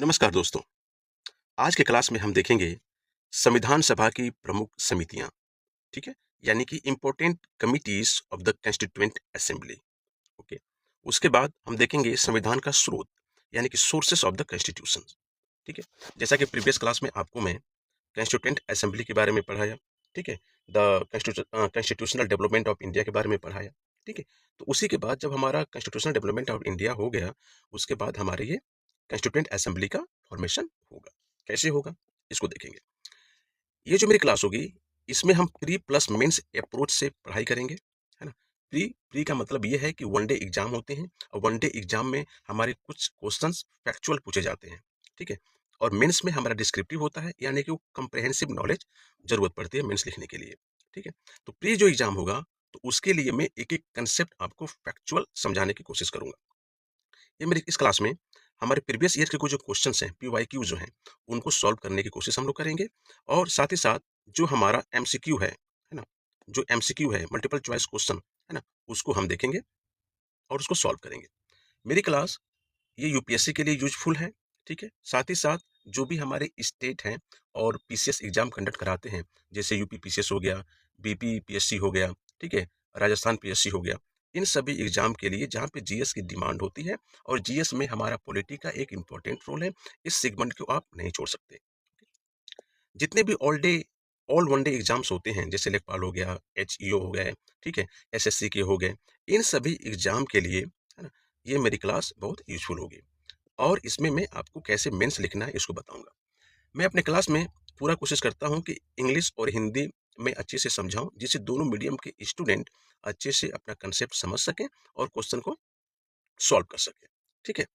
नमस्कार दोस्तों। आज के क्लास में हम देखेंगे संविधान सभा की प्रमुख समितियां। ठीक है, यानी कि important committees of the constituent assembly. Okay, उसके बाद हम देखेंगे संविधान का स्रोत, यानी कि सोर्सेस ऑफ द कॉन्स्टिट्यूशन। ठीक है, जैसा कि प्रीवियस क्लास में आपको मैं कॉन्स्टिट्यूएंट असेंबली के बारे में पढ़ाया। ठीक है, the constitutional development of India के बारे में पढ़ाया। ठीक है, तो उसी के बाद जब हमारा कॉन्स्टिट्यूशनल डेवलपमेंट ऑफ इंडिया हो गया, उसके बाद हमारे ये कॉन्स्टिट्यूएंट असेंबली का फॉर्मेशन होगा। कैसे होगा, इसको देखेंगे। ये जो मेरी क्लास होगी, इसमें हम प्री प्लस मेंस अप्रोच से पढ़ाई करेंगे, है ना। प्री प्री का मतलब ये है कि वन डे एग्जाम होते हैं, और वन डे एग्जाम में हमारे कुछ क्वेश्चंस फैक्चुअल पूछे जाते हैं। ठीक है, और मेंस में हमारा डिस्क्रिप्टिव होता है, यानी कि वो कंप्रहेंसिव नॉलेज जरूरत पड़ती है मेंस लिखने के लिए। ठीक है, तो प्री जो एग्जाम होगा, तो उसके लिए मैं एक एक कंसेप्ट आपको फैक्चुअल समझाने की कोशिश करूंगा। ये मेरी इस क्लास में हमारे प्रीवियस ईयर के कुछ जो क्वेश्चंस हैं, पीवाईक्यू जो हैं, उनको सॉल्व करने की कोशिश हम लोग करेंगे। और साथ ही साथ जो हमारा एमसीक्यू है ना, जो एमसीक्यू है, मल्टीपल चॉइस क्वेश्चन, है ना, उसको हम देखेंगे और उसको सॉल्व करेंगे। मेरी क्लास ये यूपीएससी के लिए यूजफुल है। ठीक है, साथ ही साथ जो भी हमारे स्टेट हैं और पीसीएस एग्जाम कंडक्ट कराते हैं, जैसे यूपी पीसीएस हो गया, बीपी पीएससी हो गया, ठीक है, राजस्थान पीएससी हो गया, इन सभी एग्जाम के लिए जहाँ पे जीएस की डिमांड होती है, और जीएस में हमारा पॉलिटी का एक इंपॉर्टेंट रोल है, इस सेगमेंट को आप नहीं छोड़ सकते। जितने भी ऑल वन डे एग्जाम्स होते हैं, जैसे लेखपाल हो गया, एचईओ हो गए, ठीक है, एसएससी के हो गए, इन सभी एग्जाम के लिए, है ना, ये मेरी क्लास बहुत यूजफुल होगी। और इसमें मैं आपको कैसे मेंस लिखना है इसको बताऊंगा। मैं अपने क्लास में पूरा कोशिश करता हूं कि इंग्लिश और हिंदी में अच्छे से समझाऊं, जिससे दोनों मीडियम के स्टूडेंट अच्छे से अपना कंसेप्ट समझ सकें और क्वेश्चन को सॉल्व कर सकें। ठीक है,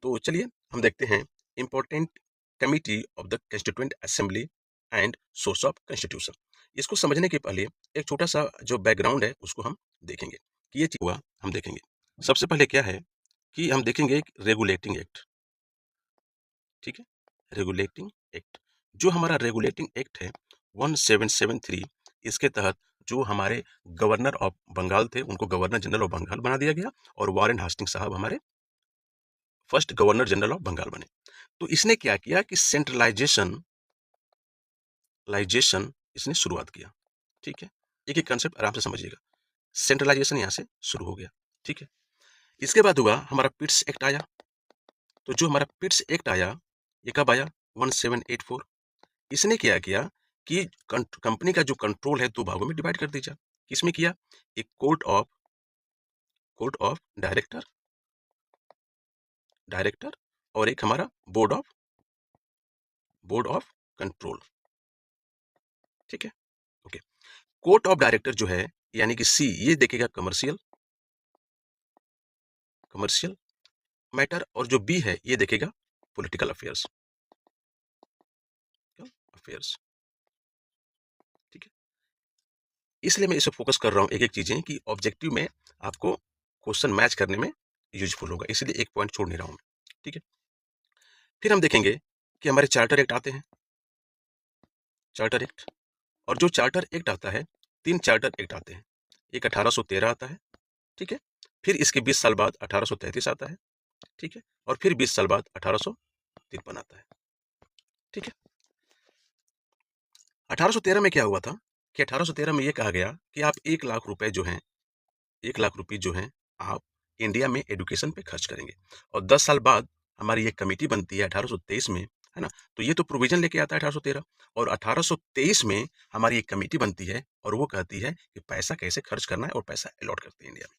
तो चलिए हम देखते हैं important committee of the constituent assembly and source of constitution. इसको समझने के पहले एक छोटा सा जो बैकग्राउंड है उसको हम देखेंगे कि ये चीज हुआ। हम देखेंगे सबसे पहले क्या है कि हम देखेंगे रेगुलेटिंग एक्ट। ठीक है, रेगुलेटिंग एक्ट, जो हमारा रेगुलेटिंग एक्ट है 1773, इसके तहत जो हमारे गवर्नर ऑफ बंगाल थे, उनको गवर्नर जनरल ऑफ बंगाल बना दिया गया, और वारेन हास्टिंग साहब हमारे first governor general of Bengal बने। तो इसने क्या किया कि सेंट्रलाइजेशन लाइजेशन इसने शुरुआत किया। ठीक है, एक एक कंसेप्ट आराम से समझिएगा। सेंट्रलाइजेशन यहाँ से शुरू हो गया। ठीक है, इसके बाद हुआ हमारा पिट्स एक्ट आया। तो जो हमारा पिट्स एक्ट आया, ये कब आया? 1784। इसने क्या किया कि कंपनी का जो कंट्रोल है दो भागों में डिवाइड कर दिया। किसमें किया? एक कोर्ट ऑफ डायरेक्टर डायरेक्टर और एक हमारा बोर्ड ऑफ कंट्रोल। ठीक है, ओके। कोर्ट ऑफ डायरेक्टर जो है, यानी कि सी, ये देखेगा कमर्शियल कमर्शियल मैटर, और जो बी है ये देखेगा पॉलिटिकल अफेयर्स अफेयर्स। ठीक है, इसलिए मैं इसे फोकस कर रहा हूं एक एक चीजें कि ऑब्जेक्टिव में आपको क्वेश्चन मैच करने में यूजफुल होगा, इसलिए एक पॉइंट छोड़ नहीं रहा हूं मैं। ठीक है, फिर हम देखेंगे कि हमारे चार्टर एक्ट आते हैं। चार्टर एक्ट, और जो चार्टर एक्ट आता है, तीन चार्टर एक्ट आते हैं। एक 1813 आता है। ठीक है, फिर इसके 20 साल बाद 1833 आता है। ठीक है, और फिर 20 साल बाद 1853 आता है। ठीक है, 1813 में क्या हुआ था कि 1813 में यह कहा गया कि आप 1 लाख रुपए जो हैं, 1 लाख रुपए जो हैं, आप इंडिया में एडुकेशन पे खर्च करेंगे। और 10 साल बाद हमारी एक कमेटी बनती है 1823 में, है ना। तो ये तो प्रोविजन लेके आता है 1813, और 1823 में हमारी एक कमेटी बनती है और वो कहती है कि पैसा कैसे खर्च करना है, और पैसा अलॉट करते हैं इंडिया में।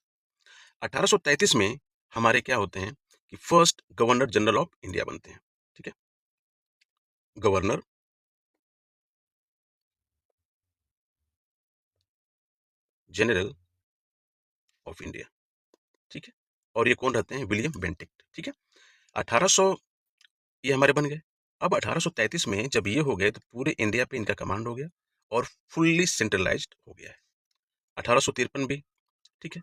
1833 में हमारे क्या होते हैं कि first governor general of India बनते हैं। ठीक है, गवर्नर जनरल ऑफ इंडिया। ठीक है, और ये कौन रहते हैं? William Bentinck. ठीक है, 1800 ये हमारे बन गए। अब 1833 में जब ये हो गए, तो पूरे इंडिया पे इनका कमांड हो गया और फुल्ली सेंट्रलाइज्ड हो गया है। 1853 भी, ठीक है,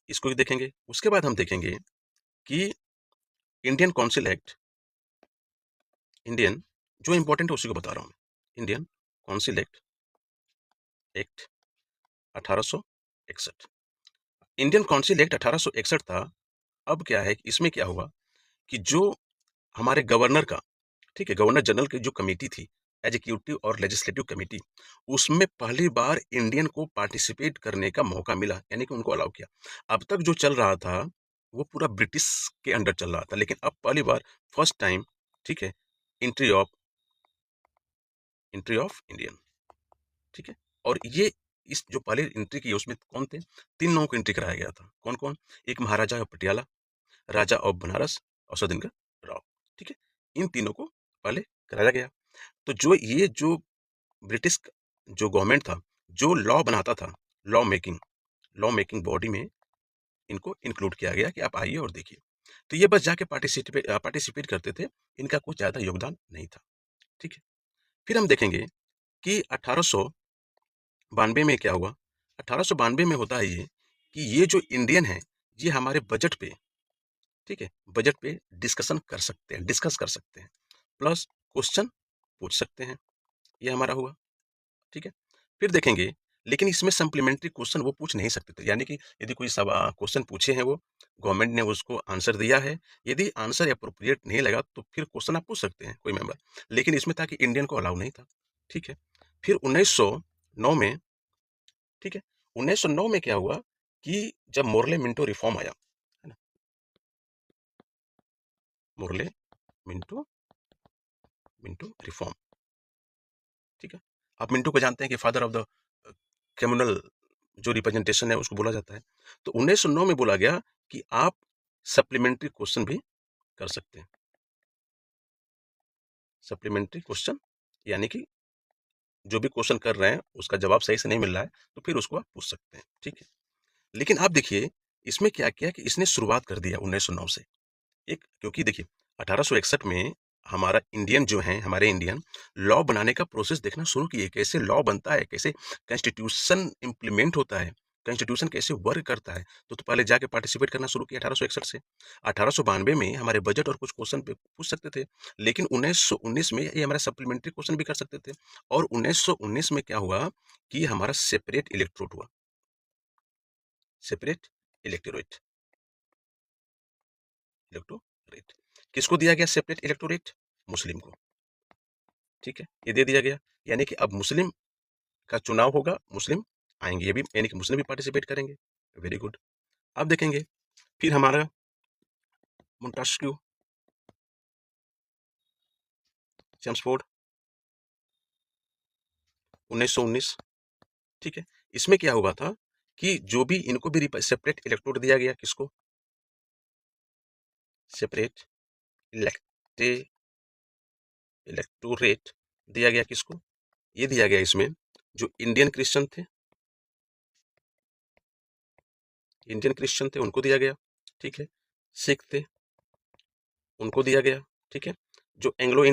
इसको भी देखेंगे। उसके बाद हम देखेंगे कि इंडियन काउंसिल एक्ट, इंडियन जो इंपॉर्टेंट है उसी को बता रहा हूं मैं। Indian council act 1861। Indian council act 1861 था। अब क्या है कि इसमें क्या हुआ कि जो हमारे गवर्नर का, ठीक है, गवर्नर जनरल की जो कमेटी थी, एग्जीक्यूटिव और लेजिस्लेटिव कमेटी, उसमें पहली बार इंडियन को पार्टिसिपेट करने का मौका मिला, यानी कि उनको अलाउ किया। अब तक जो चल रहा था वो पूरा ब्रिटिश के अंडर चल रहा था, लेकिन अब पहली बार, फर्स्ट टाइम, ठीक है, एंट्री ऑफ इंडियन, ठीक है। और ये इस जो पहले एंट्री की उसमें कौन थे? तीन लोगों को एंट्री कराया गया था। कौन कौन? एक महाराजा ऑफ पटियाला, राजा ऑफ बनारस और सदनकर राव, ठीक है। इन तीनों को पहले कराया गया। तो जो ब्रिटिश जो गवर्नमेंट था, जो लॉ बनाता था, लॉ मेकिंग बॉडी में इनको इंक्लूड किया गया कि आप आइए और देखिए। तो ये बस जाके पार्टिसिपेट करते थे, इनका कुछ ज़्यादा योगदान नहीं था, ठीक है। फिर हम देखेंगे कि 1892 में क्या हुआ। 1892 में होता है ये कि ये जो इंडियन है, ये हमारे बजट पे, ठीक है, बजट पे डिस्कस कर सकते हैं, प्लस क्वेश्चन पूछ सकते हैं। ये हमारा हुआ, ठीक है। फिर देखेंगे, लेकिन इसमें सप्लीमेंट्री क्वेश्चन वो पूछ नहीं सकते थे, यानी कि यदि कोई सब क्वेश्चन पूछे हैं वो, गवर्नमेंट ने उसको आंसर दिया है, यदि आंसर अप्रोप्रिएट नहीं लगा तो फिर क्वेश्चन आप पूछ सकते हैं कोई मेंबर, लेकिन इसमें था कि इंडियन को अलाउ नहीं था, ठीक है। फिर 1909 में, ठीक है, 1909 में क्या हुआ कि जब मोरले मिंटो रिफॉर्म आया, है ना, मोरले मिंटो मिंटो रिफॉर्म, ठीक है। आप मिंटो को जानते हैं कि फादर ऑफ द कम्युनल जो रिप्रेजेंटेशन है उसको बोला जाता है। तो 1909 में बोला गया कि आप सप्लीमेंट्री क्वेश्चन भी कर सकते हैं। सप्लीमेंट्री क्वेश्चन यानी कि जो भी क्वेश्चन कर रहे हैं उसका जवाब सही से नहीं मिल रहा है तो फिर उसको आप पूछ सकते हैं, ठीक है। लेकिन आप देखिए इसमें क्या किया कि इसने शुरुआत कर दिया 1909 से, एक, क्योंकि देखिए 1861 में हमारे इंडियन लॉ बनाने का प्रोसेस देखना शुरू किए, कैसे लॉ बनता है, कैसे कॉन्स्टिट्यूशन इम्प्लीमेंट होता है, कॉन्स्टिट्यूशन कैसे वर्क करता है। तो पहले जाके पार्टिसिपेट करना शुरू किया 1861 से। 1892 में हमारे बजट और कुछ क्वेश्चन पे पूछ सकते थे, लेकिन 1919 में ये हमारा सप्लीमेंट्री क्वेश्चन भी कर सकते थे। और 1919 में क्या हुआ कि हमारा सेपरेट इलेक्टोरेट हुआ, सेपरेट इलेक्टोरेट इलेक्टोरेट किसको दिया गया? सेपरेट इलेक्टोरेट मुस्लिम को, ठीक है, ये दे दिया गया। यानी कि अब मुस्लिम का चुनाव होगा, मुस्लिम आएंगे, ये भी यानी कि मुस्लिम भी पार्टिसिपेट करेंगे। Very good. अब देखेंगे फिर हमारा मोंटास्क्यू, चेम्सफोर्ड, 1919, ठीक है। इसमें क्या हुआ था कि जो भी इनको भी सेपरेट इलेक्टोरेट दिया गया, किसको? सेपरेट इलेक्टे इलेक्टोरेट दिया गया, किसको? ये दिया गया इसमें जो इंडियन क्रिश्चियन थे उनको दिया गया, ठीक है। सिख थे उनको दिया गया, ठीक है। जो एंग्लो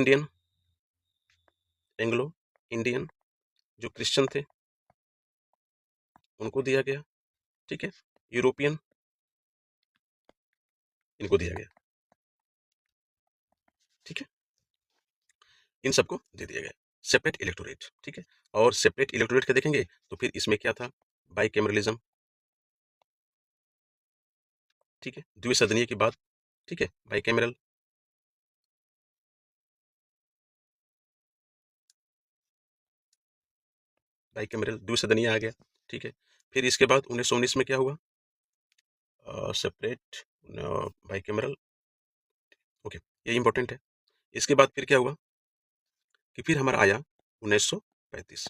इंडियन जो क्रिश्चियन थे उनको दिया गया, ठीक है। यूरोपियन इनको दिया गया, ठीक है। इन सबको दे दिया गया सेपरेट इलेक्टोरेट, ठीक है। और सेपरेट इलेक्टोरेट का देखेंगे तो फिर इसमें क्या था? बाइकैमरलिज्म, ठीक है, द्विसदनीय की बात, ठीक है, बाइकैमरल, द्विसदनीय आ गया, ठीक है। फिर इसके बाद 1919 में क्या हुआ? सेपरेट बाइकैमरल, ओके, ये इंपॉर्टेंट है। इसके बाद फिर क्या हुआ कि फिर हमारा आया 1935,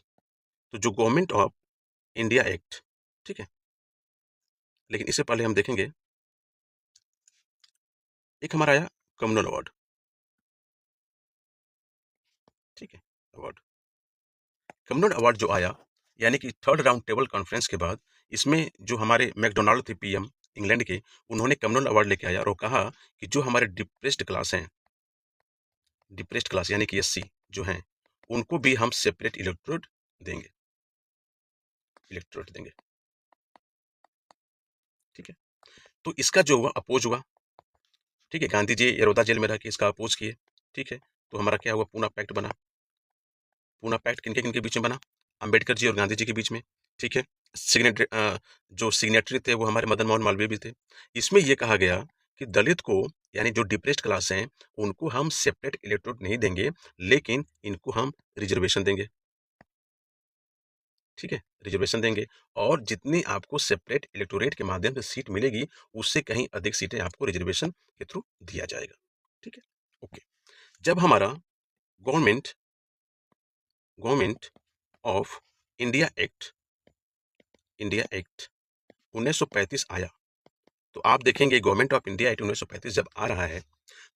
तो जो गवर्नमेंट ऑफ इंडिया एक्ट, ठीक है। लेकिन इससे पहले हम देखेंगे एक हमारा आया कम्युनल अवार्ड, ठीक है, अवार्ड, कम्युनल अवार्ड जो आया, यानी कि थर्ड राउंड टेबल कॉन्फ्रेंस के बाद इसमें जो हमारे मैकडोनाल्ड थे पीएम इंग्लैंड के, उन्होंने कम्युनल अवार्ड लेके आया और कहा कि जो हमारे डिप्रेस्ड क्लास यानी कि एससी जो हैं, उनको भी हम सेपरेट देंगे इलेक्टोरेट देंगे, ठीक है। तो इसका जो हुआ अपोज हुआ, ठीक है, गांधी जी यरोदा जेल में रह के इसका अपोज किए, ठीक है। तो हमारा क्या हुआ? पूना पैक्ट बना। पूना पैक्ट किनके किनके बीच में बना? अंबेडकर जी और गांधी जी के बीच में, ठीक है। सिग्नेटरी जो सिग्नेटरी थे वो हमारे मदन मोहन मालवीय भी थे। इसमें यह कहा गया कि दलित को यानी जो डिप्रेस्ड क्लास हैं, उनको हम सेपरेट इलेक्टोरेट नहीं देंगे, लेकिन इनको हम रिजर्वेशन देंगे। ठीक है? रिजर्वेशन देंगे और जितनी आपको सेपरेट इलेक्टोरेट के माध्यम से सीट मिलेगी, उससे कहीं अधिक सीटें आपको रिजर्वेशन के थ्रू दिया जाएगा। ठीक है? ओके। जब हमारा government government of India act 1935 आया, तो आप देखेंगे गवर्नमेंट ऑफ इंडिया एक्ट 1935 जब आ रहा है,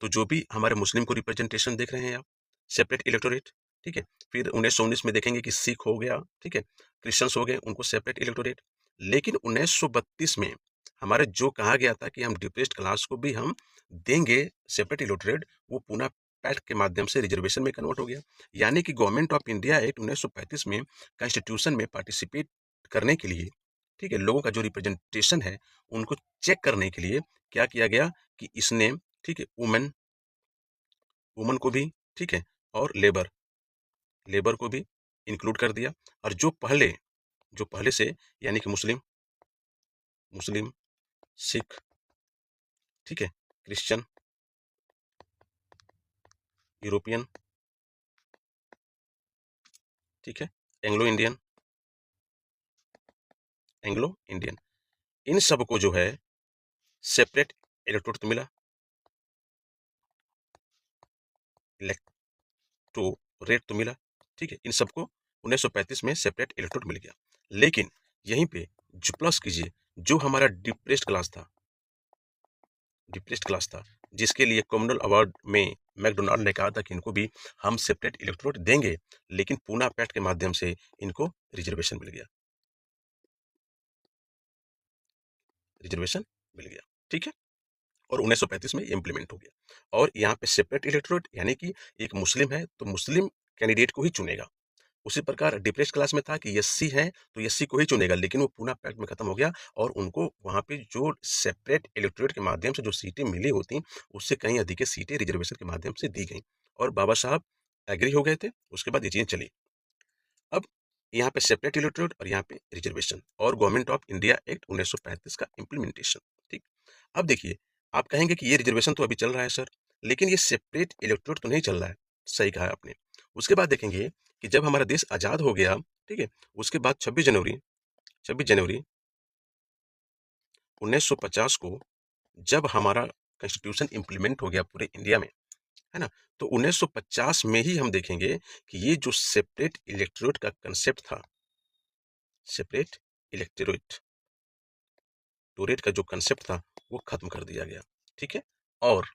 तो जो भी हमारे मुस्लिम को रिप्रेजेंटेशन देख रहे हैं आप, सेपरेट इलेक्टोरेट, ठीक है? फिर 1919 में देखेंगे कि सिख हो गया, ठीक है? क्रिश्चियंस हो गए, उनको सेपरेट इलेक्टोरेट। लेकिन 1932 में हमारे जो कहा गया था कि हम डिप्रेस्ड क्लास को भी हम देंगे सेपरेट इलेक्टोरेट, वो पुनः पैक्ट के माध्यम से रिजर्वेशन में कन्वर्ट हो गया। यानी कि गवर्नमेंट ऑफ इंडिया एक्ट 1935 में कॉन्स्टिट्यूशन में पार्टिसिपेट करने के लिए, ठीक है, लोगों का जो रिप्रेजेंटेशन है, उनको चेक करने के लिए क्या किया गया कि इसने, ठीक है, वुमेन वुमन को भी, ठीक है, और लेबर लेबर को भी इंक्लूड कर दिया। और जो पहले से, यानी कि मुस्लिम मुस्लिम सिख, ठीक है, क्रिश्चियन, यूरोपियन, ठीक है, एंग्लो इंडियन, एंग्लो इंडियन, इन सबको जो है सेपरेट इलेक्टोरेट तो मिला, इलेक्टोरेट तो मिला, ठीक है, इन सबको 1935 में सेपरेट इलेक्टोरेट मिल गया। लेकिन यहीं पे जो प्लस कीजिए, जो हमारा डिप्रेस्ड क्लास था, जिसके लिए कॉमनवेल्थ अवार्ड में मैकडोनाल्ड ने कहा था कि इनको भी हम सेपरेट इलेक्टोरेट देंगे, लेकिन पूना पैक्ट के माध्यम से इनको रिजर्वेशन मिल गया, रिजर्वेशन मिल गया, ठीक है। और 1935 में इम्प्लीमेंट हो गया। और यहाँ पे सेपरेट इलेक्टोरेट, यानी कि एक मुस्लिम है तो मुस्लिम कैंडिडेट को ही चुनेगा। उसी प्रकार डिप्रेस्ड क्लास में था कि एससी है तो एससी को ही चुनेगा, लेकिन वो पूना पैक्ट में खत्म हो गया और उनको वहां पे जो सेपरेट इलेक्टोरेट के माध्यम से जो सीटें मिली होती, उससे कहीं अधिक सीटें रिजर्वेशन के माध्यम से दी गई और बाबा साहब एग्री हो गए थे। उसके बाद ये चीजें चली। अब यहाँ पे सेपरेट इलेक्टोरेट और यहाँ पे रिजर्वेशन और गवर्नमेंट ऑफ इंडिया एक्ट 1935 का इम्प्लीमेंटेशन। ठीक। अब देखिए, आप कहेंगे कि ये रिजर्वेशन तो अभी चल रहा है सर, लेकिन ये सेपरेट इलेक्टोरेट तो नहीं चल रहा है। सही कहा आपने। उसके बाद देखेंगे कि जब हमारा देश आजाद हो गया, ठीक है, उसके बाद 26 जनवरी 1950 को जब हमारा कॉन्स्टिट्यूशन इम्प्लीमेंट हो गया पूरे इंडिया में, है ना, तो 1950 में ही हम देखेंगे कि ये जो सेपरेट इलेक्टोरेट का कंसेप्ट था, सेपरेट इलेक्टोरेट टोरेट का जो कंसेप्ट था, वो खत्म कर दिया गया। ठीक है। और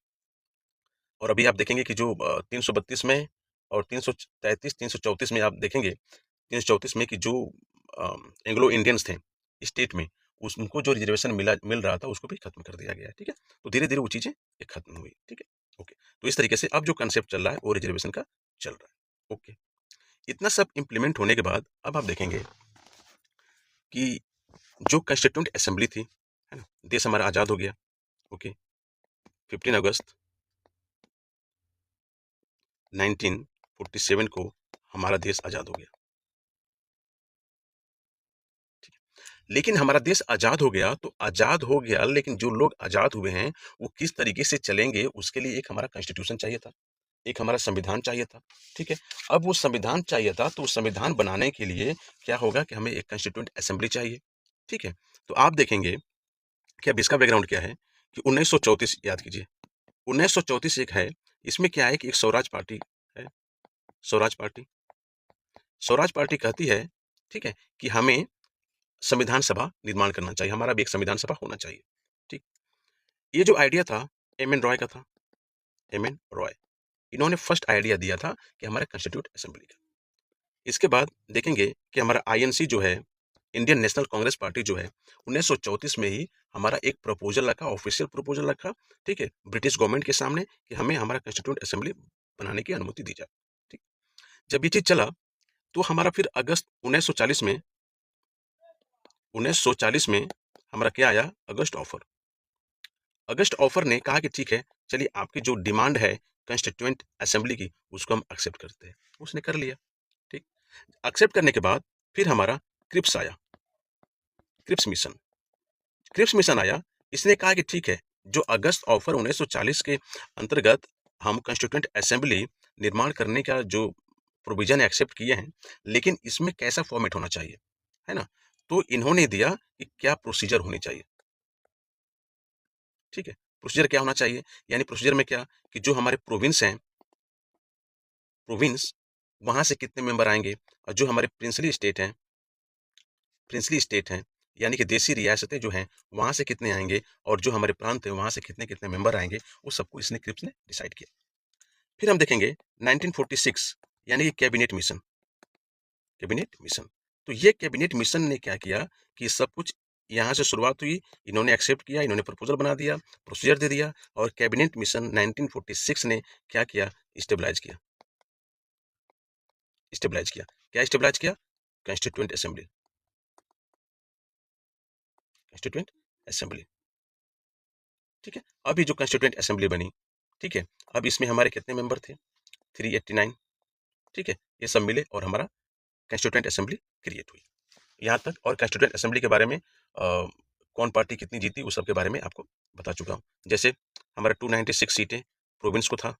और अभी आप देखेंगे कि जो 332 में और 333 334 में आप देखेंगे, 334 में कि जो एंग्लो इंडियंस थे स्टेट में, उनको जो रिजर्वेशन मिल रहा था, उसको भी खत्म कर दिया गया। ठीक है। तो धीरे धीरे वो चीजें ये खत्म हुई। ठीक है। ओके। तो इस तरीके से अब जो कंसेप्ट चल रहा है वो रिजर्वेशन का चल रहा है। ओके। इतना सब इंप्लीमेंट होने के बाद अब आप देखेंगे कि जो कंस्टिट्यूंट असेंबली थी, है ना, देश हमारा आजाद हो गया। ओके। 15 अगस्त 1947 को हमारा देश आजाद हो गया। लेकिन हमारा देश आजाद हो गया तो आजाद हो गया, लेकिन जो लोग आजाद हुए हैं वो किस तरीके से चलेंगे, उसके लिए एक हमारा कॉन्स्टिट्यूशन चाहिए था, एक हमारा संविधान चाहिए था। ठीक है। अब वो संविधान चाहिए था, तो संविधान बनाने के लिए क्या होगा कि हमें एक कॉन्स्टिट्यूंट असेंबली चाहिए। ठीक है। तो आप देखेंगे कि अब इसका बैकग्राउंड क्या है कि 1934 याद कीजिए, 1934 एक है। इसमें क्या है कि एक स्वराज पार्टी है। स्वराज पार्टी स्वराज पार्टी कहती है, ठीक है, कि हमें संविधान सभा निर्माण करना चाहिए, हमारा भी एक संविधान सभा होना चाहिए। ठीक। ये जो आइडिया था एम एन रॉय का था। एम एन रॉय, इन्होंने फर्स्ट आइडिया दिया था कि हमारे कॉन्स्टिट्यूट असेंबली का। इसके बाद देखेंगे कि हमारा आईएनसी जो है, इंडियन नेशनल कांग्रेस पार्टी जो है, 1934 में ही हमारा एक प्रपोजल रखा, ऑफिशियल प्रपोजल रखा, ठीक है, ब्रिटिश गवर्नमेंट के सामने कि हमें हमारा कॉन्स्टिट्यूट असेंबली बनाने की अनुमति दी जाए। ठीक। जब ये चीज चला तो हमारा फिर अगस्त 1940 में हमारा क्या आया, अगस्त ऑफर। अगस्त ऑफर ने कहा कि ठीक है, चलिए आपकी जो डिमांड है कंस्टिट्यूएंट असेंबली की, उसको हम एक्सेप्ट करते हैं। उसने कर लिया। ठीक। एक्सेप्ट करने के बाद फिर हमारा क्रिप्स आया, क्रिप्स मिशन। क्रिप्स मिशन आया। इसने कहा कि ठीक है, जो अगस्त ऑफर 1940 के अंतर्गत हम कॉन्स्टिट्यूएंट असेंबली निर्माण करने का जो प्रोविजन एक्सेप्ट किए हैं, लेकिन इसमें कैसा फॉर्मेट होना चाहिए, है ना? तो इन्होंने दिया कि क्या प्रोसीजर होनी चाहिए, ठीक है? प्रोसीजर क्या होना चाहिए? यानी प्रोसीजर में क्या कि जो हमारे प्रोविंस हैं, प्रोविंस वहाँ से कितने मेंबर आएँगे और जो हमारे प्रिंसली स्टेट हैं, यानी कि देशी रियासतें जो हैं, वहाँ से कितने आएँगे और जो हमारे प्रांत हैं, वहाँ से कितने-कितने मेंबर आएँगे, वो सबको इसने क्रिप्स ने डिसाइड किया। फिर हम देखेंगे 1946 यानी कि कैबिनेट मिशन। तो ये कैबिनेट मिशन ने क्या किया कि सब कुछ यहाँ से शुरुआत हुई, इन्होंने एक्सेप्ट किया, इन्होंने प्रपोजल बना दिया, प्रोसीजर दे दिया और कैबिनेट मिशन 1946 ने क्या किया? स्टेबलाइज किया। स्टेबलाइज किया। क्या स्टेबलाइज किया? Constituent assembly. कॉन्स्टिट्यूएंट असेंबली, ठीक है? अब ये जो कॉन्स्टिट्यूएंट असेंबली बनी, ठीक है? अब इसमें हमारे कितने मेंबर थे? 389, ठीक है? ये सब मिले और हमारा कॉन्स्टिट्यूएंट असेंबली क्रिएट हुई। यहाँ तक और कॉन्स्टिट्यूएंट असेंबली के बारे में कौन पार्टी कितनी जीती उस सब के बारे में आपको बता चुका हूँ। जैसे हमारा 296 सीटें प्रोविंस को था,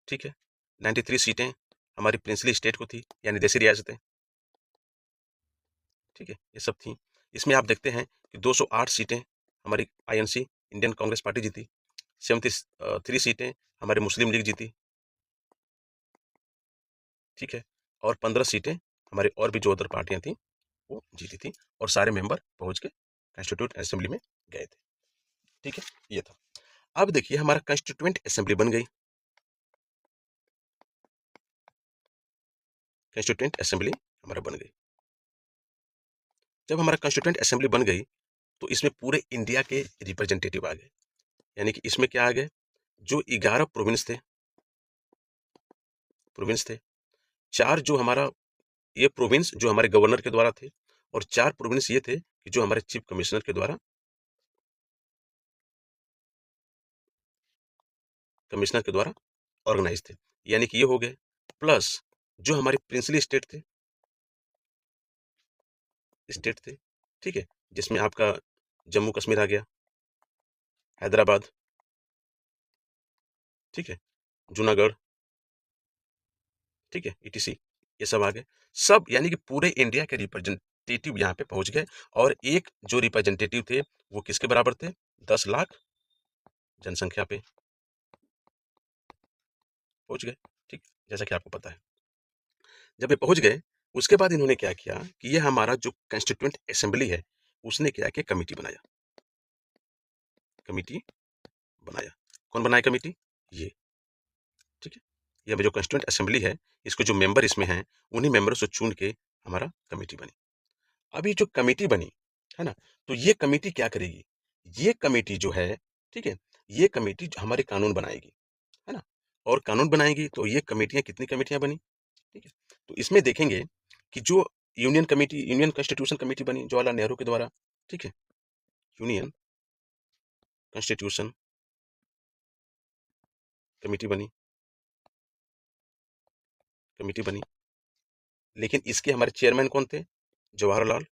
ठीक है? 93 सीटें हमारी प्रिंसली स्टेट को थी, यानी देशी रियासतें, ठीक है? ये सब थी। इसमें आप देखते हैं कि 208 सीटें हमारी आईएनसी इंडियन कांग्रेस पार्टी जीती, 73 सीटें हमारी मुस्लिम लीग जीती, ठीक है? और 15 सीटें हमारी और भी जो अदर पार्टियां थी वो जीती थी और सारे मेंबर पहुंच के कॉन्स्टिट्यूंट असेंबली में गए थे, ठीक है? ये था। अब देखिए हमारा कॉन्स्टिट्यूएंट असेंबली बन गई। कॉन्स्टिट्यूएंट असेंबली हमारा बन गई। जब हमारा कॉन्स्टिट्यूएंट असेंबली बन गई तो इसमें पूरे इंडिया के रिप्रेजेंटेटिव आ गए, यानी कि इसमें क्या आ गए? जो 11 प्रोविंस थे, 4 जो हमारा ये प्रोविंस जो हमारे गवर्नर के द्वारा थे और 4 प्रोविंस ये थे कि जो हमारे चीफ कमिश्नर के द्वारा ऑर्गेनाइज थे, यानी कि ये हो गए। प्लस जो हमारे प्रिंसली स्टेट थे, ठीक है? जिसमें आपका जम्मू कश्मीर आ गया, हैदराबाद, ठीक है? जूनागढ़, ठीक है? ईटीसी, ये सब आ गए। सब यानी कि पूरे इंडिया के रिप्रेजेंटेटिव यहाँ पे पहुंच गए और एक जो रिप्रेजेंटेटिव थे वो किसके बराबर थे? 10 लाख जनसंख्या पे पहुंच गए, ठीक? जैसा कि आपको पता है। जब ये पहुंच गए उसके बाद इन्होंने क्या किया कि ये हमारा जो कॉन्स्टिट्यूएंट असेंबली है उसने क्या किया? कमिटी बनाया। कौन बनाया कमिटी? ये, ठीक है? ये जो कॉन्स्टिट्यूएंट असेंबली है इसको जो मेंबर इसमें हैं उन्हीं मेंबरों से चुन के हमारा कमेटी बनी। अभी जो कमेटी बनी, है ना? तो ये कमेटी क्या करेगी? ये कमेटी जो है, ठीक है? ये कमेटी हमारे कानून बनाएगी, है ना? और कानून बनाएगी तो ये कमेटियां कितनी कमेटियां बनी, ठीक है? तो इसमें देखेंगे कि जो यूनियन कॉन्स्टिट्यूशन कमेटी बनी जवाहरलाल नेहरू के द्वारा, ठीक है? यूनियन कॉन्स्टिट्यूशन कमेटी बनी, लेकिन इसके हमारे चेयरमैन कौन थे? जवाहरलाल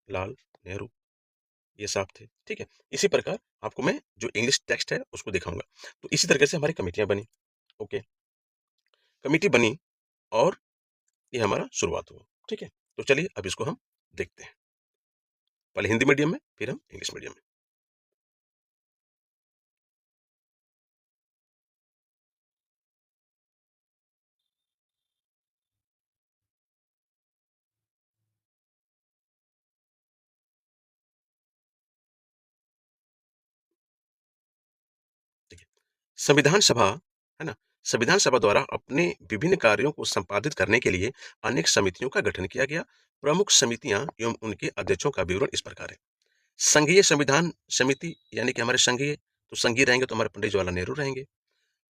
लाल नेहरू, ये साहब थे, ठीक है? इसी प्रकार आपको मैं जो इंग्लिश टेक्स्ट है उसको दिखाऊंगा। तो इसी तरीके से हमारी कमेटियां बनी, ओके? कमेटी बनी और ये हमारा शुरुआत हुआ, ठीक है? तो चलिए अब इसको हम देखते हैं, पहले हिंदी मीडियम में फिर हम इंग्लिश मीडियम में। ठीक है? संविधान सभा, है ना? संविधान सभा द्वारा अपने विभिन्न कार्यों को संपादित करने के लिए अनेक समितियों का गठन किया गया। प्रमुख समितियां एवं उनके अध्यक्षों का विवरण इस प्रकार है। संघीय संविधान समिति, यानी कि हमारे संघीय, तो संघीय रहेंगे तो हमारे पंडित जवाहरलाल नेहरू रहेंगे।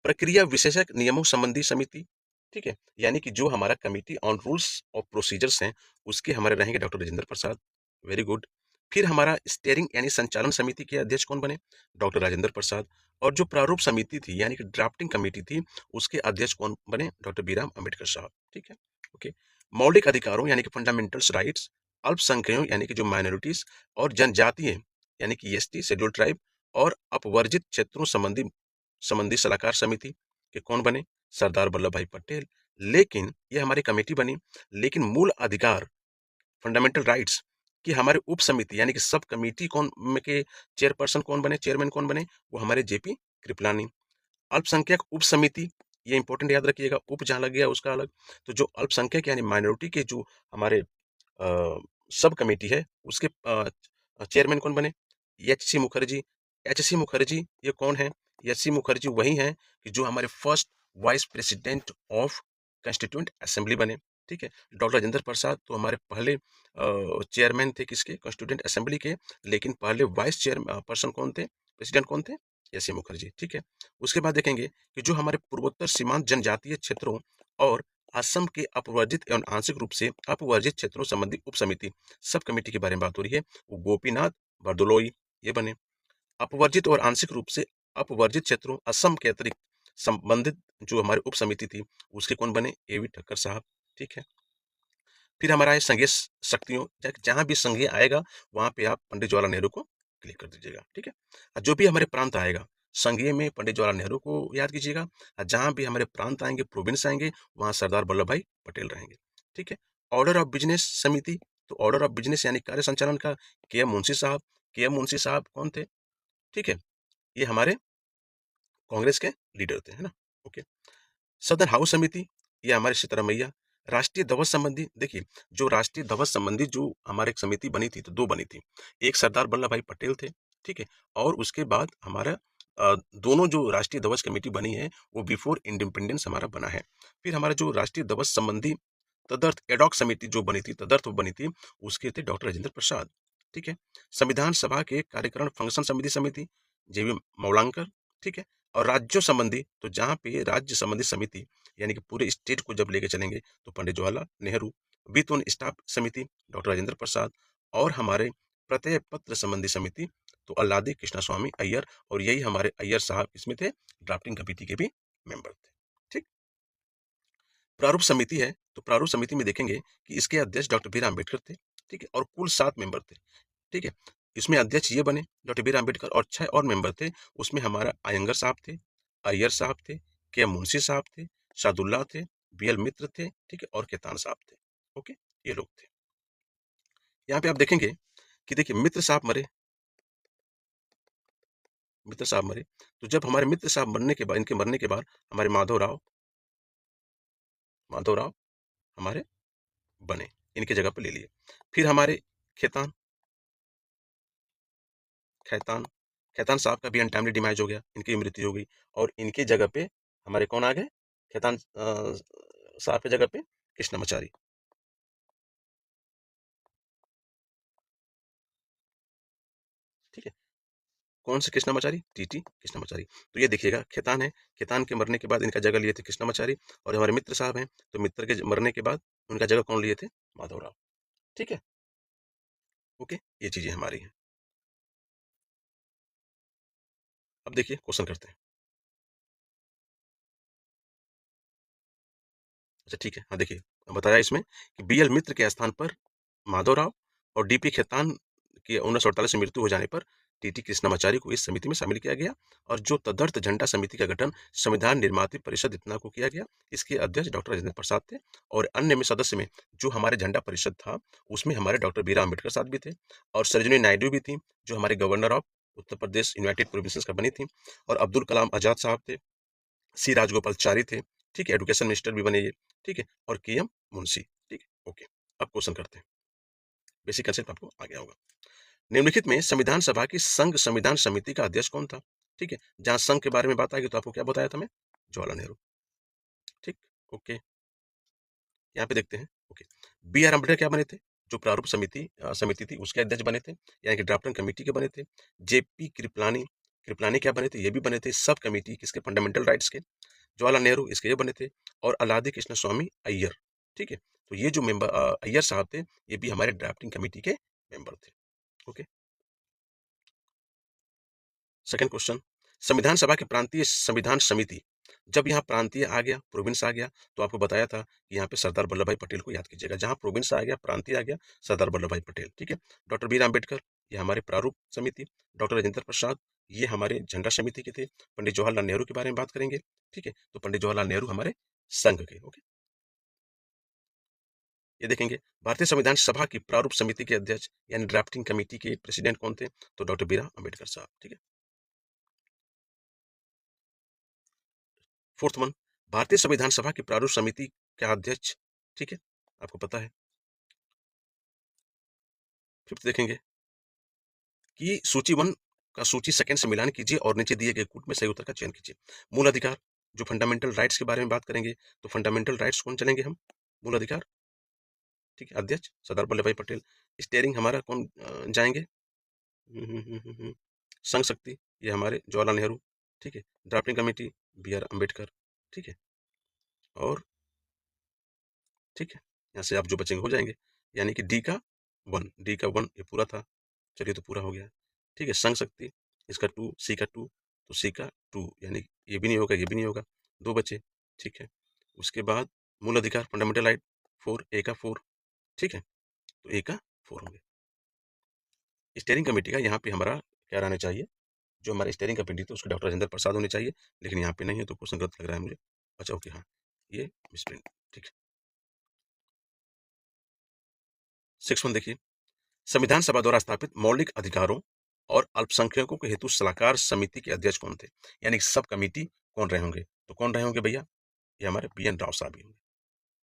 प्रक्रिया विशेषज्ञ नियमों संबंधी समिति, ठीक है? यानी कि जो हमारा कमिटी ऑन रूल्स और प्रोसीजर्स हैं उसके हमारे रहेंगे डॉक्टर राजेंद्र प्रसाद, वेरी गुड। फिर हमारा स्टेयरिंग यानी संचालन समिति के अध्यक्ष कौन बने? डॉक्टर राजेंद्र प्रसाद। और जो प्रारूप समिति थी यानी कि ड्राफ्टिंग कमेटी थी उसके अध्यक्ष कौन बने? डॉक्टर बी राम अम्बेडकर साहब, ठीक है? ओके। मौलिक अधिकारों यानी कि फंडामेंटल्स राइट्स अल्पसंख्यकों यानी कि जो माइनॉरिटीज और जनजातीय यानी कि एसटी शेड्यूल ट्राइब और अपवर्जित क्षेत्रों संबंधी संबंधी सलाहकार समिति के कौन बने? सरदार वल्लभ भाई पटेल। लेकिन ये हमारी कमेटी बनी, लेकिन मूल अधिकार फंडामेंटल राइट्स की हमारे उप समिति यानी कि सब कमेटी कौन में के चेयरपर्सन कौन बने, चेयरमैन कौन बने? वो हमारे जेपी कृपलानी। अल्पसंख्यक उप समिति, ये इंपॉर्टेंट याद रखिएगा, उप जहां लग गया उसका अलग। तो जो अल्पसंख्यक यानी माइनॉरिटी के जो हमारे सब कमेटी है उसके चेयरमैन कौन बने? H C Mukherjee. H C Mukherjee ये कौन है? एच सी मुखर्जी वही हैं कि जो हमारे first vice president of constituent assembly बने। ठीक है। डॉक्टर राजेंद्र प्रसाद तो हमारे पहले चेयरमैन थे किसके? कॉन्स्टिट्यूंट असेंबली के। लेकिन पहले वाइस चेयर पर्सन कौन थे, प्रेसिडेंट कौन थे? H C Mukherjee. ठीक है। उसके बाद देखेंगे कि जो हमारे पूर्वोत्तर सीमांत जनजातीय क्षेत्रों और असम के अपवर्जित एवं आंशिक रूप से अपवर्जित क्षेत्रों संबंधी उप समिति सब कमेटी के बारे में बात हो रही है, वो गोपीनाथ बरदोलोई ये बने। अपवर्जित और आंशिक रूप से अपवर्जित क्षेत्रों असम के अतिरिक्त संबंधित जो हमारी उप समिति थी उसके कौन बने? एवी ठक्कर साहब। ठीक है। फिर हमारा है संघीय शक्तियों, जहां भी संघीय आएगा वहां पे आप पंडित जवाहरलाल नेहरू को क्लिक कर दीजिएगा। ठीक है। और जो भी हमारे प्रांत आएगा संघीय में पंडित जवाहरलाल नेहरू को याद कीजिएगा, और जहां भी हमारे प्रांत आएंगे, प्रोविंस आएंगे, वहां सरदार वल्लभ भाई पटेल रहेंगे। ठीक है। ऑर्डर ऑफ बिजनेस समिति, तो ऑर्डर ऑफ बिजनेस यानी कार्य संचालन का के एम मुंशी साहब। के एम मुंशी साहब कौन थे? ठीक है। ये हमारे कांग्रेस के लीडर थे, है ना। ओके। सदन हाउस समिति, ये हमारे सिद्धरामैया। राष्ट्रीय ध्वज संबंधी, देखिए जो राष्ट्रीय ध्वज संबंधी जो हमारे एक समिति बनी थी, तो दो बनी थी। एक सरदार वल्लभ भाई पटेल थे। ठीक है। और उसके बाद हमारा दोनों जो राष्ट्रीय ध्वज कमेटी बनी है वो बिफोर इंडिपेंडेंस हमारा बना है। फिर हमारा जो राष्ट्रीय ध्वज संबंधी तदर्थ एडॉक समिति जो बनी थी, तदर्थ वो बनी थी, उसके थे डॉक्टर राजेंद्र प्रसाद। ठीक है। संविधान सभा के कार्यकरण फंक्शन समिति समिति जेबी मौलांकर। ठीक है। और राज्यों संबंधी, तो जहाँ पे राज्य संबंधी समिति यानी कि पूरे स्टेट को जब लेके चलेंगे तो पंडित जवाहरलाल नेहरू। वित्त एवं स्टाफ समिति डॉक्टर राजेंद्र प्रसाद। और हमारे प्रत्यय पत्र संबंधी समिति तो अल्लादी कृष्णा स्वामी अय्यर। और यही हमारे अय्यर साहब इसमें थे, ड्राफ्टिंग कमेटी के भी मेंबर थे। ठीक। प्रारूप समिति है, तो प्रारूप समिति में देखेंगे कि इसके अध्यक्ष डॉक्टर बी आर अम्बेडकर थे। ठीक है। और कुल 7 मेंबर थे। ठीक है। इसमें अध्यक्ष ये बने डॉक्टर बी आर अम्बेडकर, और 6 और मेंबर थे। उसमें हमारा अयंगर साहब थे, अय्यर साहब थे, के एम मुंशी साहब थे, सादुल्ला थे, बी एल मित्र थे। ठीक है। और केतान साहब थे। ओके। ये लोग थे। यहाँ पे आप देखेंगे कि देखिए मित्र साहब मरे, मित्र साहब मरे। तो जब हमारे मित्र साहब मरने के बाद, इनके मरने के बाद हमारे माधव राव हमारे बने, इनके जगह पर ले लिए। फिर हमारे खेतान खैतान खैतान साहब का भी अनटाइमली डिमाइज हो गया, इनकी मृत्यु हो गई। और इनकी जगह पे हमारे कौन आ गए? खैतान साहब की जगह पे कृष्णमाचारी। ठीक है। कौन से कृष्णमाचारी? टीटी कृष्णमाचारी। तो ये देखिएगा खैतान है, खैतान के मरने के बाद इनका जगह लिए थे कृष्णमाचारी। और हमारे मित्र साहब हैं, तो मित्र के मरने के बाद उनका जगह कौन लिए थे? माधवराव। ठीक है। ओके। ये चीजें हमारी हैं। अब देखिए क्वेश्चन करते हैं। अच्छा ठीक है। हाँ देखिए, बताया इसमें कि बी एल मित्र के स्थान पर माधवराव और डीपी खेतान की 1948 में मृत्यु हो जाने पर टीटी कृष्णमाचारी को इस समिति में शामिल किया गया। और जो तदर्थ झंडा समिति का गठन संविधान निर्माती परिषद इतना को किया गया, इसके अध्यक्ष डॉक्टर राजेंद्र प्रसाद थे। और अन्य में सदस्य में जो हमारे झंडा परिषद था उसमें हमारे डॉक्टर बी आर अम्बेडकर साहब भी थे, और सरोजिनी नायडू भी थी जो हमारे governor of Uttar Pradesh United provinces का बनी थी। और अब्दुल कलाम आजाद साहब थे, सी राजगोपालचारी थे। ठीक है। एजुकेशन मिनिस्टर भी बने ये। ठीक है। और के एम मुंशी। ठीक है। ओके। अब क्वेश्चन करते हैं। बेसिक कंसेप्ट आपको आ गया होगा। निम्नलिखित में संविधान सभा की संघ संविधान समिति का अध्यक्ष कौन था? ठीक है। जहां संघ के बारे में बात आएगी तो आपको क्या बताया था मैं? जवाहरलाल नेहरू। ठीक। ओके। यहाँ पे देखते हैं। ओके। बी आर अम्बेडकर क्या बने थे? जो प्रारूप समिति थी उसके अध्यक्ष बने थे, यानी कि ड्राफ्टिंग कमेटी के बने थे। जेपी कृपलानी कृपलानी क्या बने थे? ये भी बने थे सब कमेटी किसके? फंडामेंटल राइट्स के। जवाहरलाल नेहरू इसके ये बने थे। और अलादी कृष्ण स्वामी अय्यर। ठीक है। तो ये जो मेंबर अय्यर साहब थे, ये भी हमारे ड्राफ्टिंग कमेटी के मेंबर थे। ओके। सेकंड क्वेश्चन, संविधान सभा के प्रांतीय संविधान समिति जब यहाँ प्रांतीय आ गया, प्रोविंस आ गया, तो आपको बताया था कि यहाँ पे सरदार वल्लभ भाई पटेल को याद कीजिएगा। जहाँ प्रोविंस आ गया, प्रांतीय आ गया, सरदार वल्लभ भाई पटेल, ठीक है। डॉक्टर बी आर अम्बेडकर, ये हमारे प्रारूप समिति। डॉक्टर राजेंद्र प्रसाद, ये हमारे झंडा समिति के थे। पंडित जवाहरलाल नेहरू के बारे में बात करेंगे, ठीक है। तो पंडित जवाहरलाल नेहरू हमारे संघ के, ओके। ये देखेंगे भारतीय संविधान सभा की प्रारूप समिति के अध्यक्ष यानी ड्राफ्टिंग कमेटी के प्रेसिडेंट कौन थे? तो डॉक्टर बी आर अम्बेडकर साहब, ठीक है। फोर्थ वन, भारतीय संविधान सभा की प्रारूप समिति का अध्यक्ष, ठीक है, आपको पता है। फिफ्थ देखेंगे कि सूची वन का सूची सेकंड से मिलान कीजिए और नीचे दिए गए कूट में सही उत्तर का चयन कीजिए। मूल अधिकार, जो फंडामेंटल राइट्स के बारे में बात करेंगे, तो फंडामेंटल राइट्स कौन चलेंगे हम? मूल अधिकार, ठीक है, अध्यक्ष सरदार वल्लभ भाई पटेल। स्टेयरिंग हमारा कौन जाएंगे? संघ शक्ति, ये हमारे जवाहरलाल नेहरू, ठीक है। Drafting committee B R Ambedkar, ठीक है। और ठीक है, यहाँ से आप जो बचेंगे हो जाएंगे, यानी कि डी का वन ये पूरा था। चलिए, तो पूरा हो गया, ठीक है। संघ शक्ति, इसका टू, सी का टू, तो सी का टू, यानी ये भी नहीं होगा, ये भी नहीं होगा, दो बचे, ठीक है। उसके बाद मूल अधिकार फंडामेंटल राइट फोर, ए का फोर, ठीक है, तो ए का फोर होंगे। स्टेयरिंग कमेटी का यहाँ पे हमारा क्या रहना चाहिए? जो हमारे स्टेयरिंग कमेटी थी उसके डॉक्टर राजेंद्र प्रसाद होने चाहिए, लेकिन यहाँ पे नहीं है, तो क्वेश्चन गलत लग रहा है मुझे। अच्छा, ओके, हाँ, ये मिसप्रिंट, ठीक है। 6 देखिए, संविधान सभा द्वारा स्थापित मौलिक अधिकारों और अल्पसंख्यकों के हेतु सलाहकार समिति के अध्यक्ष कौन थे? यानी सब कमेटी कौन रहे होंगे? तो कौन रहे होंगे भैया? ये हमारे बी एन राव साहब ही होंगे,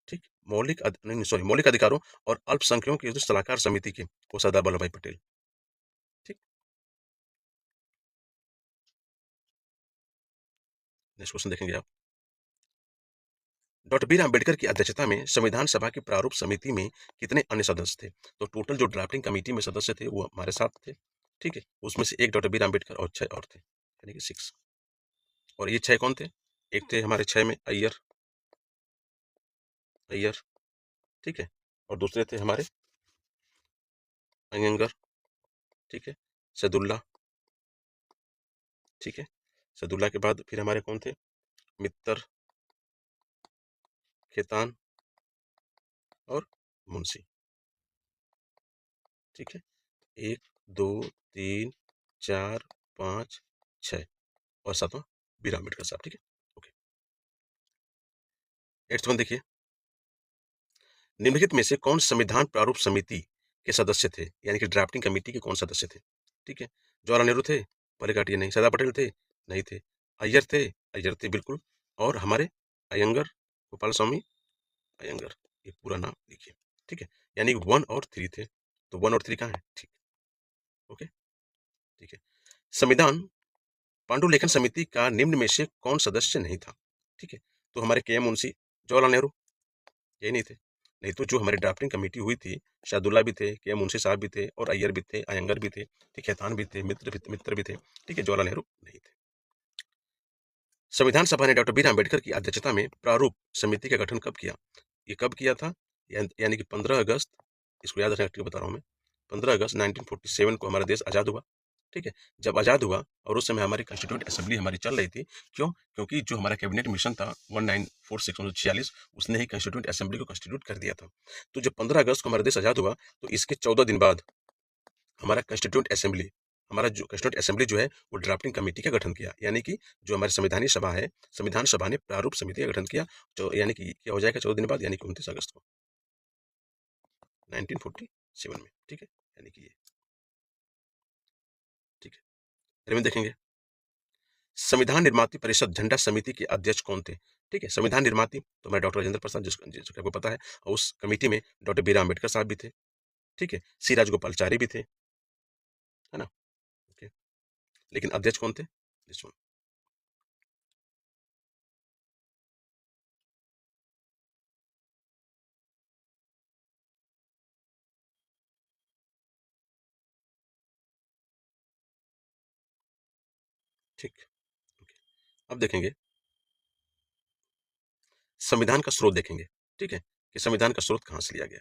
ठीक। नहीं, सॉरी, मौलिक अधिकारों और अल्पसंख्यकों के हेतु सलाहकार समिति के वो सरदार वल्लभ भाई पटेल, ठीक। नेक्स्ट क्वेश्चन देखेंगे आप। डॉक्टर बी आर अम्बेडकर की अध्यक्षता में संविधान सभा की प्रारूप समिति में कितने अन्य सदस्य थे? तो टोटल जो ड्राफ्टिंग कमेटी में सदस्य थे वो हमारे साथ थे, ठीक है। उसमें से एक डॉक्टर बी आर अम्बेडकर और 6 और थे, यानी कि 6। और ये 6 कौन थे? एक थे हमारे 6 में अय्यर, अय्यर, ठीक है। और दूसरे थे हमारे अयंगर, ठीक है। सैदुल्ला, ठीक है। सैदुल्ला के बाद फिर हमारे कौन थे? मित्तर, खेतान और मुंशी, ठीक है। 1, 2, 3, 4, 5, 6 और 7वां बी आर अम्बेडकर साहब, ठीक है, ओके। 8वां देखिए, निम्नलिखित में से कौन संविधान प्रारूप समिति के सदस्य थे? यानी कि ड्राफ्टिंग कमेटी के कौन सदस्य थे? ठीक है। जवाहरलाल नेहरू थे? पहले काटिए, नहीं। सरदार पटेल थे? नहीं थे। अय्यर थे? अय्यर थे, बिल्कुल। और हमारे अयंगर, गोपाल स्वामी अयंगर, ये पूरा नाम लिखिए, ठीक है। यानी 1 और 3 थे, तो 1 और 3 कहाँ है? ठीक, ओके, ठीक है। संविधान पांडुलेखन समिति का निम्न में से कौन सदस्य नहीं था? ठीक है। तो हमारे के एम मुंशी, जवाहरलाल नेहरू, ये नहीं थे। नहीं तो जो हमारी ड्राफ्टिंग कमेटी हुई थी, शाहदुल्ला भी थे, के एम मुंशी साहब भी थे, और अय्यर भी थे, अयंगर भी थे, ठीक है, खेतान भी थे, मित्र भी थे, ठीक है। जवाहरलाल नेहरू नहीं थे। संविधान सभा ने डॉक्टर बी आर अम्बेडकर की अध्यक्षता में प्रारूप समिति का गठन कब किया? ये कब किया था? यानी कि 15 अगस्त, इसको याद रखना, बता रहा हूँ मैं। 15 अगस्त 1947 को हमारा देश आज़ाद हुआ, ठीक है। जब आज़ाद हुआ और उस समय हमारी कॉन्स्टिट्यूंट असेंबली हमारी चल रही थी। क्यों? क्योंकि जो हमारा कैबिनेट मिशन था 1946 उसने ही कॉन्स्टिट्यूंट असेंबली को कॉन्स्टिट्यूट कर दिया था। तो जब 15 अगस्त को हमारा देश आज़ाद हुआ, तो इसके 14 दिन बाद हमारा कॉन्स्टिट्यूंट असेंबली, हमारा जो कॉन्स्टिट्यूंट असेंबली जो है वो ड्राफ्टिंग कमेटी का गठन किया, यानी कि जो हमारी संविधानीय सभा है, संविधान सभा ने प्रारूप समिति का गठन किया। तो यानी कि क्या हो जाएगा 14 दिन बाद, यानी कि 29 अगस्त को 1947 में, ठीक है। यानी कि ये, ठीक है। फिर देखेंगे संविधान निर्माती परिषद झंडा समिति के अध्यक्ष कौन थे? ठीक है। संविधान निर्माती तो हमारे डॉक्टर राजेंद्र प्रसाद, जिसको आपको पता है। और उस कमेटी में डॉक्टर बी आर अम्बेडकर साहब भी थे, ठीक है। सी राजगोपालचारी भी थे, है ना, ओके। लेकिन अध्यक्ष कौन थे? दिस वन, ठीक, ओके। अब देखेंगे संविधान का स्रोत देखेंगे, ठीक है, कि संविधान का स्रोत कहाँ से लिया गया।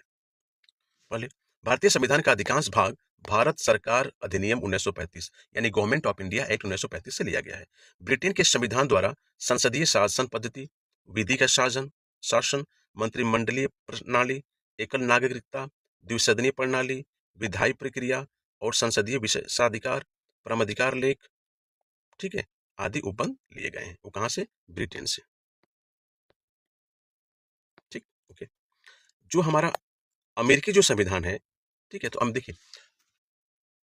पहले, भारतीय संविधान का अधिकांश भाग भारत सरकार अधिनियम 1935 यानी गवर्नमेंट ऑफ इंडिया एक्ट 1935 से लिया गया है। ब्रिटेन के संविधान द्वारा संसदीय शासन पद्धति, विधि का शासन शासन, मंत्रिमंडलीय प्रणाली, एकल नागरिकता, द्विसदनीय प्रणाली, विधायी प्रक्रिया और संसदीय विशेषाधिकार, परमाधिकार लेख, ठीक है, आदि उपबंध लिए गए हैं। वो कहाँ से? ब्रिटेन से। ठीक, ओके। जो हमारा अमेरिकी जो संविधान है, ठीक है, तो हम देखिए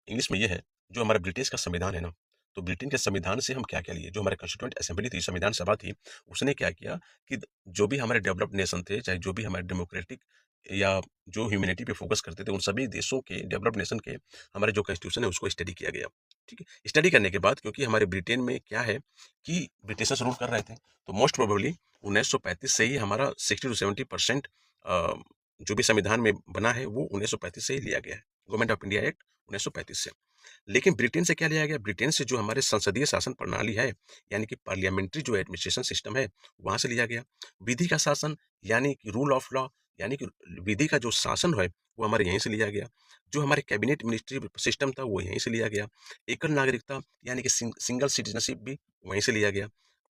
इंग्लिश में ये है, जो हमारा ब्रिटिश का संविधान है ना, तो ब्रिटेन के संविधान से हम क्या-क्या लिए, जो हमारे कॉन्स्टिट्यूएंट असेंबली थी, संविधान सभा थी, उसने क्या किया कि जो भी हमारे डेवलप्ड नेशन थे, चाहे जो भी हमारे डेमोक्रेटिक या जो ह्यूमैनिटी पे फोकस करते थे, उन सभी देशों के, डेवलप्ड नेशन के हमारे जो कॉन्स्टिट्यूशन है, उसको स्टडी किया गया। ठीक है? स्टडी करने के बाद क्योंकि हमारे ब्रिटेन में क्या है कि ब्रिटिशर्स रूल कर रहे थे, तो मोस्ट प्रोबेबली 1935 से ही हमारा 60 टू 70% जो भी संविधान में बना है, वो 1935 से ही लिया गया है। गवर्नमेंट ऑफ इंडिया एक्ट 1935 से। लेकिन ब्रिटेन से क्या लिया गया? ब्रिटेन से जो हमारे संसदीय शासन प्रणाली है, यानी कि पार्लियामेंट्री जो एडमिनिस्ट्रेशन सिस्टम है, वहाँ से लिया गया। विधि का शासन, यानी कि रूल ऑफ लॉ, यानी कि विधि का जो शासन है, वो हमारे यहीं से लिया गया। जो हमारे कैबिनेट मिनिस्ट्री सिस्टम था, वो यहीं से लिया गया। एकल नागरिकता, यानी कि सिंगल सिटीजनशिप भी वहीं से लिया गया।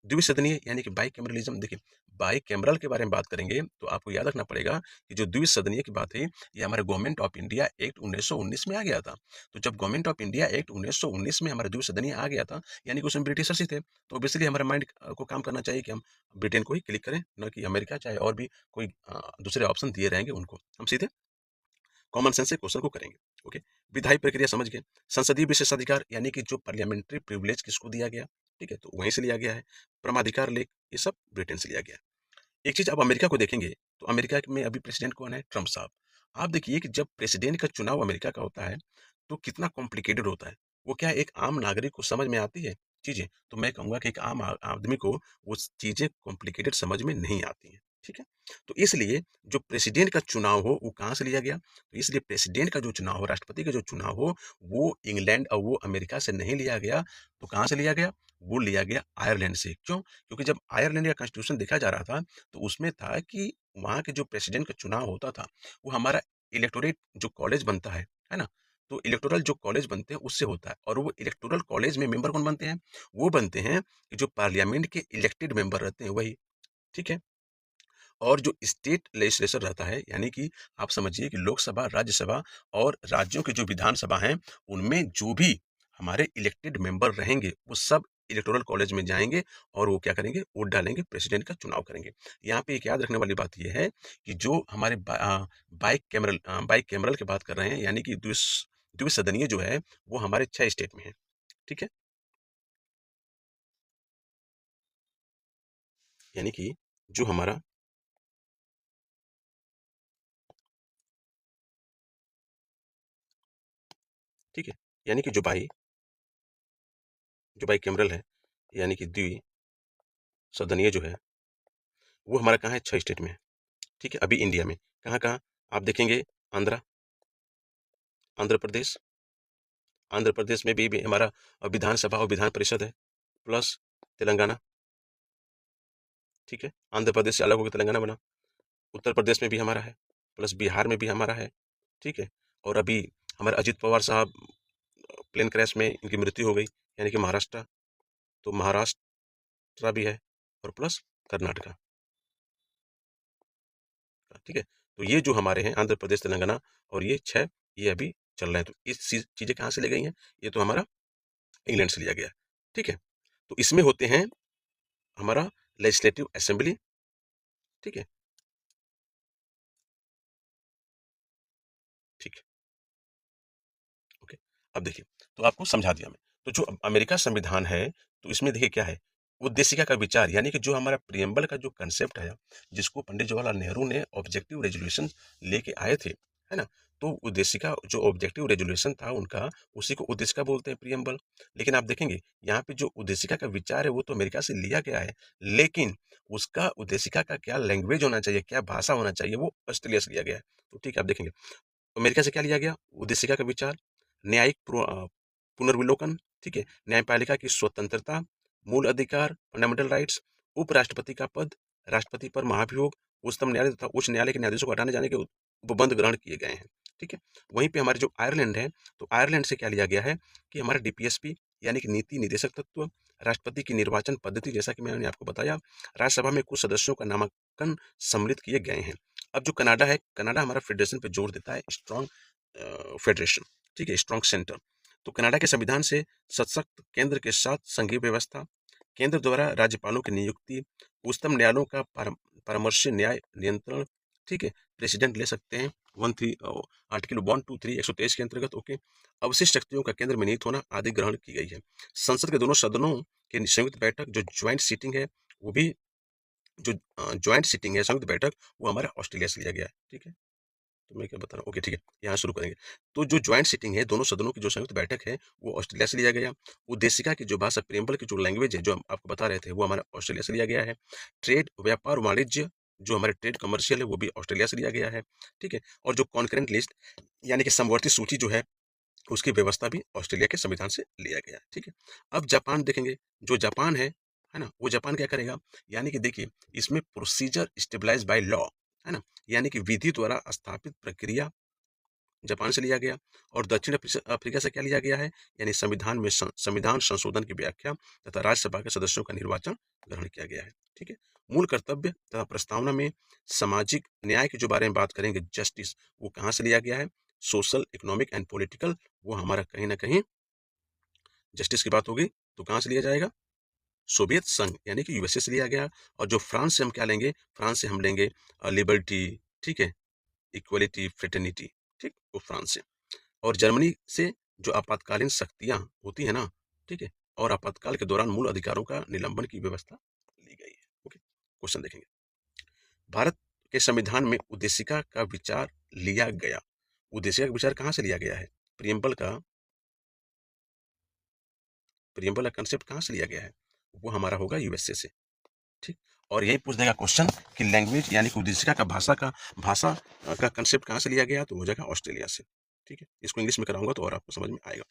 द्विसदनीय यानी कि बाइकैमरलिज्म, देखिए बाइकैमरल के बारे में बात करेंगे तो आपको याद रखना पड़ेगा कि जो द्विसदनीय की बात है, ये हमारे गवर्नमेंट ऑफ इंडिया एक्ट 1919 में आ गया था। तो जब गवर्नमेंट ऑफ इंडिया एक्ट 1919 में हमारा द्विसदनीय आ गया था, यानी कि उसमें ब्रिटिशर्स ही थे, तो ऑब्वियसली हमारा माइंड को काम करना चाहिए कि हम ब्रिटेन को ही क्लिक करें, ना कि अमेरिका, चाहे और भी कोई दूसरे ऑप्शन दिए रहेंगे उनको हम सीधे कॉमन सेंस से क्वेश्चन को करेंगे। ओके, विधायी प्रक्रिया समझ गए। संसदीय विशेषाधिकार यानी कि जो पार्लियामेंट्री प्रिविलेज किसको दिया गया, ठीक है, तो वहीं से लिया गया है। परमाधिकार लेख, ये सब ब्रिटेन से लिया गया है। एक चीज आप अमेरिका को देखेंगे, तो अमेरिका में अभी प्रेसिडेंट कौन है? ट्रम्प साहब। आप देखिए कि जब प्रेसिडेंट का चुनाव अमेरिका का होता है, तो कितना कॉम्प्लिकेटेड होता है। वो क्या एक आम नागरिक को समझ में आती है चीजें? तो मैं कहूंगा कि एक आम आदमी को वो चीजें कॉम्प्लिकेटेड समझ में नहीं आती हैं। ठीक है, तो इसलिए जो प्रेसिडेंट का चुनाव हो, वो कहाँ से लिया गया? तो इसलिए प्रेसिडेंट का जो चुनाव हो, राष्ट्रपति का जो चुनाव हो, वो इंग्लैंड और वो अमेरिका से नहीं लिया गया। तो कहाँ से लिया गया? वो लिया गया आयरलैंड से। क्यों? क्योंकि जब आयरलैंड का कॉन्स्टिट्यूशन देखा जा रहा था, तो उसमें था कि वहाँ के जो प्रेसिडेंट का चुनाव होता था, वो हमारा इलेक्टोरेट जो कॉलेज बनता है ना? तो इलेक्टोरल जो कॉलेज बनते हैं उससे होता है, और वो इलेक्टोरल कॉलेज में मेंबर कौन बनते हैं? वो बनते हैं कि जो पार्लियामेंट के इलेक्टेड मेंबर रहते हैं वही, ठीक है? और जो स्टेट लेजिस्लेचर रहता है, यानी कि आप समझिए कि लोकसभा, राज्यसभा और राज्यों की जो विधानसभा हैं, उनमें जो भी हमारे इलेक्टेड मेंबर रहेंगे, वो सब इलेक्टोरल कॉलेज में जाएँगे और वो क्या करेंगे? वोट डालेंगे, प्रेसिडेंट का चुनाव करेंगे। यहाँ पे एक याद रखने वाली बात ये है कि जो हमारे बाइकैमरल की बात कर रहे हैं, यानी कि द्विसदनीय जो है, वो हमारे 6 स्टेट में है। ठीक है? यानी कि जो हमारा, ठीक है? यानी कि जो बाइकैमरल है, यानी कि द्विसदनीय जो है, वो हमारा कहाँ है? 6 स्टेट में है। ठीक है? अभी इंडिया में कहाँ-कहाँ आप देखेंगे? आंध्र आंध्र आंध्र प्रदेश में भी हमारा विधानसभा और विधान परिषद है, प्लस तेलंगाना, ठीक है? आंध्र प्रदेश से अलग होकर तेलंगाना बना। उत्तर प्रदेश में भी हमारा है, प्लस बिहार में भी हमारा है, ठीक है? और अभी हमारे अजित पवार साहब प्लेन क्रैश में इनकी मृत्यु हो गई, यानी कि महाराष्ट्र, तो महाराष्ट्र भी है और प्लस कर्नाटका, ठीक है? तो ये जो हमारे हैं आंध्र प्रदेश, तेलंगाना और ये 6, ये अभी चल रहे हैं। तो इस चीज़ें कहाँ से ली गई हैं? ये तो हमारा इंग्लैंड से लिया गया है, ठीक है? तो इसमें होते हैं हमारा लेजिस्लेटिव असेंबली, ठीक है? ठीक है, ओके। अब देखिए, तो आपको समझा दिया मैं। तो जो अमेरिका संविधान है, तो इसमें देखिए क्या है, उद्देशिका का विचार, यानी कि जो हमारा प्रियम्बल का जो कंसेप्ट है, जिसको पंडित जवाहरलाल नेहरू ने ऑब्जेक्टिव रेज़ोल्यूशन लेके आए थे, है ना? तो उद्देशिका जो ऑब्जेक्टिव रेज़ोल्यूशन था उनका, उसी को उद्देशिका बोलते हैं, प्रियम्बल। लेकिन आप देखेंगे, यहाँ पे जो उद्देशिका का विचार है, वो तो अमेरिका से लिया गया है, लेकिन उसका उद्देशिका का क्या लैंग्वेज होना चाहिए, क्या भाषा होना चाहिए, वो ऑस्ट्रेलिया से लिया गया है। तो ठीक है, आप देखेंगे अमेरिका से क्या लिया गया? उद्देशिका का विचार, न्यायिक पुनर्विलोकन, ठीक है? न्यायपालिका की स्वतंत्रता, मूल अधिकार, फंडामेंटल राइट्स, उपराष्ट्रपति का पद, राष्ट्रपति पर महाभियोग, उच्चतम न्यायालय तथा उच्च न्यायालय के न्यायाधीशों को हटाने जाने के उपबंध ग्रहण किए गए हैं। ठीक है। वहीं पे हमारे जो आयरलैंड है, तो आयरलैंड से क्या लिया गया है कि हमारा डीपीएसपी यानी कि नीति निदेशक तत्व, राष्ट्रपति की निर्वाचन पद्धति, जैसा कि मैंने आपको बताया, राज्यसभा में कुछ सदस्यों का नामांकन सम्मिलित किए गए हैं। अब जो कनाडा है, कनाडा हमारा फेडरेशन पे जोर देता है, स्ट्रॉन्ग फेडरेशन, ठीक है, स्ट्रॉन्ग सेंटर। तो कनाडा के संविधान से सशक्त केंद्र के साथ संघीय व्यवस्था, केंद्र द्वारा राज्यपालों की नियुक्ति, उच्चतम न्यायालयों का परामर्श न्याय नियंत्रण, ठीक है, प्रेसिडेंट ले सकते हैं, वन थ्री आर्टिकल 123 123 के अंतर्गत, ओके। अवशिष्ट शक्तियों का केंद्र में निहित होना आदि ग्रहण की गई है। संसद के दोनों सदनों की संयुक्त बैठक जो ज्वाइंट सीटिंग है, वो भी जो ज्वाइंट सीटिंग है, संयुक्त बैठक, वो हमारा ऑस्ट्रेलिया से लिया गया है, ठीक है। तो मैं क्या बता रहा हूँ, ओके ठीक है, यहाँ शुरू करेंगे। तो जो ज्वाइंट सीटिंग है, दोनों सदनों की जो संयुक्त बैठक है, वो ऑस्ट्रेलिया से लिया गया। उद्देशिका की जो भाषा, प्रियम्बल की जो लैंग्वेज है, जो हम आपको बता रहे थे, वो हमारा ऑस्ट्रेलिया से लिया गया है। ट्रेड, व्यापार वाणिज्य, जो हमारे ट्रेड कमर्शियल है, वो भी ऑस्ट्रेलिया से लिया गया है, ठीक है। और जो कॉन्करेंट लिस्ट यानी कि समवर्ती सूची जो है, उसकी व्यवस्था भी ऑस्ट्रेलिया के संविधान से लिया गया है, ठीक है। अब जापान देखेंगे। जो जापान है ना, वो जापान क्या करेगा, यानी कि देखिए, इसमें प्रोसीजर स्टेबलाइज बाय लॉ, है ना, यानी कि विधि द्वारा स्थापित प्रक्रिया जापान से लिया गया। और दक्षिण अफ्रीका से क्या लिया गया है, यानी संविधान में संविधान संशोधन की व्याख्या तथा राज्यसभा के सदस्यों का निर्वाचन ग्रहण किया गया है, ठीक है। मूल कर्तव्य तथा प्रस्तावना में सामाजिक न्याय के जो बारे में बात करेंगे, जस्टिस, वो कहाँ से लिया गया है, सोशल, इकोनॉमिक एंड पॉलिटिकल, वो हमारा कहीं ना कहीं जस्टिस की बात होगी तो कहाँ से लिया जाएगा, सोवियत संघ यानी कि यूएसए से लिया गया। और जो फ्रांस से हम क्या लेंगे, फ्रांस से हम लेंगे लिबर्टी, ठीक है, इक्वलिटी, फ्रेटर्निटी, ठीक, वो फ्रांस से। और जर्मनी से जो आपातकालीन शक्तियां होती है ना, ठीक है, और आपातकाल के दौरान मूल अधिकारों का निलंबन की व्यवस्था ली गई है, ओके। क्वेश्चन देखेंगे। भारत के संविधान में उद्देशिका का विचार लिया गया। उद्देशिका का विचार कहाँ से लिया गया है, प्रियम्बल का, प्रियम्बल का कंसेप्ट कहाँ से लिया गया है, वो हमारा होगा यूएसए से, ठीक। और यही पूछ देगा क्वेश्चन कि लैंग्वेज यानी कि उद्देशिका का भाषा का कंसेप्ट कहाँ से लिया गया, तो हो जाएगा ऑस्ट्रेलिया से, ठीक है। इसको इंग्लिश में कराऊंगा तो और आपको समझ में आएगा।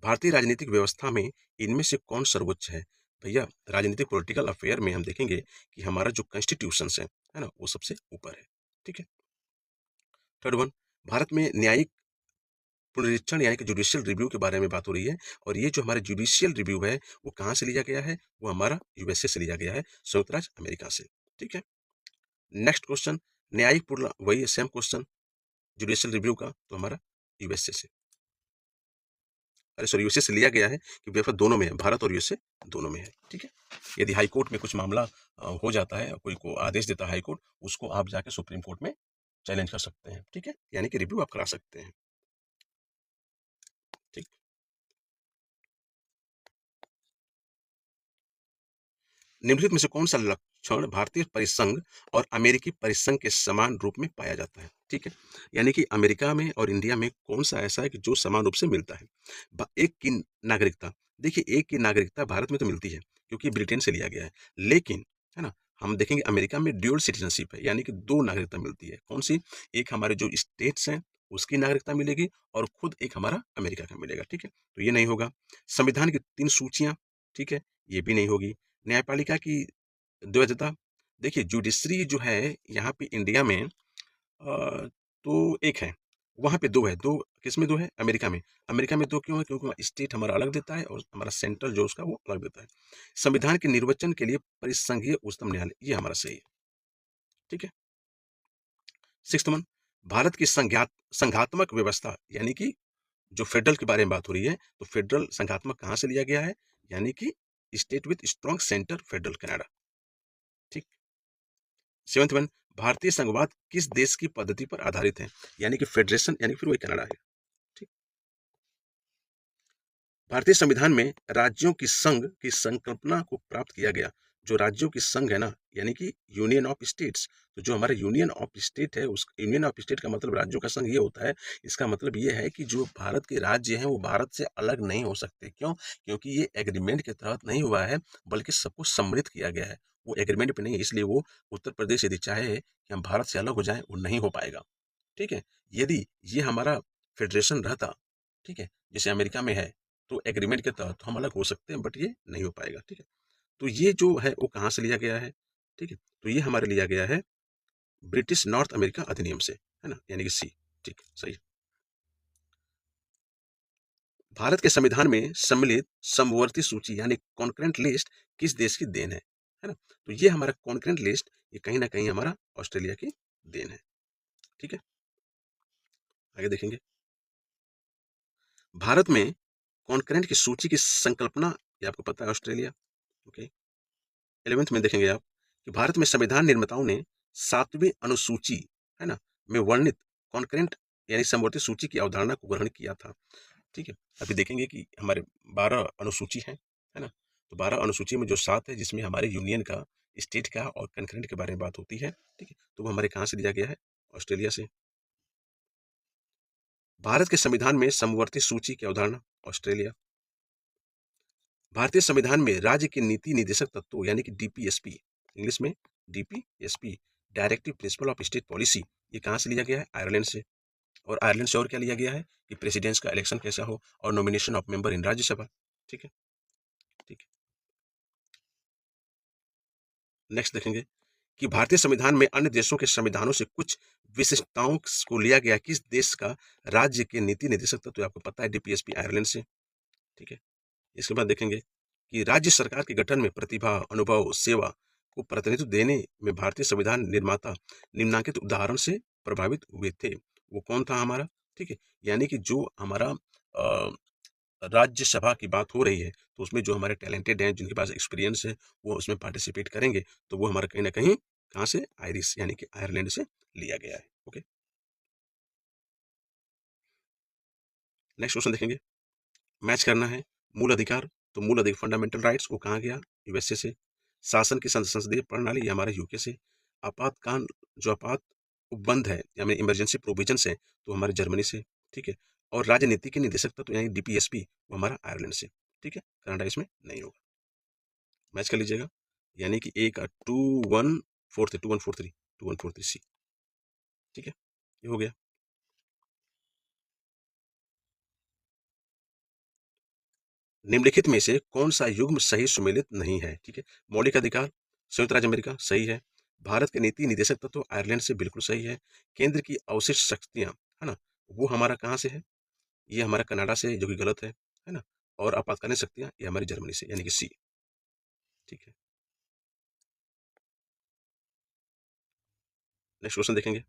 भारतीय राजनीतिक व्यवस्था में इनमें से कौन सर्वोच्च है, भैया, राजनीतिक पॉलिटिकल अफेयर में हम देखेंगे कि हमारा जो कॉन्स्टिट्यूशन है ना, वो सबसे ऊपर है, ठीक है। थर्ड वन, भारत में न्यायिक पुनरीक्षण यानी कि जुडिशियल रिव्यू के बारे में बात हो रही है। और ये जो हमारे जुडिशियल रिव्यू है, वो कहाँ से लिया गया है, वो हमारा यूएसए से लिया गया है, संयुक्त राज्य अमेरिका से, ठीक है। नेक्स्ट क्वेश्चन, न्यायिक पूर्ण, वही सेम क्वेश्चन जुडिशियल रिव्यू का, तो हमारा यूएसए से, अरे सॉरी, यूएसए से लिया गया है क्योंकि पेपर दोनों में है, भारत और यूएसए दोनों में है, ठीक है। यदि हाई कोर्ट में कुछ मामला हो जाता है, कोई को आदेश देता है हाई कोर्ट, उसको आप जाके सुप्रीम कोर्ट में चैलेंज कर सकते हैं, ठीक है, यानी कि रिव्यू आप करा सकते हैं, ठीक। निम्नलिखित में से कौन सा लक्षण भारतीय परिसंघ और अमेरिकी परिसंघ के समान रूप में पाया जाता है, ठीक है। यानी कि अमेरिका में और इंडिया में कौन सा ऐसा है कि जो समान रूप से मिलता है। एक की नागरिकता, देखिए, एक की नागरिकता भारत में तो मिलती है क्योंकि ब्रिटेन से लिया गया है, लेकिन, है ना, हम देखेंगे अमेरिका में ड्यूअल सिटीजनशिप है, यानी कि दो नागरिकता मिलती है। कौन सी, एक हमारे जो स्टेट्स हैं उसकी नागरिकता मिलेगी, और खुद एक हमारा अमेरिका का मिलेगा, ठीक है। तो ये नहीं होगा। संविधान की 3 सूचियां, ठीक है, ये भी नहीं होगी। न्यायपालिका की द्वैधता, देखिए, जुडिशरी जो है यहाँ पे इंडिया में तो एक है, वहाँ पे दो है, दो किस में दो है, अमेरिका में। अमेरिका में दो क्यों है, क्योंकि वहाँ स्टेट हमारा अलग देता है और हमारा सेंट्रल जो उसका वो अलग देता है। संविधान के निर्वचन के लिए परिसंघीय उच्चतम न्यायालय, ये हमारा सही है, ठीक है। सिक्स्थ वन, भारत की संघात्मक व्यवस्था, यानी कि जो फेडरल के बारे में बात हो रही है, तो फेडरल संघात्मक कहाँ से लिया गया है, यानी कि state with strong centre, federal Canada, ठीक। सेवंथ वन, भारतीय संघवाद किस देश की पद्धति पर आधारित है, यानी कि फेडरेशन, यानी फिर वही कनाडा है, ठीक। भारतीय संविधान में राज्यों की संघ की संकल्पना को प्राप्त किया गया। जो राज्यों की संघ है ना, यानी कि यूनियन ऑफ स्टेट्स, तो जो हमारा यूनियन ऑफ स्टेट है, उस यूनियन ऑफ स्टेट का मतलब राज्यों का संघ ये होता है। इसका मतलब ये है कि जो भारत के राज्य हैं वो भारत से अलग नहीं हो सकते। क्यों, क्योंकि ये एग्रीमेंट के तहत नहीं हुआ है, बल्कि सबको सम्मिलित किया गया है, वो एग्रीमेंट पे नहीं है। इसलिए वो उत्तर प्रदेश यदि चाहे कि हम भारत से अलग हो जाएं, वो नहीं हो पाएगा, ठीक है। यदि ये हमारा फेडरेशन रहता, ठीक है, जैसे अमेरिका में है, तो एग्रीमेंट के तहत तो हम अलग हो सकते हैं, बट ये नहीं हो पाएगा, ठीक है। तो ये जो है वो कहाँ से लिया गया है, ठीक है, तो ये हमारे लिया गया है ब्रिटिश नॉर्थ अमेरिका अधिनियम से, है ना, यानी कि सी, ठीक, सही। भारत के संविधान में सम्मिलित समवर्ती सूची यानी कॉन्करेंट लिस्ट किस देश की देन है ना? तो ये हमारा कॉन्करेंट लिस्ट ये कहीं ना कहीं हमारा ऑस्ट्रेलिया की देन है। ठीक है, आगे देखेंगे। भारत में कॉन्करेंट की सूची की संकल्पना, ये आपको पता है, ऑस्ट्रेलिया। ओके, 11th में देखेंगे आप कि भारत में संविधान निर्माताओं ने 7वीं अनुसूची, है ना, में वर्णित कॉन्करेंट यानी समवर्ती सूची की अवधारणा को ग्रहण किया था। ठीक है, अभी देखेंगे कि हमारे 12 अनुसूची हैं, है ना? तो 12 अनुसूची में जो 7 है जिसमें हमारे यूनियन का, स्टेट का और कंकरेंट के बारे में बात होती है। ठीक है, तो वो हमारे कहाँ से लिया गया है? ऑस्ट्रेलिया से। भारत के संविधान में समवर्ती सूची की अवधारणा, ऑस्ट्रेलिया। भारतीय संविधान में राज्य के नीति निर्देशक तत्वों यानी कि डीपीएसपी, इंग्लिश में DPSP, directive principle of state policy, ये कहाँ से लिया गया है? आयरलैंड से। और आयरलैंड से और क्या लिया गया है कि प्रेसिडेंट्स का इलेक्शन कैसा हो और nomination of member in Rajya Sabha. ठीक है, ठीक है। नेक्स्ट देखेंगे कि भारतीय संविधान में अन्य देशों के संविधानों से कुछ विशिष्टताओं को लिया गया किस देश का राज्य के नीति निर्देशक तत्व, तो आपको पता है डीपीएसपी आयरलैंड से। ठीक है, इसके बाद देखेंगे कि राज्य सरकार के गठन में प्रतिभा, अनुभव, सेवा को प्रतिनिधित्व देने में भारतीय संविधान निर्माता निम्नलिखित उदाहरण से प्रभावित हुए थे। वो कौन था हमारा? ठीक है, यानी कि जो हमारा राज्यसभा की बात हो रही है, तो उसमें जो हमारे टैलेंटेड हैं, जिनके पास एक्सपीरियंस है, वो उसमें पार्टिसिपेट करेंगे, तो वो हमारा कहीं न कहीं कहाँ से? आयरिश यानी कि आयरलैंड से लिया गया है। ओके, नेक्स्ट क्वेश्चन देखेंगे, मैच करना है। मूल अधिकार, तो मूल अधिकार फंडामेंटल राइट्स वो कहाँ गया? यूएसए से। शासन की संसदीय प्रणाली, ये हमारा यूके से। आपातकाल, जो आपात उपबंध है यानी इमरजेंसी प्रोविजंस है, तो हमारे जर्मनी से। ठीक है, और राजनीति के निदेशक तत्व यानी डीपीएसपी वो हमारा आयरलैंड से। ठीक है, कनाडा इसमें नहीं होगा। मैच कर लीजिएगा, यानी कि एक 2-1-4-3, 2-1-4-3, 2-1-4-3 सी। ठीक है, ये हो गया। निम्नलिखित में से कौन सा युग्म सही सुमेलित नहीं है? ठीक है, मौलिक अधिकार, संयुक्त राज्य अमेरिका सही है। भारत के नीति निदेशक तत्व आयरलैंड से बिल्कुल सही है। केंद्र की अवशिष्ट शक्तियां, है ना, वो हमारा कहाँ से है? ये हमारा कनाडा से है, जो कि गलत है ना। और आपातकालीन शक्तियां ये हमारी जर्मनी से, यानी कि सी। ठीक है, नेक्स्ट क्वेश्चन देखेंगे।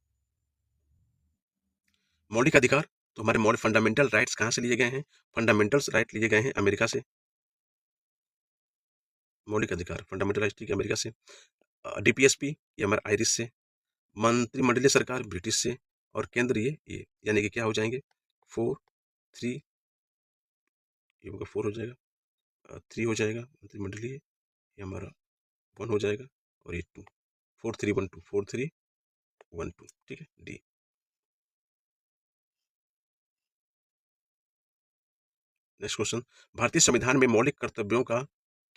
मौलिक अधिकार, तो हमारे मौलिक फंडामेंटल राइट्स कहाँ से लिए गए हैं? फंडामेंटल्स राइट लिए गए हैं अमेरिका से। मौलिक अधिकार फंडामेंटल राइट्स, ठीक है, अमेरिका से। डीपीएसपी ये हमारा आयरिश से। मंत्रिमंडलीय सरकार ब्रिटिश से। और केंद्र ये यानी कि क्या हो जाएंगे? 4-3, ये होगा 4 हो जाएगा, 3 हो जाएगा मंत्रिमंडलीय, ये हमारा 1 हो जाएगा, और ये 2, 4-3-1-2, 4-3-1-2। ठीक है, डी। नेक्स्ट क्वेश्चन, भारतीय संविधान में मौलिक कर्तव्यों का,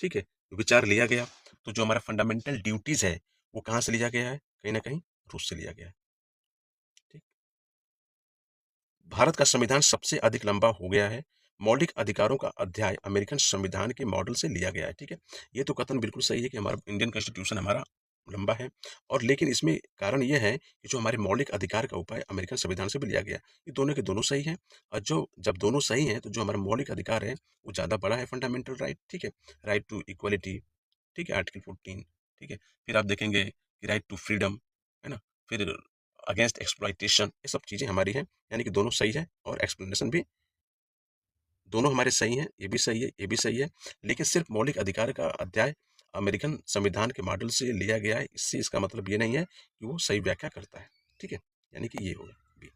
ठीक है, विचार लिया गया, तो जो हमारा फंडामेंटल ड्यूटीज है वो कहाँ से लिया गया है? कहीं ना कहीं रूस से लिया गया है। ठीक, भारत का संविधान सबसे अधिक लंबा हो गया है। मौलिक अधिकारों का अध्याय अमेरिकन संविधान के मॉडल से लिया गया है। ठीक है, ये तो कथन बिल्कुल सही है कि हमारा इंडियन कॉन्स्टिट्यूशन हमारा लंबा है। और लेकिन इसमें कारण यह है कि जो हमारे मौलिक अधिकार का उपाय अमेरिकन संविधान से भी लिया गया, ये दोनों के दोनों सही हैं। और जो जब दोनों सही हैं तो जो हमारा मौलिक अधिकार है वो ज़्यादा बड़ा है, फंडामेंटल राइट। ठीक है, राइट टू इक्वलिटी, ठीक है, आर्टिकल 14। ठीक है, फिर आप देखेंगे कि राइट टू फ्रीडम, है ना, फिर अगेंस्ट एक्सप्लॉइटेशन, ये सब चीज़ें हमारी हैं, यानी कि दोनों सही है। और एक्सप्लेनेशन भी दोनों हमारे सही हैं, ये भी सही है, ये भी सही है। लेकिन सिर्फ मौलिक अधिकार का अध्याय अमेरिकन संविधान के मॉडल से लिया गया है, इससे इसका मतलब ये नहीं है कि वो सही व्याख्या करता है। ठीक है, यानी कि ये होगा बी।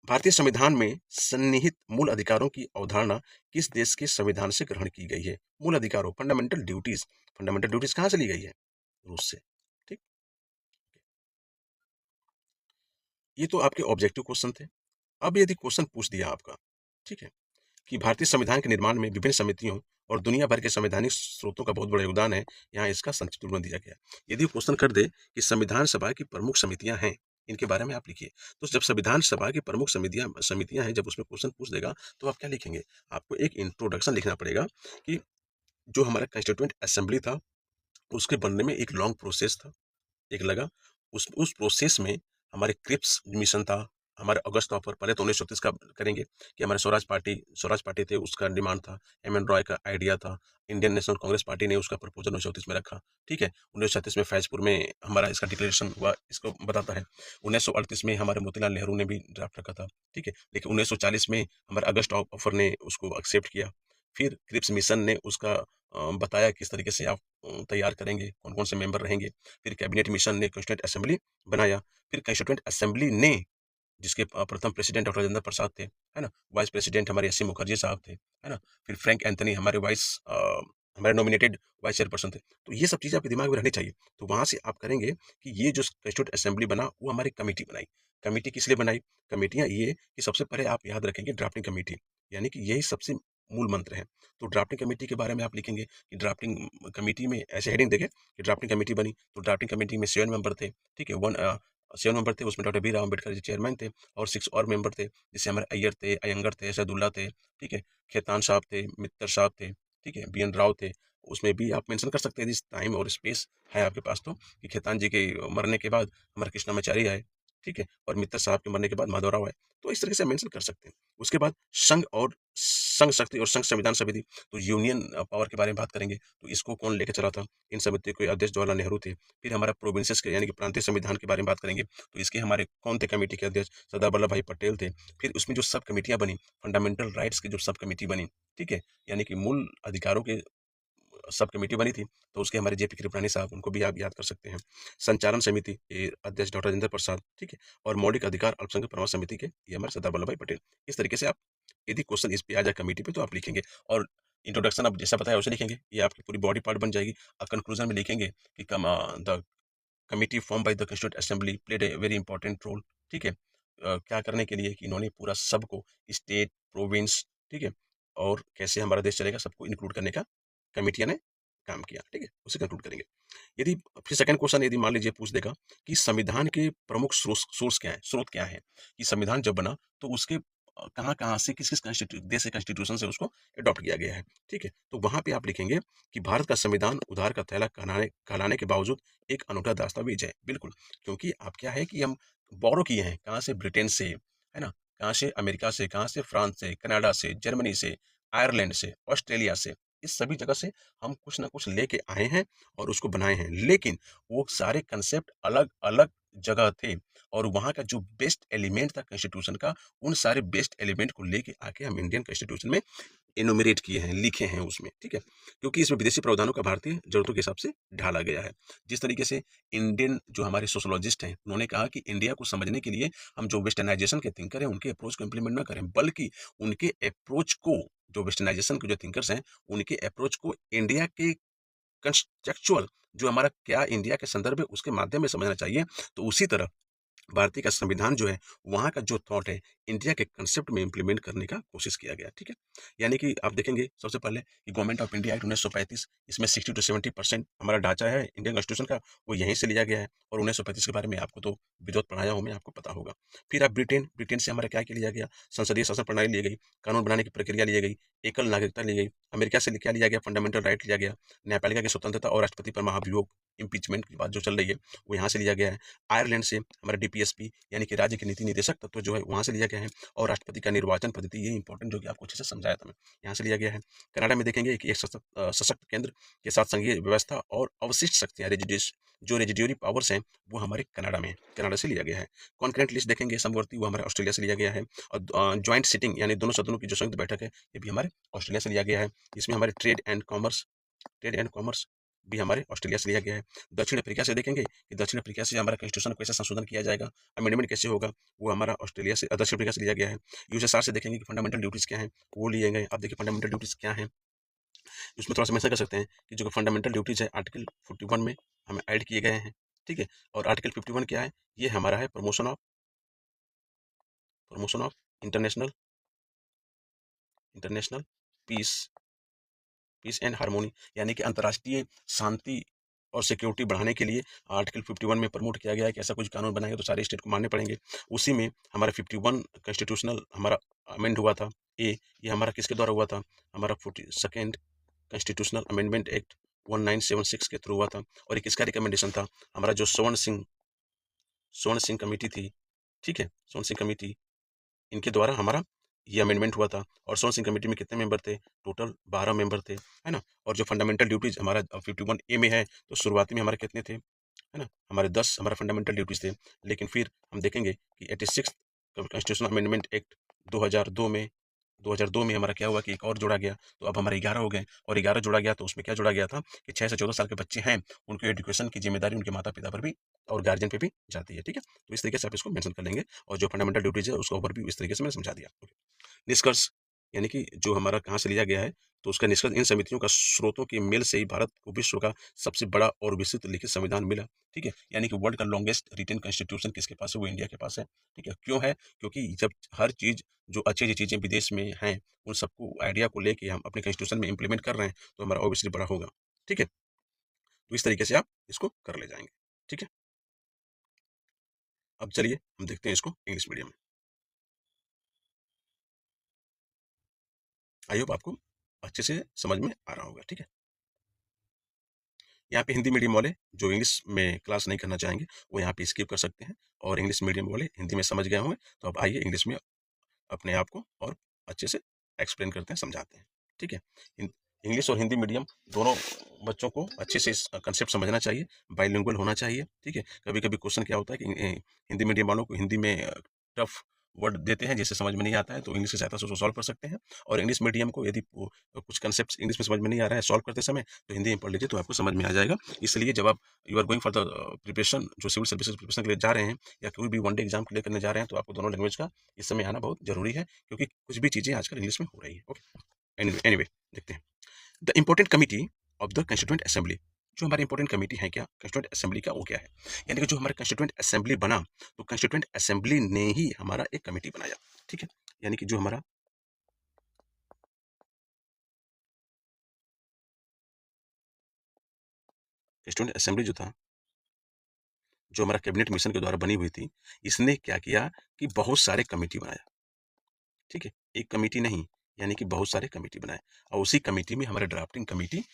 भारतीय संविधान में सन्निहित मूल अधिकारों की अवधारणा किस देश के संविधान से ग्रहण की गई है? मूल अधिकारों, फंडामेंटल ड्यूटीज, फंडामेंटल ड्यूटीज कहाँ से ली गई है? रूस से। ठीक, ये तो आपके ऑब्जेक्टिव क्वेश्चन थे। अब यदि क्वेश्चन पूछ दिया आपका, ठीक है, कि भारतीय संविधान के निर्माण में विभिन्न समितियों और दुनिया भर के संवैधानिक स्रोतों का बहुत बड़ा योगदान है, यहाँ इसका संक्षिप्त विवरण दिया गया। यदि क्वेश्चन कर दे कि संविधान सभा की प्रमुख समितियां हैं, इनके बारे में आप लिखिए, तो जब संविधान सभा की प्रमुख समितियां समितियां हैं, जब उसमें क्वेश्चन पूछ देगा, तो आप क्या लिखेंगे? आपको एक इंट्रोडक्शन लिखना पड़ेगा कि जो हमारा कंस्टिट्यूएंट असेंबली था, उसके बनने में एक लॉन्ग प्रोसेस था, एक लगा। उस प्रोसेस में हमारे क्रिप्स मिशन था, हमारे अगस्त ऑफर पहले तो 1936 का करेंगे कि हमारे स्वराज पार्टी थे, उसका डिमांड था, एम एन रॉय का आइडिया था, इंडियन नेशनल कांग्रेस पार्टी ने उसका प्रपोजल 1936 में रखा। ठीक है, 1936 में फैजपुर में हमारा इसका डिक्लेरेशन हुआ, इसको बताता है। 1938 में हमारे मोतीलाल नेहरू ने भी ड्राफ्ट रखा था। ठीक है, लेकिन 1940 में हमारे अगस्त ऑफर ने उसको एक्सेप्ट किया। फिर क्रिप्स मिशन ने उसका बताया किस तरीके से आप तैयार करेंगे, कौन कौन से मेंबर रहेंगे। फिर कैबिनेट मिशन ने कॉन्स्टिट्यूंट असेंबली बनाया। फिर कॉन्स्टिट्यूंट असेंबली ने, जिसके प्रथम प्रेसिडेंट डॉक्टर राजेंद्र प्रसाद थे, है ना, वाइस प्रेसिडेंट हमारे एस सी मुखर्जी साहब थे, है ना, फिर फ्रैंक एंथनी हमारे हमारे नॉमिनेटेड वाइस चेयरपर्सन थे। तो ये सब चीज़ें आपके दिमाग में रहनी चाहिए। तो वहाँ से आप करेंगे कि ये जो कॉन्स्टिट्यूंट असेंबली बना, वो हमारी कमेटी बनाई। कमेटी किस लिए बनाई? कमेटियाँ ये कि सबसे पहले आप याद रखेंगे ड्राफ्टिंग कमेटी, यानी कि यही सबसे मूल मंत्र है। तो ड्राफ्टिंग कमेटी के बारे में आप लिखेंगे कि ड्राफ्टिंग कमेटी में ऐसे हेडिंग देखें कि ड्राफ्टिंग कमेटी बनी, तो ड्राफ्टिंग कमेटी में 7 मेंबर थे। ठीक है, 7 मेंबर थे, उसमें doctor B Rao Ambedkar ji chairman थे, और 6 और मेंबर थे, जैसे हमारे अय्यर थे, अयंगर थे, सैदुल्ला थे। ठीक है, खेतान साहब थे, मित्तर साहब थे। ठीक है, बी एन राव थे। उसमें भी आप मेंशन कर सकते हैं, जिस टाइम और स्पेस है आपके पास, तो कि खेतान जी के मरने के बाद हमारे कृष्णामाचारी आए। ठीक है, और मित्तर साहब के मरने के बाद माधवराव आए। तो इस तरह से मेंशन कर सकते हैं। उसके बाद संघ शक्ति और संघ संविधान समिति, तो यूनियन पावर के बारे में बात करेंगे। तो इसको कौन लेकर चला था? इन समिति के अध्यक्ष जवाहरलाल नेहरू थे। फिर हमारा प्रोविंसेस के यानी कि प्रांतीय संविधान के बारे में बात करेंगे, तो इसके हमारे कौन थे कमेटी के अध्यक्ष? सरदार वल्लभ भाई पटेल थे। फिर उसमें जो सब कमेटियां बनी, फंडामेंटल राइट्स की जो सब कमेटी बनी, ठीक है, यानी कि मूल अधिकारों के सब कमेटी बनी थी, तो उसके हमारे जेपी कृपलानी साहब, उनको भी आप याद कर सकते हैं। संचालन समिति के अध्यक्ष डॉक्टर राजेंद्र प्रसाद। ठीक है, और मौलिक अधिकार अल्पसंख्यक परामर्श समिति के ये हमारे सरदार वल्लभ भाई पटेल। इस तरीके से आप, यदि क्वेश्चन इस पे आ जाए कमेटी पे, तो आप लिखेंगे। और इंट्रोडक्शन आप जैसा बताया वैसे लिखेंगे, ये आपकी पूरी बॉडी पार्ट बन जाएगी। और कंक्लूजन में लिखेंगे कि the committee form by the constituent assembly played a very important role. ठीक है, क्या करने के लिए कि इन्होंने पूरा सबको, स्टेट, प्रोविंस, ठीक है, और कैसे हमारा देश चलेगा, सबको इंक्लूड करने का कमेटियां ने काम किया। ठीक है, उसे कंक्लूड करेंगे। यदि फिर सेकंड क्वेश्चन यदि मान लीजिए पूछ देगा कि संविधान के प्रमुख सोर्स क्या है, स्रोत क्या है, कि संविधान जब बना तो उसके कहाँ कहाँ से, किस किस देश के कॉन्स्टिट्यूशन से उसको अडॉप्ट किया गया है। ठीक है, तो वहां पे आप लिखेंगे कि भारत का संविधान उधार का थैला कहलाने के बावजूद एक अनूठा दस्तावेज है। बिल्कुल, क्योंकि आप क्या है कि हम बोरो किए हैं, कहाँ से? ब्रिटेन से, है ना, कहाँ से? अमेरिका से, कहाँ से? फ्रांस से, कनाडा से, जर्मनी से, आयरलैंड से, ऑस्ट्रेलिया से, इस सभी जगह से हम कुछ ना कुछ लेके आए हैं और उसको बनाए हैं। लेकिन वो सारे कंसेप्ट अलग अलग जगह थे, और वहाँ का जो बेस्ट एलिमेंट था कॉन्स्टिट्यूशन का, उन सारे बेस्ट एलिमेंट को लेके आके हम इंडियन कॉन्स्टिट्यूशन में इनुमरेट किए हैं, लिखे हैं उसमें। ठीक है, क्योंकि इसमें विदेशी प्रावधानों का भारतीय जरूरतों के हिसाब से ढाला गया है। जिस तरीके से इंडियन जो हमारे सोशोलॉजिस्ट हैं, उन्होंने कहा कि इंडिया को समझने के लिए हम जो वेस्टर्नाइजेशन के थिंकर हैं, उनके अप्रोच को इम्प्लीमेंट ना करें, बल्कि उनके अप्रोच को, जो वेस्टर्नाइजेशन के जो थिंकर्स हैं, उनके अप्रोच को इंडिया के कंस्ट्रक्चुअल, जो हमारा क्या इंडिया के संदर्भ है, उसके माध्यम में समझना चाहिए। तो उसी तरह भारतीय का संविधान जो है, वहाँ का जो थॉट है, इंडिया के कंसेप्ट में इम्प्लीमेंट करने का कोशिश किया गया। ठीक है, यानी कि आप देखेंगे सबसे पहले कि गवर्नमेंट ऑफ इंडिया एक्ट 1935, इसमें 60 to 70% हमारा ढांचा है इंडियन कॉन्स्टिट्यूशन का, वो यहीं से लिया गया है। और 1935 के बारे में आपको तो विद्वत पढ़ाया हूँ मैं, आपको पता होगा। फिर आप ब्रिटेन ब्रिटेन से हमारा क्या क्या लिया गया? संसदीय शासन प्रणाली ली गई, कानून बनाने की प्रक्रिया ली गई, एकल नागरिकता ली गई। अमेरिका से क्या लिया गया? फंडामेंटल राइट लिया गया। न्यायपालिका की स्वतंत्रता और राष्ट्रपति पर महाभियोग, इम्पीचमेंट की बात जो चल रही है, वो यहाँ से लिया गया है। आयरलैंड से हमारा डीपीएसपी यानी कि राज्य के नीति निदेशक तत्व जो है, वहाँ से लिया गया है। और राष्ट्रपति का निर्वाचन पद्धति, ये इंपॉर्टेंट, जो कि आपको अच्छे से समझाया था मैं, यहाँ से लिया गया है। कनाडा में देखेंगे कि एक सशक्त केंद्र के साथ संघीय व्यवस्था और अवशिष्ट शक्तियाँ, जो रेजिड्यूरी पावर्स हैं, वो हमारे कनाडा में, कनाडा से लिया गया है। कॉन्करेंट लिस्ट देखेंगे समवर्ती, वो हमारे ऑस्ट्रेलिया से लिया गया है। और ज्वाइंट सिटिंग यानी दोनों सदनों की जो संयुक्त बैठक है, ये भी हमारे ऑस्ट्रेलिया से लिया गया है। इसमें हमारे ट्रेड एंड कॉमर्स भी हमारे ऑस्ट्रेलिया से लिया गया है। दक्षिण अफ्रीका से देखेंगे कि दक्षिण अफ्रीका से हमारा कॉन्स्टिट्यूशन को कैसे संशोधन किया जाएगा, अमेंडमेंट कैसे होगा, वो हमारा दक्षिण अफ्रीका से लिया गया है। यूएसएसआर से देखेंगे कि फंडामेंटल ड्यूटीज क्या हैं, वो लिए गए। आप देखिए फंडामेंटल ड्यूटीज क्या हैं, उसमें थोड़ा सा मेंशन कर सकते हैं कि जो फंडामेंटल ड्यूटीज है, आर्टिकल 51 में हमें ऐड किए गए हैं। ठीक है, और आर्टिकल 51 क्या है? ये हमारा है promotion of international international peace peace and harmony, यानी कि अंतर्राष्ट्रीय शांति और सिक्योरिटी बढ़ाने के लिए आर्टिकल 51 में प्रमोट किया गया है कि ऐसा कुछ कानून बनाएंगे तो सारे स्टेट को मानने पड़ेंगे। उसी में हमारा 51 कॉन्स्टिट्यूशनल हमारा अमेंड हुआ था। ये हमारा किसके द्वारा हुआ था? हमारा 42nd कॉन्स्टिट्यूशनल अमेंडमेंट एक्ट 1976 के थ्रू हुआ था। और ये किसका रिकमेंडेशन था? हमारा जो स्वर्ण सिंह कमेटी थी, ठीक है, सोन सिंह कमेटी, इनके द्वारा हमारा ये अमेंडमेंट हुआ था। और सोन सिंह कमेटी में कितने मेंबर थे? टोटल 12 मेंबर थे, है ना। और जो फंडामेंटल ड्यूटीज हमारा 51A में है, तो शुरुआती में हमारे कितने थे, है ना, हमारे 10 हमारा फंडामेंटल ड्यूटीज थे। लेकिन फिर हम देखेंगे कि 86 कॉन्स्टिट्यूशनल अमेंडमेंट एक्ट 2002 में 2002 में हमारा क्या हुआ कि एक और जोड़ा गया, तो अब हमारे 11 हो गए। और 11 जोड़ा गया तो उसमें क्या जोड़ा गया था कि 6 से 14 साल के बच्चे हैं, उनके एजुकेशन की जिम्मेदारी उनके माता पिता पर भी और गार्जियन पे भी जाती है, ठीक है। तो इस तरीके से आप इसको मेंशन कर लेंगे। और जो फंडामेंटल ड्यूटीज है उसका ओवर भी इस तरीके से मैंने समझा दिया। निष्कर्ष, यानी कि जो हमारा कहाँ से लिया गया है, तो उसका निष्कर्ष, इन समितियों का स्रोतों के मेल से ही भारत को विश्व का सबसे बड़ा और विस्तृत लिखित संविधान मिला, ठीक है। यानी कि वर्ल्ड का लॉन्गेस्ट रिटेन कॉन्स्टिट्यूशन किसके पास है? वो इंडिया के पास है, ठीक है। क्यों है? क्योंकि जब हर चीज, जो अच्छी अच्छी चीजें विदेश में हैं, उन सबको आइडिया को लेके हम अपने कॉन्स्टिट्यूशन में इंप्लीमेंट कर रहे हैं, तो हमारा ऑब्वियसली बड़ा होगा, ठीक है। तो इस तरीके से आप इसको कर ले जाएंगे, ठीक है। अब चलिए हम देखते हैं इसको इंग्लिश मीडियम में। आई होप आपको अच्छे से समझ में आ रहा होगा, ठीक है। यहाँ पे हिंदी मीडियम वाले जो इंग्लिश में क्लास नहीं करना चाहेंगे, वो यहाँ पे स्किप कर सकते हैं। और इंग्लिश मीडियम वाले हिंदी में समझ गए होंगे, तो अब आइए इंग्लिश में अपने आप को और अच्छे से एक्सप्लेन करते हैं, समझाते हैं, ठीक है। इंग्लिश और हिंदी मीडियम दोनों बच्चों को अच्छे से इस कंसेप्ट समझना चाहिए, बाइलिंगुअल होना चाहिए, ठीक है। कभी कभी क्वेश्चन क्या होता है कि हिंदी मीडियम वालों को हिंदी में टफ वर्ड देते हैं जिससे समझ में नहीं आता है, तो इंग्लिश की सहायता से उसको सॉल्व कर सकते हैं। और इंग्लिश मीडियम को यदि कुछ कंसेप्ट इंग्लिश में समझ में नहीं आ रहा है सॉल्व करते समय, तो हिंदी में पढ़ लीजिए, तो आपको समझ में आ जाएगा। इसलिए जब आप you are going for the preparation, जो सिविल सर्विसेज प्रिपरेशन के लिए जा रहे हैं, या कोई भी वनडे एग्जाम क्लियर करने जा रहे हैं, तो आपको दोनों लैंग्वेज का इस समय आना बहुत जरूरी है, क्योंकि कुछ भी चीजें आजकल इंग्लिश में हो रही है, ओके। एनीवे देखते हैं the important committee of the constituent assembly. जो हमारी इंपॉर्टेंट कमेटी है क्या कंस्टिट्यूएंट असेंबली का, वो क्या है? यानी कि जो हमारा कंस्टिट्यूएंट असेंबली बना, तो कंस्टिट्यूएंट असेंबली ने ही हमारा एक कमेटी बनाया, ठीक है। यानी कि जो हमारा कंस्टिट्यूएंट असेंबली जो था, जो हमारा कैबिनेट मिशन के द्वारा बनी हुई थी, इसने क्या किया कि बहुत सारे कमेटी बनाया, ठीक है। एक कमेटी नहीं, यानी कि बहुत सारे कमेटी बनाए। और उसी कमेटी में हमारे ड्राफ्टिंग कमेटी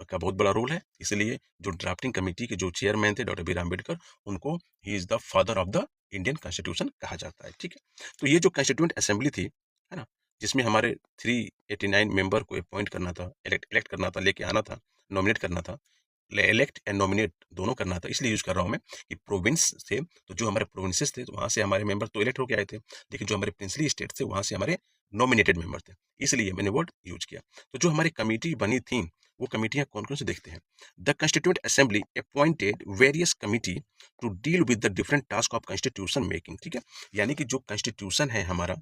का बहुत बड़ा रोल है। इसलिए जो ड्राफ्टिंग कमेटी के जो चेयरमैन थे डॉक्टर बी आर अम्बेडकर, उनको he is the father of the Indian constitution कहा जाता है, ठीक है। तो ये जो कॉन्स्टिट्यूएंट असेंबली थी, है ना, जिसमें हमारे 389 मेंबर को अपॉइंट करना था, इलेक्ट करना था, लेके आना था, नॉमिनेट करना था, इलेक्ट एंड नॉमिनेट दोनों करना था। इसलिए यूज कर रहा हूँ मैं कि प्रोविंस थे, तो जो हमारे प्रोविंसेस थे, तो वहां से हमारे मेंबर तो इलेक्ट होके आए थे, लेकिन जो हमारे प्रिंसली स्टेट थे, वहां से हमारे नॉमिनेटेड मेंबर थे। इसलिए मैंने वर्ड यूज किया। तो जो हमारी कमेटी बनी थी, वो कमेटियां कौन कौन से देखते हैं। The constituent assembly appointed various committee to deal with the different task of constitution making, ठीक है। यानी कि जो कॉन्स्टिट्यूशन है हमारा,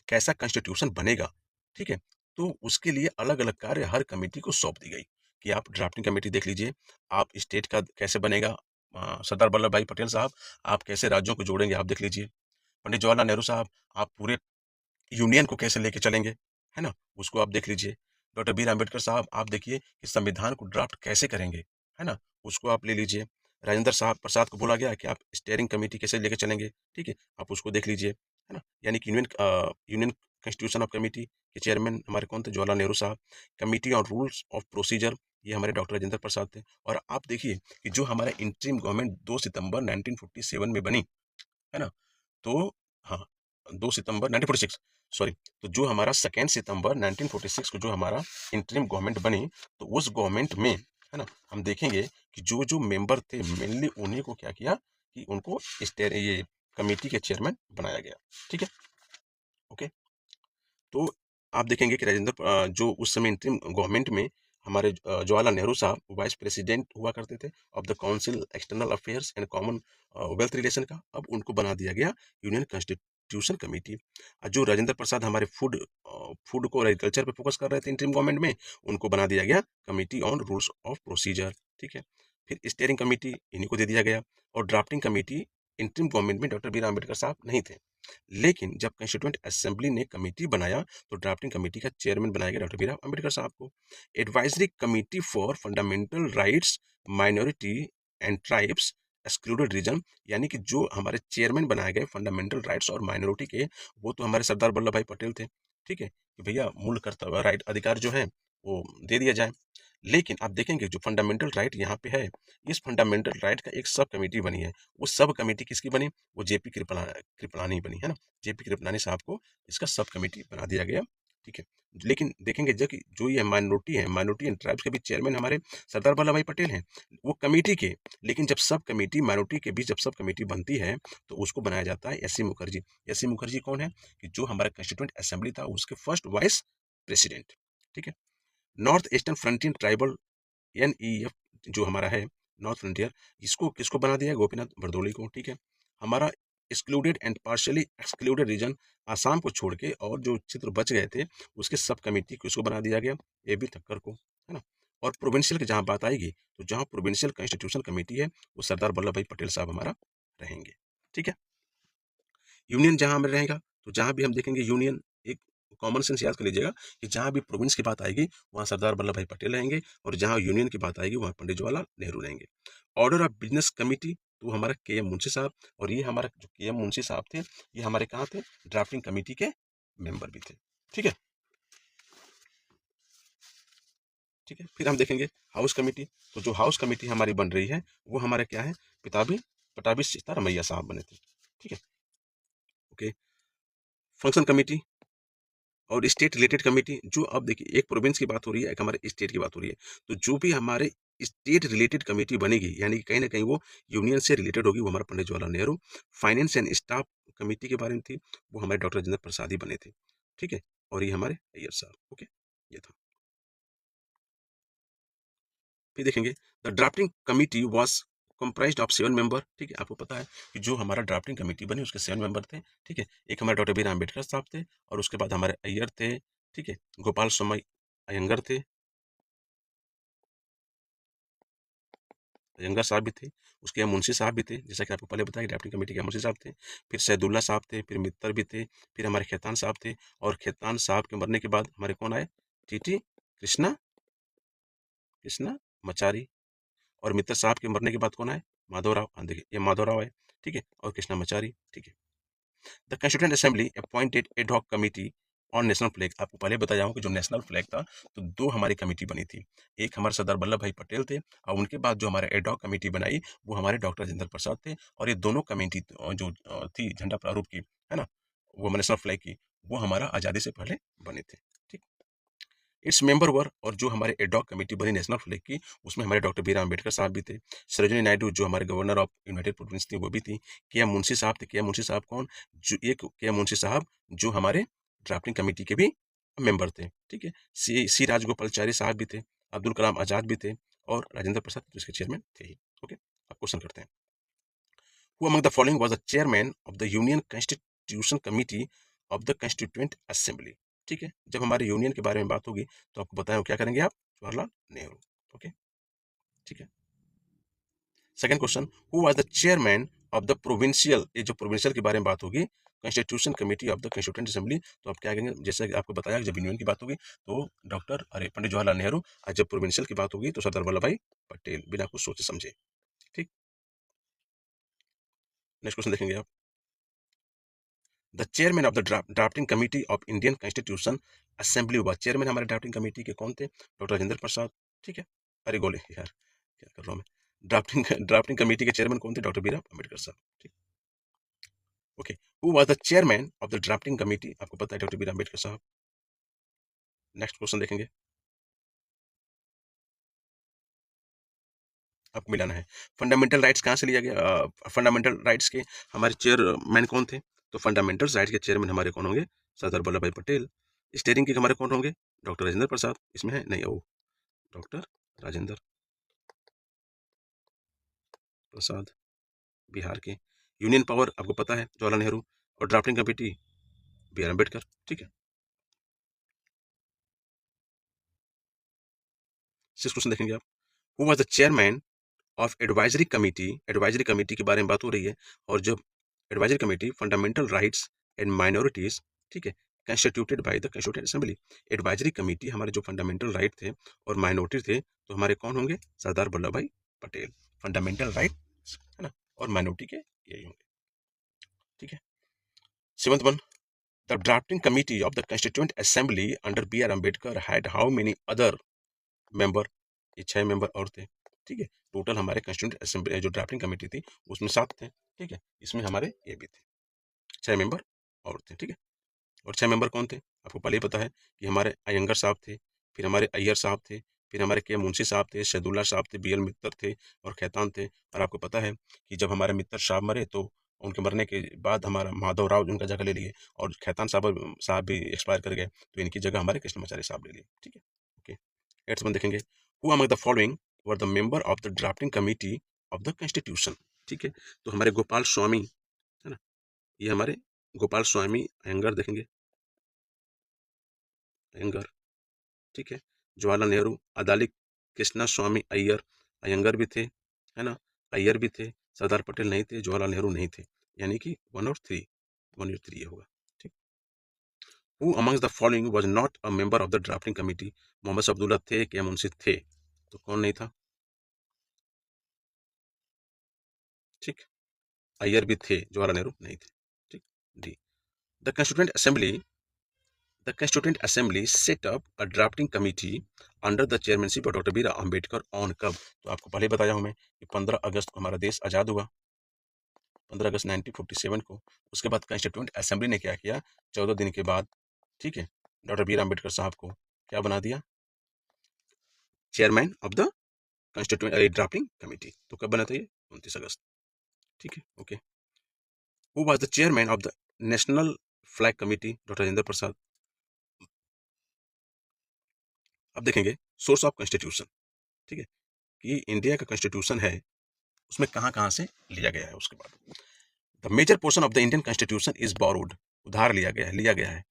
कैसा कॉन्स्टिट्यूशन बनेगा, ठीक है, तो उसके लिए अलग अलग कार्य हर कमेटी को सौंप दी गई कि आप ड्राफ्टिंग कमेटी देख लीजिए, आप स्टेट का कैसे बनेगा, सरदार वल्लभ भाई पटेल साहब, आप कैसे राज्यों को जोड़ेंगे, आप देख लीजिए। पंडित जवाहरलाल नेहरू साहब, आप पूरे यूनियन को कैसे लेके चलेंगे, है ना, उसको आप देख लीजिए। डॉक्टर बी आर अम्बेडकर साहब, आप देखिए कि संविधान को ड्राफ्ट कैसे करेंगे, है ना, उसको आप ले लीजिए। राजेंद्र साहब प्रसाद को बोला गया कि आप स्टेयरिंग कमेटी कैसे लेके चलेंगे, ठीक है, आप उसको देख लीजिए, है ना। यानी कि यूनियन कॉन्स्टिट्यूशन ऑफ कमेटी के चेयरमैन हमारे कौन थे? जवाहरलाल नेहरू साहब। Committee on rules of procedure, ये हमारे डॉक्टर राजेंद्र प्रसाद थे। और आप देखिए कि जो हमारा इंटरिम गवर्नमेंट 2 सितंबर 1947 में बनी, है ना, तो हाँ, 2 सितंबर 1946, सॉरी, तो जो हमारा 2 सितंबर 1946 को जो हमारा इंटरिम गवर्नमेंट बनी, तो उस गवर्नमेंट में, है ना, हम देखेंगे कि जो जो मेंबर थे मेनली उन्हीं को क्या किया कि उनको ये कमेटी के चेयरमैन बनाया गया, ठीक है, ओके। तो आप देखेंगे कि जो उस समय इंटरिम गवर्नमेंट में हमारे जवाहरलाल नेहरू साहब वाइस प्रेसिडेंट हुआ करते थे of the council external affairs and common wealth relation का, अब उनको बना दिया गया यूनियन कॉन्स्टिट्यूशन कमेटी। जो राजेंद्र प्रसाद हमारे फूड को एग्रीकल्चर पे फोकस कर रहे थे इंटरिम गवर्नमेंट में, उनको बना दिया गया committee on rules of procedure, ठीक है। फिर स्टीयरिंग कमेटी इन्हीं को दे दिया गया। और ड्राफ्टिंग कमेटी इंटरिम गवर्नमेंट में डॉक्टर बी आर अम्बेडकर साहब नहीं थे, लेकिन जब कंस्टिट्यूएंट असेंबली ने कमेटी बनाया, तो ड्राफ्टिंग कमेटी का चेयरमैन बनाया गया डॉक्टर बी आर अम्बेडकर साहब को। Advisory committee for fundamental rights minority and tribes excluded region, यानी कि जो हमारे चेयरमैन बनाए गए फंडामेंटल राइट्स और माइनॉरिटी के, वो तो हमारे सरदार वल्लभ भाई पटेल थे, ठीक है, कि भैया मूल कर्तव्य राइट अधिकार जो है वो दे दिया जाए। लेकिन आप देखेंगे जो फंडामेंटल राइट यहाँ पे है, इस फंडामेंटल राइट का एक सब कमेटी बनी है। वो सब कमेटी किसकी बनी? वो जेपी कृपलानी बनी है ना। जेपी कृपलानी साहब को इसका सब कमेटी बना दिया गया। ठीक है। लेकिन देखेंगे जो कि जो ये माइनॉरिटी एंड ट्राइब्स के भी चेयरमैन हमारे सरदार वल्लभ भाई पटेल हैं, वो कमेटी के। लेकिन जब सब कमेटी माइनॉरिटी के बीच जब सब कमेटी बनती है तो उसको बनाया जाता है S C Mukherjee. S C Mukherjee कौन है? कि जो हमारा कंस्टिट्यूंट असेंबली था उसके फर्स्ट वाइस प्रेसिडेंट। ठीक है। North eastern frontier tribal NEF जो हमारा है नॉर्थ फ्रंटियर, इसको किसको बना दिया? गोपीनाथ बरदोली को। ठीक है। हमारा excluded and partially excluded region Assam को छोड़ के और जो क्षेत्र बच गए थे उसके सब कमेटी किसको बना दिया गया? AB ठक्कर को, है ना। और प्रोविंशियल की जहाँ बात आएगी तो जहाँ प्रोविंशियल कॉन्स्टिट्यूशन कमेटी है वो सरदार वल्लभ भाई पटेल साहब हमारा रहेंगे। ठीक है। यूनियन जहाँ में रहेगा तो जहाँ भी हम देखेंगे यूनियन, एक कॉमन सेंस याद कर लीजिएगा कि जहाँ भी प्रोविंस की बात आएगी वहाँ सरदार वल्लभ भाई पटेल रहेंगे, और जहाँ यूनियन की बात आएगी वहाँ पंडित जवाहरलाल नेहरू रहेंगे। ऑर्डर ऑफ बिजनेस कमेटी तो हमारा KM मुंशी साहब, और ये हमारा जो KM मुंशी साहब थे ये हमारे कहाँ थे? ड्राफ्टिंग कमेटी के मेंबर भी थे। ठीक है। ठीक है। फिर हम देखेंगे हाउस कमेटी। तो जो हाउस कमेटी हमारी बन रही है वो हमारे क्या है? पिताभी पटाभी सीतारमैया साहब बने थे। ठीक है। ओके। फंक्शन कमेटी और स्टेट रिलेटेड कमेटी, जो अब देखिए एक प्रोविंस की बात हो रही है, एक हमारे स्टेट की बात हो रही है, तो जो भी हमारे स्टेट रिलेटेड कमेटी बनेगी यानी कि कहीं ना कहीं वो यूनियन से रिलेटेड होगी, वो हमारा Pandit Jawaharlal Nehru. Finance and staff committee के बारे में थी, वो हमारे डॉक्टर राजेंद्र प्रसाद ही बने थे। ठीक है। और ये हमारे अय्यर साहब। ओके, ये था। फिर देखेंगे the drafting committee was comprised of 7 member. ठीक है। आपको पता है कि जो हमारा ड्राफ्टिंग कमेटी बनी उसके 7 मेंबर थे। ठीक है। एक हमारे डॉक्टर बी आर अम्बेडकर साहब थे, और उसके बाद हमारे अय्यर थे। ठीक है। गोपाल सोमई अयंगर थे, अयंगर साहब भी थे। उसके यहाँ मुंशी साहब भी थे, जैसा कि आपको पहले बताया कि ड्राफ्टिंग कमेटी के मुंशी साहब थे। फिर सैदुल्ला साहब थे, फिर मित्तर भी थे, फिर हमारे खेतान साहब थे। और खेतान साहब के मरने के बाद हमारे कौन आए? टीटी कृष्णा कृष्णा मचारी। और मित्तर साहब के मरने के बाद कौन आए? माधवराव। हाँ, देखिए ये माधवराव है। ठीक है। और कृष्णा मचारी। ठीक है। The constituent assembly appointed ad hoc committee on national flag. आपको पहले बताया हूँ कि जो नेशनल फ्लैग था तो दो हमारी कमेटी बनी थी। एक हमारे सरदार वल्लभ भाई पटेल थे, और उनके बाद जो हमारे एड हॉक कमेटी बनाई वो हमारे डॉक्टर राजेंद्र प्रसाद थे। और ये दोनों कमेटी जो थी झंडा प्रारूप की, है ना, वो नेशनल फ्लैग की, वो हमारा आज़ादी से पहले बने थे। ठीक। इट्स मेंबर वर, और जो हमारे एडॉक कमेटी बनी नेशनल फ्लैग की उसमें हमारे डॉक्टर बी आर अम्बेडकर साहब भी थे। सरोजिनी नायडू जो हमारे गवर्नर ऑफ यूनाइटेड प्रोविंस थी वो भी थी। KM मुंशी साहब थे। KM मुंशी साहब कौन? जो एक KM मुंशी साहब जो हमारे ड्राफ्टिंग कमेटी के भी मेंबर थे। ठीक है। सी राजगोपालचारी साहब भी थे, अब्दुल कलाम आजाद भी थे, और राजेंद्र प्रसाद जिसके चेयरमैन थे ही। ओके, अब क्वेश्चन करते हैं। Who among the following was the chairman of the Union Constitution Committee of the Constituent Assembly? ठीक है। जब हमारे यूनियन के बारे में बात होगी तो आपको बताएं क्या करेंगे आप? जवाहरलाल नेहरू। ओके, ठीक है। Second question, who was the chairman of the provincial, ये जो प्रोविंशियल के बारे में बात होगी, constitution committee of the constituent assembly, तो आप क्या करेंगे? जैसे कि आपको बताया जब यूनियन की बात होगी तो पंडित जवाहरलाल नेहरू, और जब प्रोविंशियल की बात होगी तो सरदार वल्लभ भाई पटेल, बिना कुछ सोचे समझे। ठीक। नेक्स्ट क्वेश्चन देखेंगे आप। The chairman of the drafting committee of Indian constitution assembly हुआ। चेयरमैन हमारे ड्राफ्टिंग कमेटी के कौन थे? डॉक्टर राजेंद्र प्रसाद। ठीक है। अरे गोले यार, क्या कर रहा हूँ मैं? ड्राफ्टिंग कमेटी के चेयरमैन कौन थे? डॉक्टर बी आर अम्बेडकर साहब। ठीक। Okay. Who was the chairman of the drafting committee? आपको पता है डॉक्टर बी आर अम्बेडकर साहब। नेक्स्ट क्वेश्चन देखेंगे, आपको मिलाना है फंडामेंटल राइट्स कहाँ से लिया गया। फंडामेंटल राइट्स के हमारे चेयरमैन कौन थे? तो फंडामेंटल राइट्स के चेयरमैन हमारे कौन होंगे? सरदार वल्लभ भाई पटेल। स्टेयरिंग के हमारे कौन होंगे? डॉक्टर राजेंद्र प्रसाद। इसमें है नहीं, ओ डॉक्टर राजेंद्र प्रसाद। बिहार के यूनियन पावर आपको पता है जवाहरलाल नेहरू, और drafting committee B R Ambedkar. ठीक है। सिक्स क्वेश्चन देखेंगे आप। Who was the chairman of advisory committee? Advisory committee के बारे में बात हो रही है, और जब advisory committee fundamental rights and minorities, ठीक है, constituted by the constituent assembly. Advisory committee हमारे जो फंडामेंटल राइट थे और माइनॉरिटी थे तो हमारे कौन होंगे? सरदार वल्लभ भाई पटेल। फंडामेंटल राइट, है ना, और माइनॉरिटी के यही होंगे। ठीक है। Seventh one, the drafting committee of the constituent assembly under B R Ambedkar had how many other member? ये 6 मेंबर और थे, ठीक है। टोटल हमारे कंस्टिट्यूएंट असेंबली जो ड्राफ्टिंग कमेटी थी उसमें 7 थे, ठीक है। इसमें हमारे ये भी थे, 6 मेंबर और थे, ठीक है। और 6 मेंबर कौन थे? आपको पहले ही पता है कि हमारे अयंगर साहब थे, फिर हमारे अय्यर साहब थे, फिर हमारे के मुंशी साहब थे, शहदुल्ला साहब थे, बी एल मित्तर थे और खैतान थे। और आपको पता है कि जब हमारे मित्तर साहब मरे तो उनके मरने के बाद हमारा माधव राव उनका जगह ले लिए और खैतान साहब भी एक्सपायर कर गए, तो इनकी जगह हमारे कृष्णमाचार्य साहब ले लिए, ठीक है। ओके, 8th देखेंगे, who among the following were the member of the drafting committee of the constitution, ठीक है। तो हमारे गोपाल स्वामी, है ना, ये हमारे गोपाल स्वामी अयंगर देखेंगे, अयंगर, ठीक है। जवाहरलाल नेहरू, अदाली कृष्णा स्वामी अय्यर, अयंगर भी थे, है ना, अय्यर भी थे, सरदार पटेल नहीं थे, जवाहरलाल नेहरू नहीं थे, यानी कि 1 और 3 होगा, ठीक। Who amongst the following was not a member of the drafting committee? Mohammad Abdullah थे कि मुंशी थे? तो कौन नहीं था? ठीक, अय्यर भी थे, जवाहरलाल नेहरू नहीं थे, ठीक। D, the constituent assembly The Constituent Assembly set up a drafting committee under the chairmanship of doctor B R Ambedkar on कब? तो आपको पहले बताया हूं मैं कि 15 अगस्त को हमारा देश आज़ाद हुआ, 15 अगस्त 1947 को। उसके बाद कंस्टिट्यूंट असेंबली ने क्या किया, 14 दिन के बाद, ठीक है, डॉक्टर बी आर अम्बेडकर साहब को क्या बना दिया, chairman of the constituent drafting committee. तो कब बना था ये? 29 अगस्त, ठीक है। Okay, who was the chairman of the national flag committee? Doctor Rajendra Prasad. अब देखेंगे सोर्स ऑफ कॉन्स्टिट्यूशन, ठीक है, कि इंडिया का कॉन्स्टिट्यूशन है उसमें कहाँ कहाँ से लिया गया है। उसके बाद the major portion of the Indian constitution is borrowed, उधार लिया गया है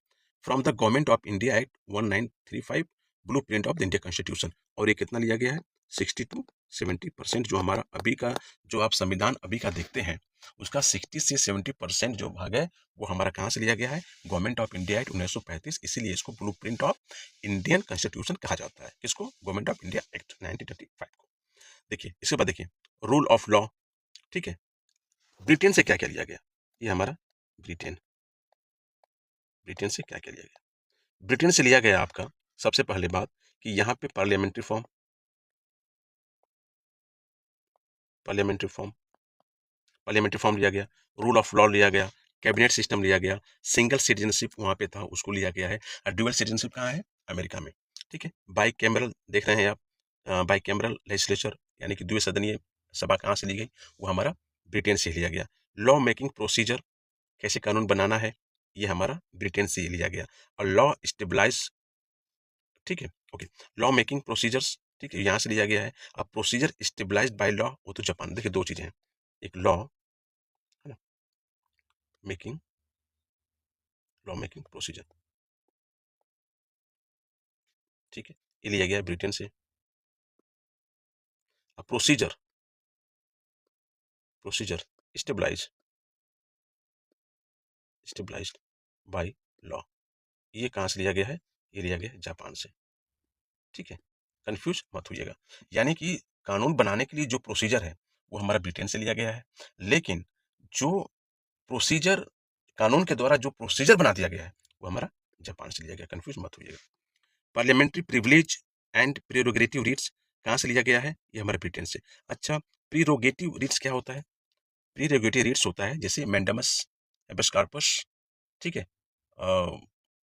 from the government of India act 1935, blue print of the India constitution. और ये कितना लिया गया है? 60 to 70% जो हमारा अभी का, जो आप संविधान अभी का देखते हैं उसका 60 से 70% जो भाग है वो हमारा कहाँ से लिया गया है? Government of India act 1935। इसीलिए इसको blue print of Indian constitution कहा जाता है। किसको? गवर्नमेंट ऑफ इंडिया एक्ट 1935 को। देखिए इसके बाद देखिए रूल ऑफ लॉ, ठीक है। ब्रिटेन से क्या क्या लिया गया? ये हमारा ब्रिटेन, ब्रिटेन से क्या क्या लिया गया? ब्रिटेन से लिया गया आपका सबसे पहले बात कि यहाँ पे पार्लियामेंट्री फॉर्म लिया गया, रूल ऑफ लॉ लिया गया, कैबिनेट सिस्टम लिया गया, सिंगल सिटीजनशिप वहाँ पे था उसको लिया गया है। और ड्यूअल सिटीजनशिप कहाँ है? अमेरिका में, ठीक है। बाई कैमरल देख रहे हैं आप, बाई कैमरल लेजिस्लेचर यानी कि द्विसदनीय सभा कहाँ से ली गई? वो हमारा ब्रिटेन से लिया गया। लॉ मेकिंग प्रोसीजर, कैसे कानून बनाना है, ये हमारा ब्रिटेन से लिया गया। और लॉ स्टेबलाइज, ठीक है, ओके, लॉ मेकिंग प्रोसीजर्स, ठीक है, यहाँ से लिया गया है। अब प्रोसीजर स्टेबलाइज्ड बाय लॉ, वो तो जापान। देखिए दो चीजें हैं, एक लॉ, है ना, मेकिंग, लॉ मेकिंग प्रोसीजर, ठीक है, ये लिया गया है ब्रिटेन से। अब procedure stabilize stabilized by law, ये कहाँ से लिया गया है? ये लिया गया है जापान से, ठीक है। कंफ्यूज मत होइएगा, यानी कि कानून बनाने के लिए जो प्रोसीजर है वो हमारा ब्रिटेन से लिया गया है, लेकिन जो प्रोसीजर, कानून के द्वारा जो प्रोसीजर बना दिया गया है वो हमारा जापान से लिया गया। कंफ्यूज मत होइएगा। पार्लियामेंट्री प्रिविलेज एंड प्रीरोगेटिव रीट्स कहाँ से लिया गया है? ये हमारे ब्रिटेन से। अच्छा, प्रीरोगेटिव रीट्स क्या होता है? प्रीरोगेटिव रीट्स होता है जैसे मैंडेमस, हेबेस कॉर्पस, ठीक है,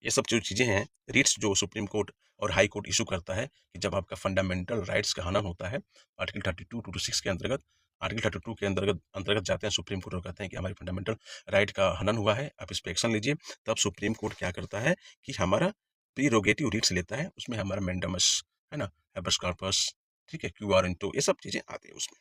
ये सब जो चीज़ें हैं, रिट्स जो सुप्रीम कोर्ट और हाई कोर्ट इशू करता है कि जब आपका फंडामेंटल राइट्स का हनन होता है, आर्टिकल 32 to 6 के अंतर्गत, आर्टिकल 32 के अंतर्गत अंतर्गत जाते हैं सुप्रीम कोर्ट और कहते हैं कि हमारी फंडामेंटल राइट का हनन हुआ है, आप इस पर एक्शन लीजिए। तब सुप्रीम कोर्ट क्या करता है कि हमारा प्रीरोगेटिव रिट्स लेता है, उसमें हमारा मैंडेमस, है ना, हैबेस कॉर्पस, ठीक है, क्यू आर इंटो, ये सब चीज़ें आती है उसमें।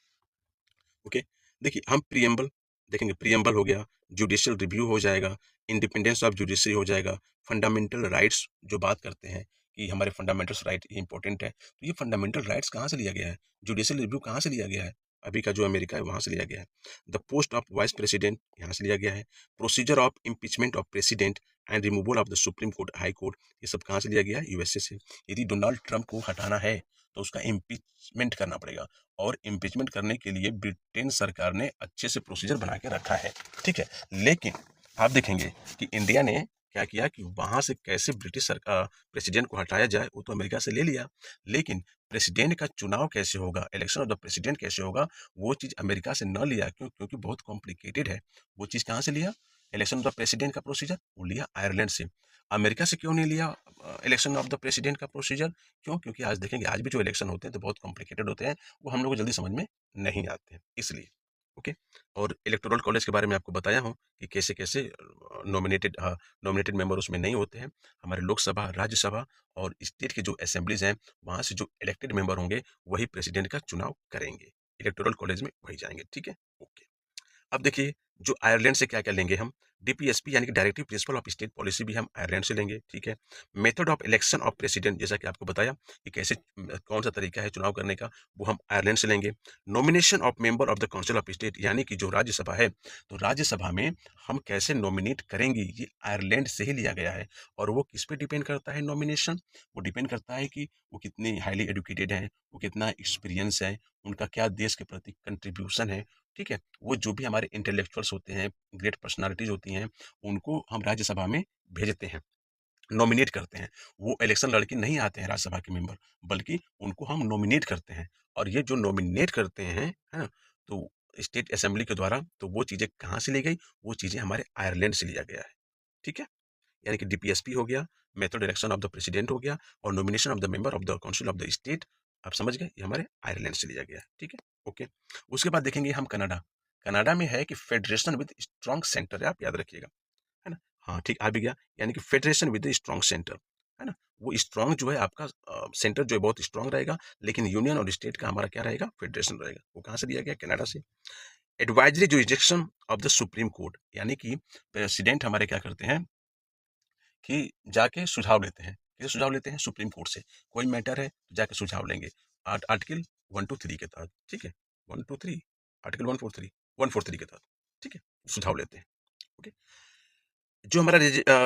ओके, देखिए हम प्रियम्बल देखेंगे, प्रियम्बल हो गया, जुडिशियल रिव्यू हो जाएगा, इंडिपेंडेंस ऑफ जुडिशरी हो जाएगा, फंडामेंटल राइट्स जो बात करते हैं कि हमारे फंडामेंटल राइट इंपॉर्टेंट है, तो ये फंडामेंटल राइट्स कहाँ से लिया गया है? जुडिशियल रिव्यू कहाँ से लिया गया है? अभी का जो अमेरिका है वहाँ से लिया गया है। The post of vice president यहाँ से लिया गया है। Procedure of impeachment of president and removal of the supreme court, high court, ये सब कहाँ से लिया गया है? यूएसए से। यदि डोनाल्ड ट्रंप को हटाना है तो उसका इम्पीचमेंट करना पड़ेगा, और इम्पीचमेंट करने के लिए ब्रिटेन सरकार ने अच्छे से प्रोसीजर बना के रखा है, ठीक है। लेकिन आप देखेंगे कि इंडिया ने क्या किया कि वहां से कैसे ब्रिटिश सरकार प्रेसिडेंट को हटाया जाए, वो तो अमेरिका से ले लिया, लेकिन प्रेसिडेंट का चुनाव कैसे होगा, इलेक्शन ऑफ द प्रेसिडेंट कैसे होगा, वो चीज अमेरिका से न लिया। क्यों? क्योंकि बहुत कॉम्प्लिकेटेड है। वो चीज कहाँ से लिया? इलेक्शन ऑफ द प्रेसिडेंट का प्रोसीजर वो लिया आयरलैंड से। अमेरिका से क्यों नहीं लिया इलेक्शन ऑफ द प्रेसिडेंट का प्रोसीजर? क्यों? क्योंकि आज देखेंगे, आज भी जो इलेक्शन होते हैं तो बहुत कॉम्प्लिकेटेड होते हैं, वो हम लोग को जल्दी समझ में नहीं आते हैं, इसलिए। ओके। और इलेक्टोरल कॉलेज के बारे में आपको बताया हूँ कि कैसे कैसे नॉमिनेटेड नॉमिनेटेड मेंबर उसमें नहीं होते हैं। हमारे लोकसभा, राज्यसभा और स्टेट के जो असेंबलीज हैं, वहाँ से जो इलेक्टेड मेंबर होंगे वही प्रेसिडेंट का चुनाव करेंगे। इलेक्टोरल कॉलेज में वही जाएंगे, ठीक है। ओके। अब देखिए, जो आयरलैंड से क्या-क्या लेंगे हम, डीपीएसपी यानी कि directive principle of state policy भी हम आयरलैंड से लेंगे, ठीक है। Method of election of president, जैसा कि आपको बताया कि कैसे कौन-सा तरीका है चुनाव करने का, वो हम आयरलैंड से लेंगे। Nomination of member of the council of state, यानी कि जो राज्यसभा है, तो राज्यसभा में हम कैसे नॉमिनेट करेंगे, ये आयरलैंड से ही लिया गया है। और वो किस पे डिपेंड करता है नॉमिनेशन? वो डिपेंड करता है कि वो कितने हाईली एजुकेटेड हैं, वो कितना एक्सपीरियंस है, उनका क्या देश के प्रति कंट्रीब्यूशन है, ठीक है। वो जो भी हमारे इंटेलेक्चुअल्स होते हैं, ग्रेट पर्सनालिटीज होती हैं, उनको हम राज्यसभा में भेजते हैं, नॉमिनेट करते हैं। वो इलेक्शन लड़के नहीं आते हैं राज्यसभा के मेंबर, बल्कि उनको हम नॉमिनेट करते हैं। और ये जो नॉमिनेट करते हैं, है ना, तो स्टेट असेंबली के द्वारा, तो वो चीज़ें कहाँ से ली गई? वो चीज़ें हमारे आयरलैंड से लिया गया है, ठीक है। यानी कि डीपीएसपी हो गया, method election of the president हो गया, और nomination of the member of the council of the state, आप समझ गए, ये हमारे आयरलैंड से लिया गया है, ठीक है। ओके। उसके बाद देखेंगे हम कनाडा। कनाडा में है कि फेडरेशन विद स्ट्रॉन्ग सेंटर है, आप याद रखिएगा, है ना। हाँ, ठीक, आ भी गया, यानी कि फेडरेशन विद स्ट्रॉन्ग सेंटर, है ना। वो स्ट्रॉन्ग जो है आपका सेंटर जो है बहुत स्ट्रॉन्ग रहेगा, लेकिन यूनियन और स्टेट का हमारा क्या रहेगा? फेडरेशन रहेगा। वो कहाँ से लिया गया? कनाडा से। Advisory jurisdiction of the supreme court, यानी कि प्रेसिडेंट हमारे क्या करते हैं कि जाके सुझाव लेते हैं। किसे सुझाव लेते हैं? सुप्रीम कोर्ट से। कोई मैटर है तो जाके सुझाव लेंगे। आर्टिकल 123 के तहत, ठीक है? 123, आर्टिकल 143, 143 के तहत, ठीक है? सुझाव लेते हैं। ओके। जो हमारा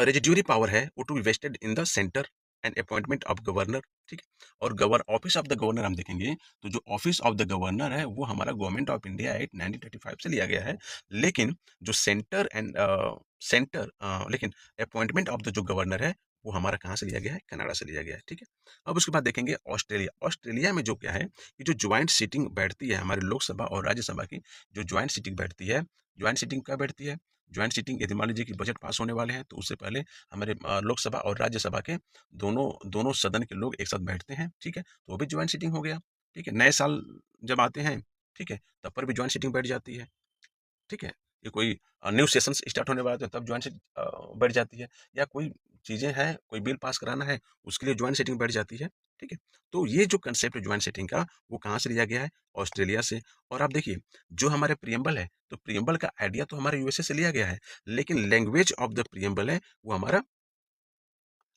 रेजिड्यूरी पावर है, वो to be vested in the centre and appointment of governor, ठीक है। और ऑफिस ऑफ द गवर्नर हम देखेंगे, तो जो ऑफिस ऑफ द गवर्नर है, वो हमारा गवर्नमेंट ऑफ इंडिया एक्ट 1935 से लिया गया है। लेकिन जो लेकिन अपॉइंटमेंट ऑफ द जो गवर्नर है, वो हमारा कहाँ से लिया गया है? कनाडा से लिया गया है, ठीक है। अब उसके बाद देखेंगे ऑस्ट्रेलिया। ऑस्ट्रेलिया में जो क्या है कि जो ज्वाइंट सीटिंग बैठती है हमारे लोकसभा और राज्यसभा की, जो ज्वाइंट सीटिंग बैठती है, ज्वाइंट सीटिंग क्या बैठती है? ज्वाइंट सीटिंग, यदि मान लीजिए कि बजट पास होने वाले हैं, तो उससे पहले हमारे लोकसभा और राज्यसभा के दोनों दोनों सदन के लोग एक साथ बैठते हैं, ठीक है। तो वो भी ज्वाइंट सीटिंग हो गया, ठीक है। नए साल जब आते हैं, ठीक है, तब पर भी ज्वाइंट सीटिंग बैठ जाती है, ठीक है। ये कोई न्यू सेशंस स्टार्ट होने वाला है, तो तब ज्वाइंट बैठ जाती है। या कोई चीज़ें हैं, कोई बिल पास कराना है, उसके लिए ज्वाइंट सीटिंग बैठ जाती है, ठीक है। तो ये जो कंसेप्ट है ज्वाइंट सीटिंग का, वो कहाँ से लिया गया है? ऑस्ट्रेलिया से। और आप देखिए, जो हमारे प्रियम्बल है, तो प्रियम्बल का आइडिया तो हमारे यूएसए से लिया गया है, लेकिन लैंग्वेज ऑफ द प्रियम्बल है, वो हमारा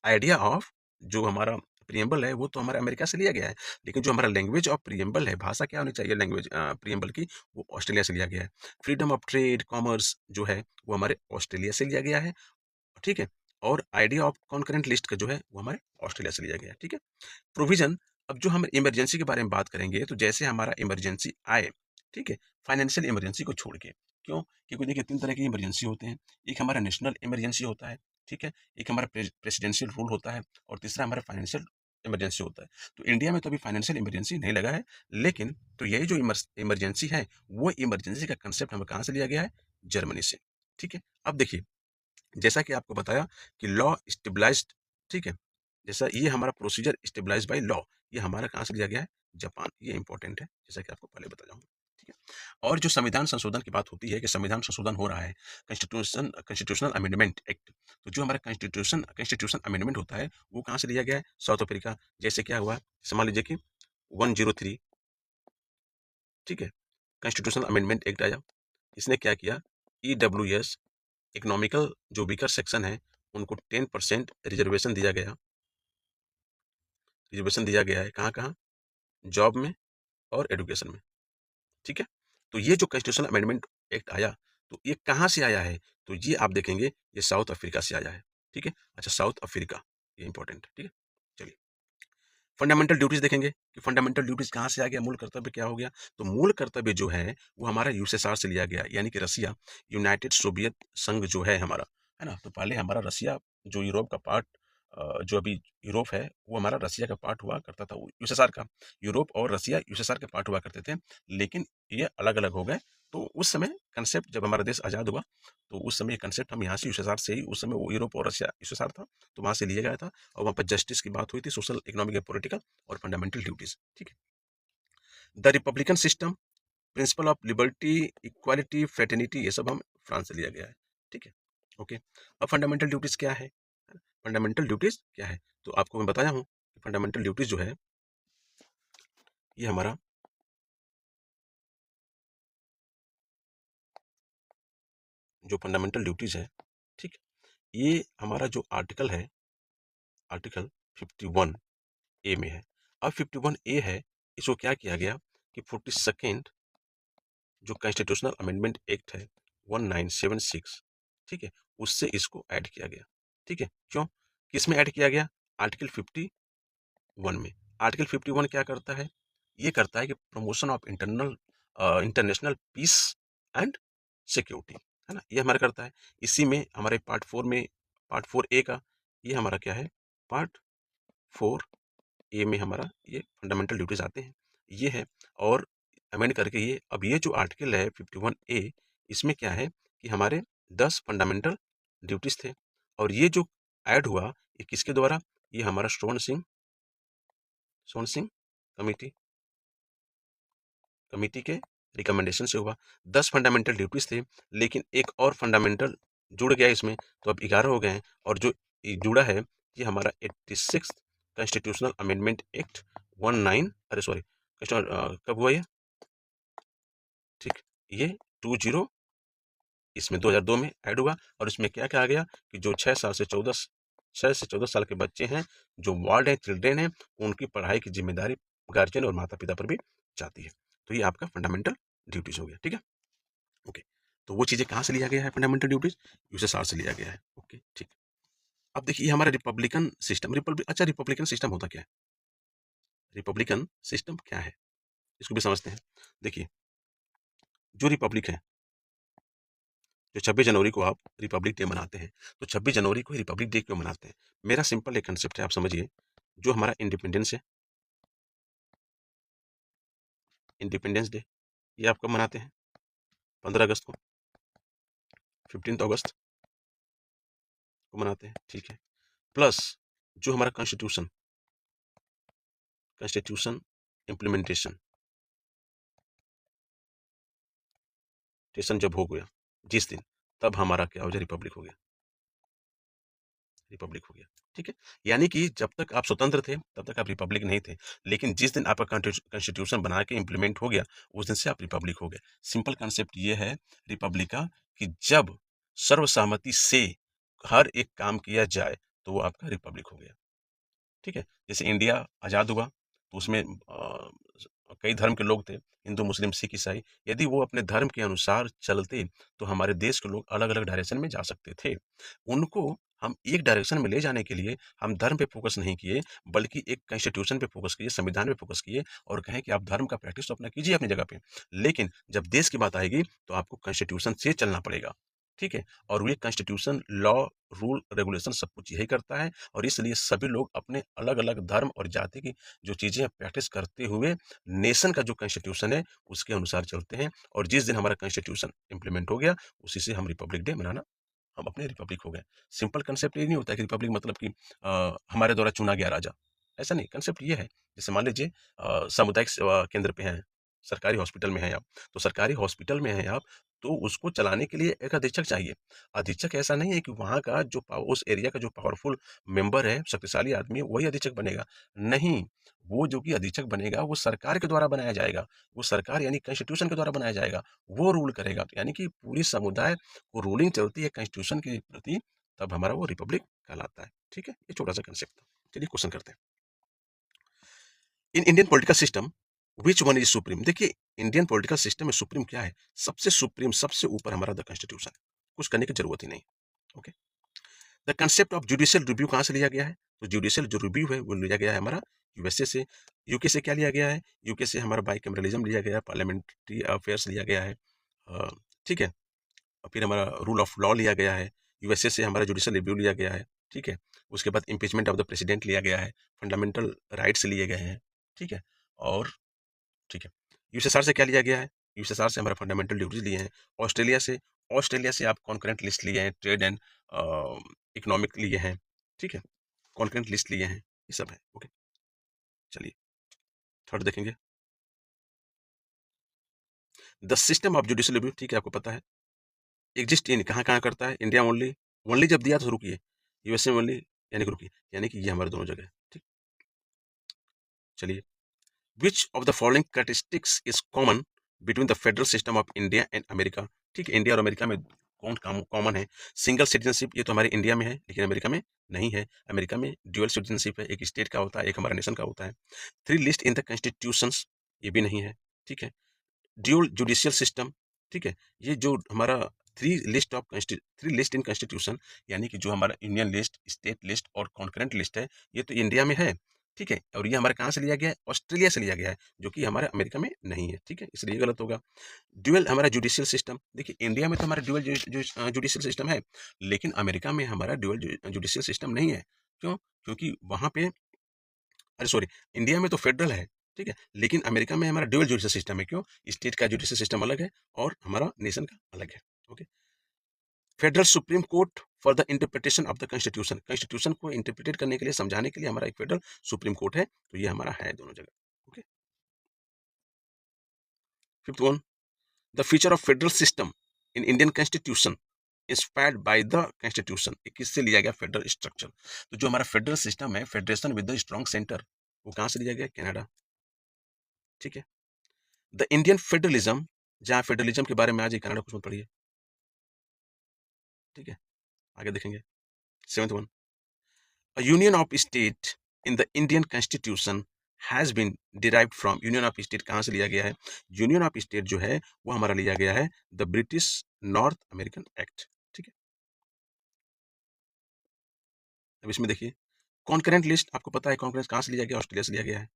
आइडिया ऑफ जो हमारा प्रियम्बल है, वो तो हमारे अमेरिका से लिया गया है। लेकिन जो हमारा लैंग्वेज ऑफ प्रियम्बल है, भाषा क्या होनी चाहिए लैंग्वेज प्रियम्बल की, वो ऑस्ट्रेलिया से लिया गया है। फ्रीडम ऑफ ट्रेड, कॉमर्स जो है, वो हमारे ऑस्ट्रेलिया से लिया गया है, ठीक है। और आइडिया ऑफ कॉन्करेंट लिस्ट का जो है, वो हमारे ऑस्ट्रेलिया से लिया गया है, ठीक है। प्रोविजन, अब जो हम इमरजेंसी के बारे में बात करेंगे, तो जैसे हमारा इमरजेंसी आए, ठीक है, फाइनेंशियल इमरजेंसी को छोड़ के। क्यों? क्योंकि देखिए 3 तरह की इमरजेंसी होते हैं। एक हमारा नेशनल इमरजेंसी होता है, ठीक है, एक हमारा प्रेसिडेंशियल रूल होता है, और तीसरा हमारा फाइनेंशियल इमरजेंसी होता है। तो इंडिया में तो अभी फाइनेंशियल इमरजेंसी नहीं लगा है, लेकिन तो यही जो इमरजेंसी है, वो इमरजेंसी का कंसेप्ट हमें कहाँ से लिया गया है? जर्मनी से, ठीक है। अब देखिए, जैसा कि आपको बताया कि लॉ स्टेबलाइज्ड, ठीक है, जैसा ये हमारा प्रोसीजर स्टेबलाइज्ड बाय लॉ, ये हमारा कहाँ से लिया गया है? जापान। ये इंपॉर्टेंट है, जैसा कि आपको पहले बताया हूँ, ठीक है। और जो संविधान संशोधन की बात होती है कि संविधान संशोधन हो रहा है, कॉन्स्टिट्यूशनल अमेंडमेंट एक्ट, तो जो हमारा कॉन्स्टिट्यूशन अमेंडमेंट होता है, वो कहाँ से लिया गया है? South Africa. जैसे क्या हुआ, मान लीजिए कि 103, ठीक है, कॉन्स्टिट्यूशनल अमेंडमेंट एक्ट आया। इसने क्या किया? ईडब्ल्यूएस, इकोनॉमिकल जो वीकर सेक्शन है, उनको 10% रिजर्वेशन दिया गया है। कहाँ-कहाँ? जॉब में और एजुकेशन में, ठीक है। तो ये जो कॉन्स्टिट्यूशनल अमेंडमेंट एक्ट आया, तो ये कहाँ से आया है? तो ये आप देखेंगे, ये साउथ अफ्रीका से आया है, ठीक है। अच्छा, साउथ अफ्रीका, ये इंपॉर्टेंट है, ठीक है। चलिए, फंडामेंटल ड्यूटीज देखेंगे कि फंडामेंटल ड्यूटीज कहाँ से आ गया, मूल कर्तव्य क्या हो गया। तो मूल कर्तव्य जो है, वो हमारा यूएसएसआर से लिया गया, यानी कि रसिया, यूनाइटेड सोवियत संघ जो है हमारा, है ना। तो पहले हमारा रसिया जो यूरोप का पार्ट जो अभी यूरोप है वो हमारा रसिया का पार्ट हुआ करता था, यूएसएसआर का। यूरोप और रसिया यूएसएसआर के पार्ट हुआ करते थे, लेकिन ये अलग-अलग हो गए। तो उस समय कंसेप्ट जब हमारा देश आज़ाद हुआ, तो उस समय ये कंसेप्ट हम यहाँ से यूएसएसआर से ही, उस समय वो यूरोप और रसिया यूएसएसआर था, तो वहाँ से लिया गया था और वहाँ पर जस्टिस की बात हुई थी, सोशल, इकोनॉमिक एंड पॉलिटिकल और फंडामेंटल ड्यूटीज़, ठीक है। The Republican system, principle of liberty, equality, fraternity, ये सब हम फ्रांस से लिया गया है, ठीक है। ओके, अब फंडामेंटल ड्यूटीज क्या है? फंडामेंटल ड्यूटीज क्या है? तो आपको मैं बताया हूँ कि फंडामेंटल ड्यूटीज जो है, ये हमारा जो फंडामेंटल ड्यूटीज है, ठीक, ये हमारा जो आर्टिकल है, आर्टिकल 51 ए में है। अब 51 ए है, इसको क्या किया गया कि 42nd जो कॉन्स्टिट्यूशनल अमेंडमेंट एक्ट है 1976, ठीक है, उससे इसको ऐड किया गया, ठीक है। क्यों, किस में ऐड किया गया? आर्टिकल 51 में। आर्टिकल 51 क्या करता है? ये करता है कि promotion of international peace and security, है ना, ये हमारा करता है। इसी में हमारे पार्ट 4 में, पार्ट 4 ए का, ये हमारा क्या है, पार्ट 4 ए में हमारा ये फंडामेंटल ड्यूटीज आते हैं, ये है। और अमेंड करके ये, अब ये जो आर्टिकल है 51 ए, इसमें क्या है कि हमारे 10 फंडामेंटल ड्यूटीज थे, और ये जो ऐड हुआ, ये किसके द्वारा? ये हमारा सोन सिंह कमेटी कमेटी के रिकमेंडेशन से हुआ। 10 फंडामेंटल ड्यूटीज थे, लेकिन एक और फंडामेंटल जुड़ गया इसमें, तो अब 11 हो गए हैं। और जो जुड़ा है, ये हमारा 86 कॉन्स्टिट्यूशनल अमेंडमेंट एक्ट 19, अरे सॉरी, कब हुआ ये, ठीक, ये 20, इसमें 2002 में ऐड हुआ। और इसमें क्या कहा गया कि जो 6 से 14 साल के बच्चे हैं, जो वार्ड हैं, चिल्ड्रेन हैं, उनकी पढ़ाई की जिम्मेदारी गार्जियन और माता पिता पर भी जाती है। तो ये आपका फंडामेंटल ड्यूटीज हो गया, ठीक है। ओके, तो वो चीज़ें कहाँ से लिया गया है? फंडामेंटल ड्यूटीज यूएसएसआर से लिया गया है। ओके, ठीक। अब देखिए हमारा रिपब्लिकन सिस्टम, अच्छा, रिपब्लिकन सिस्टम होता क्या है? रिपब्लिकन सिस्टम क्या है, इसको भी समझते हैं। देखिए, जो रिपब्लिक है, जो 26 जनवरी को आप रिपब्लिक डे मनाते हैं, तो 26 जनवरी को रिपब्लिक डे क्यों मनाते हैं? मेरा सिंपल एक कंसेप्ट है, आप समझिए। जो हमारा इंडिपेंडेंस है, इंडिपेंडेंस डे, ये आप कब मनाते हैं? 15 अगस्त को, 15 अगस्त को मनाते हैं, ठीक है। प्लस जो हमारा कॉन्स्टिट्यूशन कॉन्स्टिट्यूशन इम्प्लीमेंटेशन टेशन जब हो गया, जिस दिन, तब हमारा क्या हो जाए, रिपब्लिक हो गया, रिपब्लिक हो गया, ठीक है। यानी कि जब तक आप स्वतंत्र थे, तब तक आप रिपब्लिक नहीं थे, लेकिन जिस दिन आपका कॉन्स्टिट्यूशन बना के इम्प्लीमेंट हो गया, उस दिन से आप रिपब्लिक हो गए। सिंपल कंसेप्ट ये है रिपब्लिक का, कि जब सर्वसम्मति से हर एक काम किया जाए, तो वो आपका रिपब्लिक हो गया, ठीक है। जैसे इंडिया आज़ाद हुआ, तो उसमें कई धर्म के लोग थे, हिंदू, मुस्लिम, सिख, ईसाई। यदि वो अपने धर्म के अनुसार चलते, तो हमारे देश के लोग अलग-अलग डायरेक्शन में जा सकते थे। उनको हम एक डायरेक्शन में ले जाने के लिए हम धर्म पे फोकस नहीं किए, बल्कि एक कॉन्स्टिट्यूशन पे फोकस किए, संविधान पे फोकस किए, और कहें कि आप धर्म का प्रैक्टिस तो अपना कीजिए अपनी जगह पे, लेकिन जब देश की बात आएगी, तो आपको कॉन्स्टिट्यूशन से चलना पड़ेगा, ठीक है। और ये कॉन्स्टिट्यूशन, लॉ, रूल, रेगुलेशन सब कुछ यही करता है, और इसलिए सभी लोग अपने अलग-अलग धर्म और जाति की जो चीज़ें प्रैक्टिस करते हुए, नेशन का जो कॉन्स्टिट्यूशन है, उसके अनुसार चलते हैं। और जिस दिन हमारा कॉन्स्टिट्यूशन इम्प्लीमेंट हो गया, उसी से हम रिपब्लिक डे मनाना, हम अपने रिपब्लिक हो गए। सिंपल कंसेप्ट ये नहीं होता है कि रिपब्लिक मतलब कि हमारे द्वारा चुना गया राजा, ऐसा नहीं। कंसेप्ट ये है, जैसे मान लीजिए सामुदायिक सेवा केंद्र पे हैं, सरकारी हॉस्पिटल में हैं आप, तो सरकारी हॉस्पिटल में हैं आप, तो उसको चलाने के लिए एक अधीक्षक चाहिए। अधीक्षक ऐसा नहीं है कि वहाँ का जो उस एरिया का जो पावरफुल मेंबर है, शक्तिशाली आदमी है, वही अधीक्षक बनेगा। नहीं, वो जो कि अधीक्षक बनेगा, वो सरकार के द्वारा बनाया जाएगा। वो सरकार यानी कॉन्स्टिट्यूशन के द्वारा बनाया जाएगा, वो रूल करेगा। तो यानी कि पूरी समुदाय को रूलिंग चलती है कॉन्स्टिट्यूशन के प्रति, तब हमारा वो रिपब्लिक कहलाता है, ठीक है। ये छोटा सा कंसेप्ट था। चलिए क्वेश्चन करते हैं। In Indian political system which one is supreme? देखिए, इंडियन पॉलिटिकल सिस्टम में सुप्रीम क्या है? सबसे सुप्रीम, सबसे ऊपर हमारा द कॉन्स्टिट्यूशन, कुछ करने की जरूरत ही नहीं। Okay, the concept of judicial review कहाँ से लिया गया है? तो जुडिशियल जो रिव्यू है, वो लिया गया है हमारा यूएसए से। यूके से क्या लिया गया है? यूके से हमारा बाइकैमरलिज्म लिया गया है, पार्लियामेंट्री अफेयर्स लिया गया है, अ, ठीक है। और फिर हमारा रूल ऑफ लॉ लिया गया है। यूएसए से हमारा जुडिशियल रिव्यू लिया गया है। ठीक है। उसके बाद इम्पीचमेंट ऑफ द प्रेसिडेंट लिया गया है, फंडामेंटल राइट्स लिए गए हैं, ठीक है। और ठीक है, यूएसएसआर से क्या लिया गया है? यूएसएसआर से हमारा फंडामेंटल ड्यूटीज लिए हैं। ऑस्ट्रेलिया से आप कॉन्करेंट लिस्ट लिए हैं, ट्रेड एंड इकोनॉमिक लिए हैं, ठीक है, कॉन्करेंट लिस्ट लिए हैं, ये सब है। ओके, चलिए थर्ड देखेंगे, the system of judicial review. ठीक है, आपको पता है एग्जिस्ट इन कहाँ कहाँ करता है, इंडिया ओनली, ओनली जब दिया तो रुकिए, यूएसए ओनली यानी कि रुकिए, यानी कि ये हमारे दोनों जगह है, ठीक। चलिए, which of the following characteristics is common between the federal system of India and America. ठीक है, इंडिया और अमेरिका में कौन कॉमन है? सिंगल सिटीजनशिप, ये तो हमारे इंडिया में है लेकिन अमेरिका में नहीं है। अमेरिका में ड्यूअल सिटीजनशिप है, एक स्टेट का होता है, एक हमारा नेशन का होता है। Three list in the constitutions, ये भी नहीं है, ठीक है। ड्यूल जुडिशियल सिस्टम, ठीक है, ये जो हमारा थ्री लिस्ट इन कॉन्स्टिट्यूशन, यानी कि जो हमारा यूनियन लिस्ट, स्टेट लिस्ट और कॉन्करेंट लिस्ट है, ये तो इंडिया में है, ठीक है। और ये हमारे कहाँ से लिया गया है? ऑस्ट्रेलिया से लिया गया है, जो कि हमारे अमेरिका में नहीं है, ठीक है, इसलिए गलत होगा। ड्यूअल हमारा जुडिशियल सिस्टम, देखिए इंडिया में तो हमारा ड्यूअल जुडिशियल सिस्टम है, लेकिन अमेरिका में हमारा ड्यूअल जुडिशियल सिस्टम नहीं है। क्यों? क्योंकि वहाँ पे, अरे सॉरी, इंडिया में तो फेडरल है, ठीक है, लेकिन अमेरिका में हमारा ड्यूअल जुडिशियल सिस्टम है। क्यों? स्टेट का जुडिशियल सिस्टम अलग है और हमारा नेशन का अलग है। Okay, federal supreme court for the interpretation of the constitution, constitution को इंटरप्रिटेट करने के लिए, समझाने के लिए हमारा एक फेडरल सुप्रीम कोर्ट है, तो ये हमारा है दोनों जगह। Okay, fifth one, the feature of federal system in Indian constitution inspired by the constitution, किससे लिया गया फेडरल स्ट्रक्चर? तो जो हमारा फेडरल सिस्टम है, federation with the strong centre, वो कहाँ से लिया गया? कनाडा, ठीक है। द इंडियन फेडरलिज्म, जहाँ फेडरलिज्म के बारे में आज ही कनाडा कुछ मत पढ़िए, ठीक है, आगे देखेंगे। Seventh one, a union of state in the Indian constitution has been derived from, union of state कहाँ से लिया गया है? यूनियन ऑफ स्टेट जो है वो हमारा लिया गया है the British north American act, ठीक है। अब इसमें देखिए, कॉन्करेंट लिस्ट, आपको पता है कॉन्करेंस कहाँ से लिया गया? ऑस्ट्रेलिया से लिया गया है।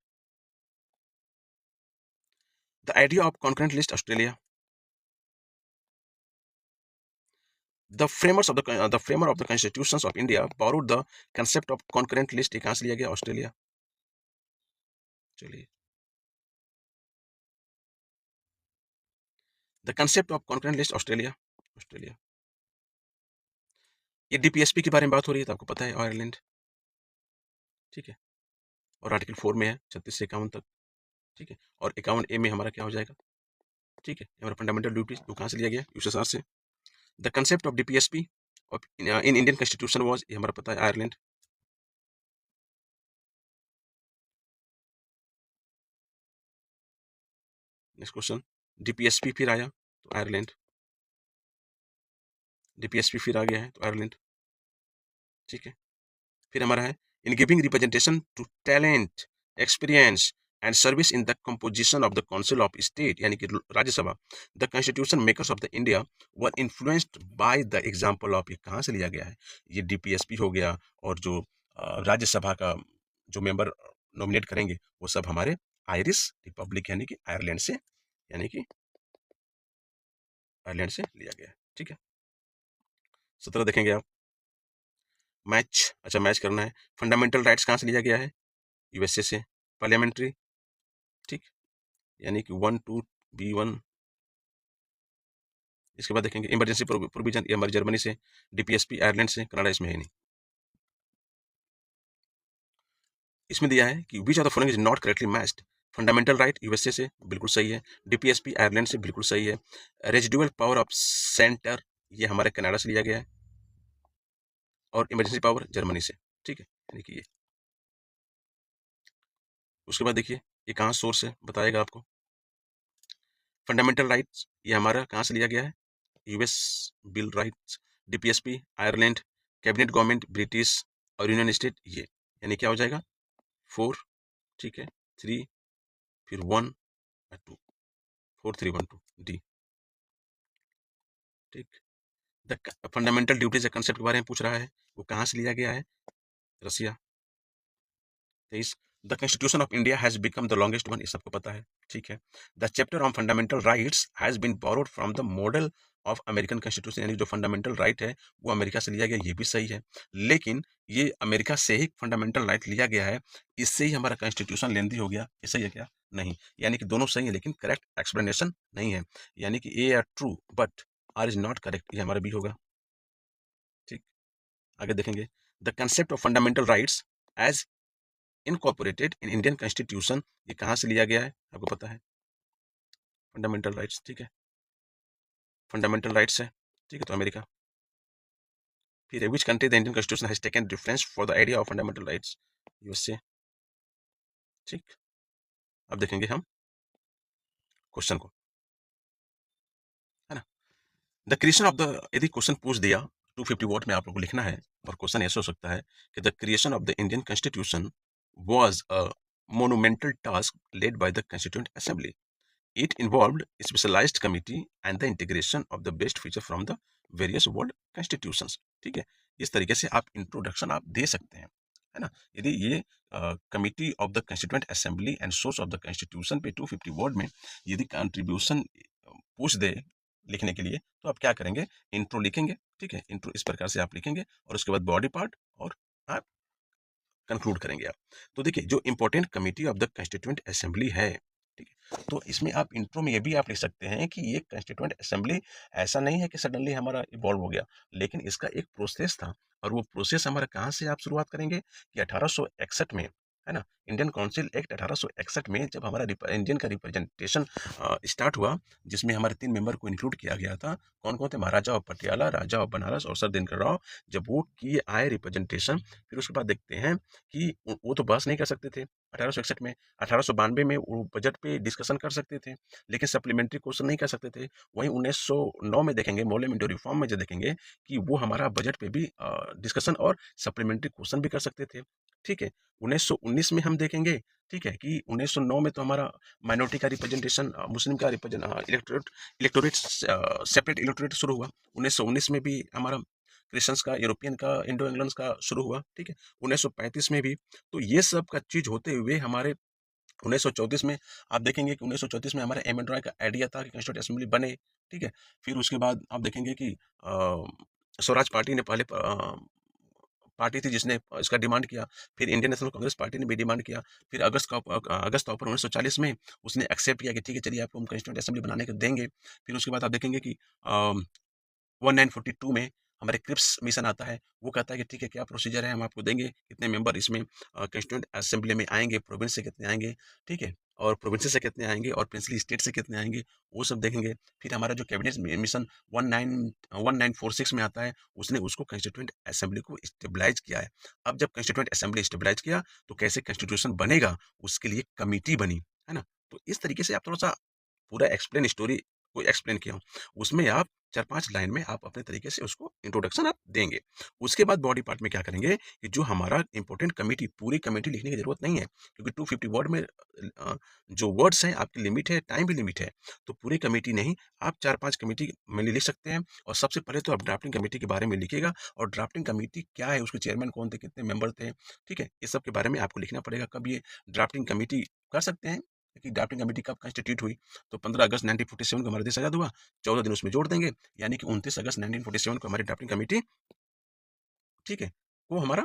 The idea of concurrent list Australia, the framer of the constitutions of India borrowed the concept of concurrent list, ये कहाँ से लिया गया? ऑस्ट्रेलिया। चलिए, the concept of concurrent list Australia, Australia. ये डीपीएसपी के बारे में बात हो रही है, तो आपको पता है आयरलैंड, ठीक है, और आर्टिकल 4 में है 36 से 51 तक, ठीक है, और 51A में हमारा क्या हो जाएगा? ठीक है, हमारा फंडामेंटल ड्यूटीज, वो कहाँ से लिया गया? यूएसएसआर से। The concept of DPSP in Indian constitution was, ये हमारा पता है आयरलैंड। नेक्स्ट क्वेश्चन, डीपीएसपी फिर आया तो आयरलैंड, डीपीएसपी फिर आ गया है तो आयरलैंड, ठीक है। फिर हमारा है in giving representation to talent, experience and service in the composition of the council of state, यानी कि Rajya Sabha, the constitution makers of the India were influenced by the example of, ये कहाँ से लिया गया है? ये डीपीएसपी हो गया, और जो राज्यसभा का जो मेंबर नॉमिनेट करेंगे वो सब हमारे आयरिश रिपब्लिक यानी कि आयरलैंड से, यानी कि आयरलैंड से लिया गया है, ठीक है। 17 देखेंगे आप, मैच, अच्छा मैच करना है। फंडामेंटल राइट्स कहाँ से लिया गया है? यूएसए से। पार्लियामेंट्री, ठीक, यानी कि 1 2 B1। इसके बाद देखेंगे इमरजेंसी प्रोविजन, ये हमारी जर्मनी से। डीपीएसपी आयरलैंड से, कनाडा इसमें है नहीं। इसमें दिया है कि which of the following is not correctly matched. Fundamental right USA से बिल्कुल सही है, डीपीएसपी आयरलैंड से बिल्कुल सही है, रेजिडुअल पावर ऑफ सेंटर ये हमारे कनाडा से लिया गया है, और इमरजेंसी पावर जर्मनी से, ठीक है, यानी कि ये। उसके बाद देखिए ये कहाँ सोर्स है बताएगा आपको। फंडामेंटल राइट्स ये हमारा कहाँ से लिया गया है? US bill rights, DPSP Ireland, cabinet government British, और यूनियन स्टेट ये, यानी क्या हो जाएगा? 4, ठीक है, 3, फिर 1 और 2, 4 3 1 2 डी, ठीक। द फंडामेंटल ड्यूटीज कंसेप्ट के बारे में पूछ रहा है, वो कहाँ से लिया गया है? Russia. 23, the constitution of India has become the longest one, ये सबको पता है, ठीक है। The chapter on fundamental rights has been borrowed from the model of American constitution, यानी जो फंडामेंटल राइट है वो अमेरिका से लिया गया, ये भी सही है। लेकिन ये अमेरिका से ही फंडामेंटल राइट लिया गया है, इससे ही हमारा कॉन्स्टिट्यूशन लेंदी हो गया, ये सही है क्या? नहीं। यानी कि दोनों सही है लेकिन करेक्ट एक्सप्लेनेशन नहीं है। यानी कि A R true but R is not correct, ये हमारा बी होगा। ठीक, आगे देखेंगे। The concept of fundamental rights as incorporated in Indian constitution, ये कहाँ से लिया गया है आपको पता है? फंडामेंटल राइट्स, ठीक है, फंडामेंटल राइट्स है, ठीक है, तो अमेरिका। फिर which country the Indian constitution has taken reference for the idea of fundamental rights? USA. ठीक, अब देखेंगे हम क्वेश्चन को, है ना। द क्रिएशन ऑफ द, यदि क्वेश्चन पूछ दिया 250 वर्ड में आप लोग को लिखना है, और क्वेश्चन ऐसा हो सकता है कि the creation of the Indian constitution was a monumental task led by the constituent assembly. It involved a specialized committee and the integration of the best feature from the various world constitutions। ठीक है, इस तरीके से आप introduction आप दे सकते हैं, है ना। यदि ये committee of the constituent assembly and source of the constitution पे 250 वर्ड में यदि कंट्रीब्यूशन पूछ दे लिखने के लिए, तो आप क्या करेंगे? इंट्रो लिखेंगे, ठीक है, इंट्रो इस प्रकार से आप लिखेंगे, और उसके बाद बॉडी पार्ट, और आप कंक्लूड करेंगे आप। तो देखिए, जो important committee of the constituent assembly है, ठीक है, तो इसमें आप इंट्रो में ये भी आप लिख सकते हैं कि ये कॉन्स्टिट्यूएंट असेंबली ऐसा नहीं है कि सडनली हमारा इवॉल्व हो गया, लेकिन इसका एक प्रोसेस था। और वो प्रोसेस हमारा कहाँ से आप शुरुआत करेंगे कि 1861 में, है ना, इंडियन काउंसिल एक्ट 1861 में जब हमारा इंडियन का रिप्रेजेंटेशन स्टार्ट हुआ, जिसमें हमारे 3 मेंबर को इंक्लूड किया गया था। कौन कौन थे? महाराजा ऑफ पटियाला, राजा ऑफ बनारस और सर दिनकर राव। जब वोट किए आए रिप्रेजेंटेशन, फिर उसके बाद देखते हैं कि वो तो बहस नहीं कर सकते थे 1861 में। 1892 में वो बजट पे डिस्कशन कर सकते थे, लेकिन सप्लीमेंट्री क्वेश्चन नहीं कर सकते थे। वहीं 1909 में देखेंगे, मोलेमेंटो रिफॉर्म में जो देखेंगे कि वो हमारा बजट पे भी डिस्कशन और सप्लीमेंट्री क्वेश्चन भी कर सकते थे। ठीक है, 1919 में हम देखेंगे, ठीक है, कि 1909 में तो हमारा माइनॉरिटी का रिप्रेजेंटेशन, मुस्लिम का इलेक्टोरेट इलेक्टोरेट सेपरेट इलेक्टोरेट शुरू हुआ। 1919 में भी हमारा क्रिश्चियंस का, यूरोपियन का, इंडो इंग्लैंड्स का शुरू हुआ। ठीक है, 1935 में भी। तो ये सब का चीज होते हुए हमारे 1934 में आप देखेंगे कि 1934 में हमारे एम एन रॉय का आइडिया था कि कॉन्स्टिट्यूंट असेंबली बने। ठीक है, फिर उसके बाद आप देखेंगे कि स्वराज पार्टी ने पहले पार्टी थी जिसने इसका डिमांड किया। फिर इंडियन नेशनल कांग्रेस पार्टी ने भी डिमांड किया। फिर अगस्त का ऑफर 1940 में उसने एक्सेप्ट किया कि ठीक है, चलिए आपको हम कॉन्स्टिट्यूंट असेंबली बनाने को देंगे। फिर उसके बाद आप देखेंगे कि 1942 में हमारे क्रिप्स मिशन आता है। वो कहता है कि ठीक है, क्या प्रोसीजर है, हम आपको देंगे कितने मेंबर इसमें कॉन्स्टिट्यूएंट असेंबली में आएंगे, प्रोविंस से कितने आएंगे, ठीक है, और प्रोविंसेस से कितने आएंगे, और प्रिंसली स्टेट से कितने आएंगे, वो सब देखेंगे। फिर हमारा जो कैबिनेट मिशन 1946 में आता है, उसने उसको कॉन्स्टिट्यूएंट असेंबली को स्टेबलाइज किया है। अब जब कॉन्स्टिट्यूएंट असेंबली स्टेबलाइज किया, तो कैसे कॉन्स्टिट्यूशन बनेगा, उसके लिए कमिटी बनी, है ना। तो इस तरीके से आप थोड़ा सा पूरा एक्सप्लेन स्टोरी को एक्सप्लेन किया हूँ। उसमें आप 4-5 लाइन में आप अपने तरीके से उसको इंट्रोडक्शन आप देंगे। उसके बाद बॉडी पार्ट में क्या करेंगे कि जो हमारा इंपॉर्टेंट कमिटी, पूरी कमिटी लिखने की ज़रूरत नहीं है, क्योंकि 250 वर्ड में जो वर्ड्स हैं आपकी लिमिट है, टाइम भी लिमिट है। तो पूरी कमिटी नहीं, आप 4-5 कमिटी में लिख सकते हैं। और सबसे पहले तो आप ड्राफ्टिंग कमिटी के बारे में लिखिएगा, और ड्राफ्टिंग कमिटी क्या है, उसके चेयरमैन कौन थे, कितने मेंबर थे, ठीक है? इस सब के बारे में आपको लिखना पड़ेगा। कब ये ड्राफ्टिंग कमिटी कर सकते हैं कि ड्राफ्टिंग कमिटी कब कंस्टिट्यूट हुई, तो 15 अगस्त 1947 को हमारा देश आज़ाद हुआ। 14 दिन उसमें जोड़ देंगे, यानी कि 29 अगस्त 1947 को हमारी ड्राफ्टिंग कमिटी, ठीक है, वो हमारा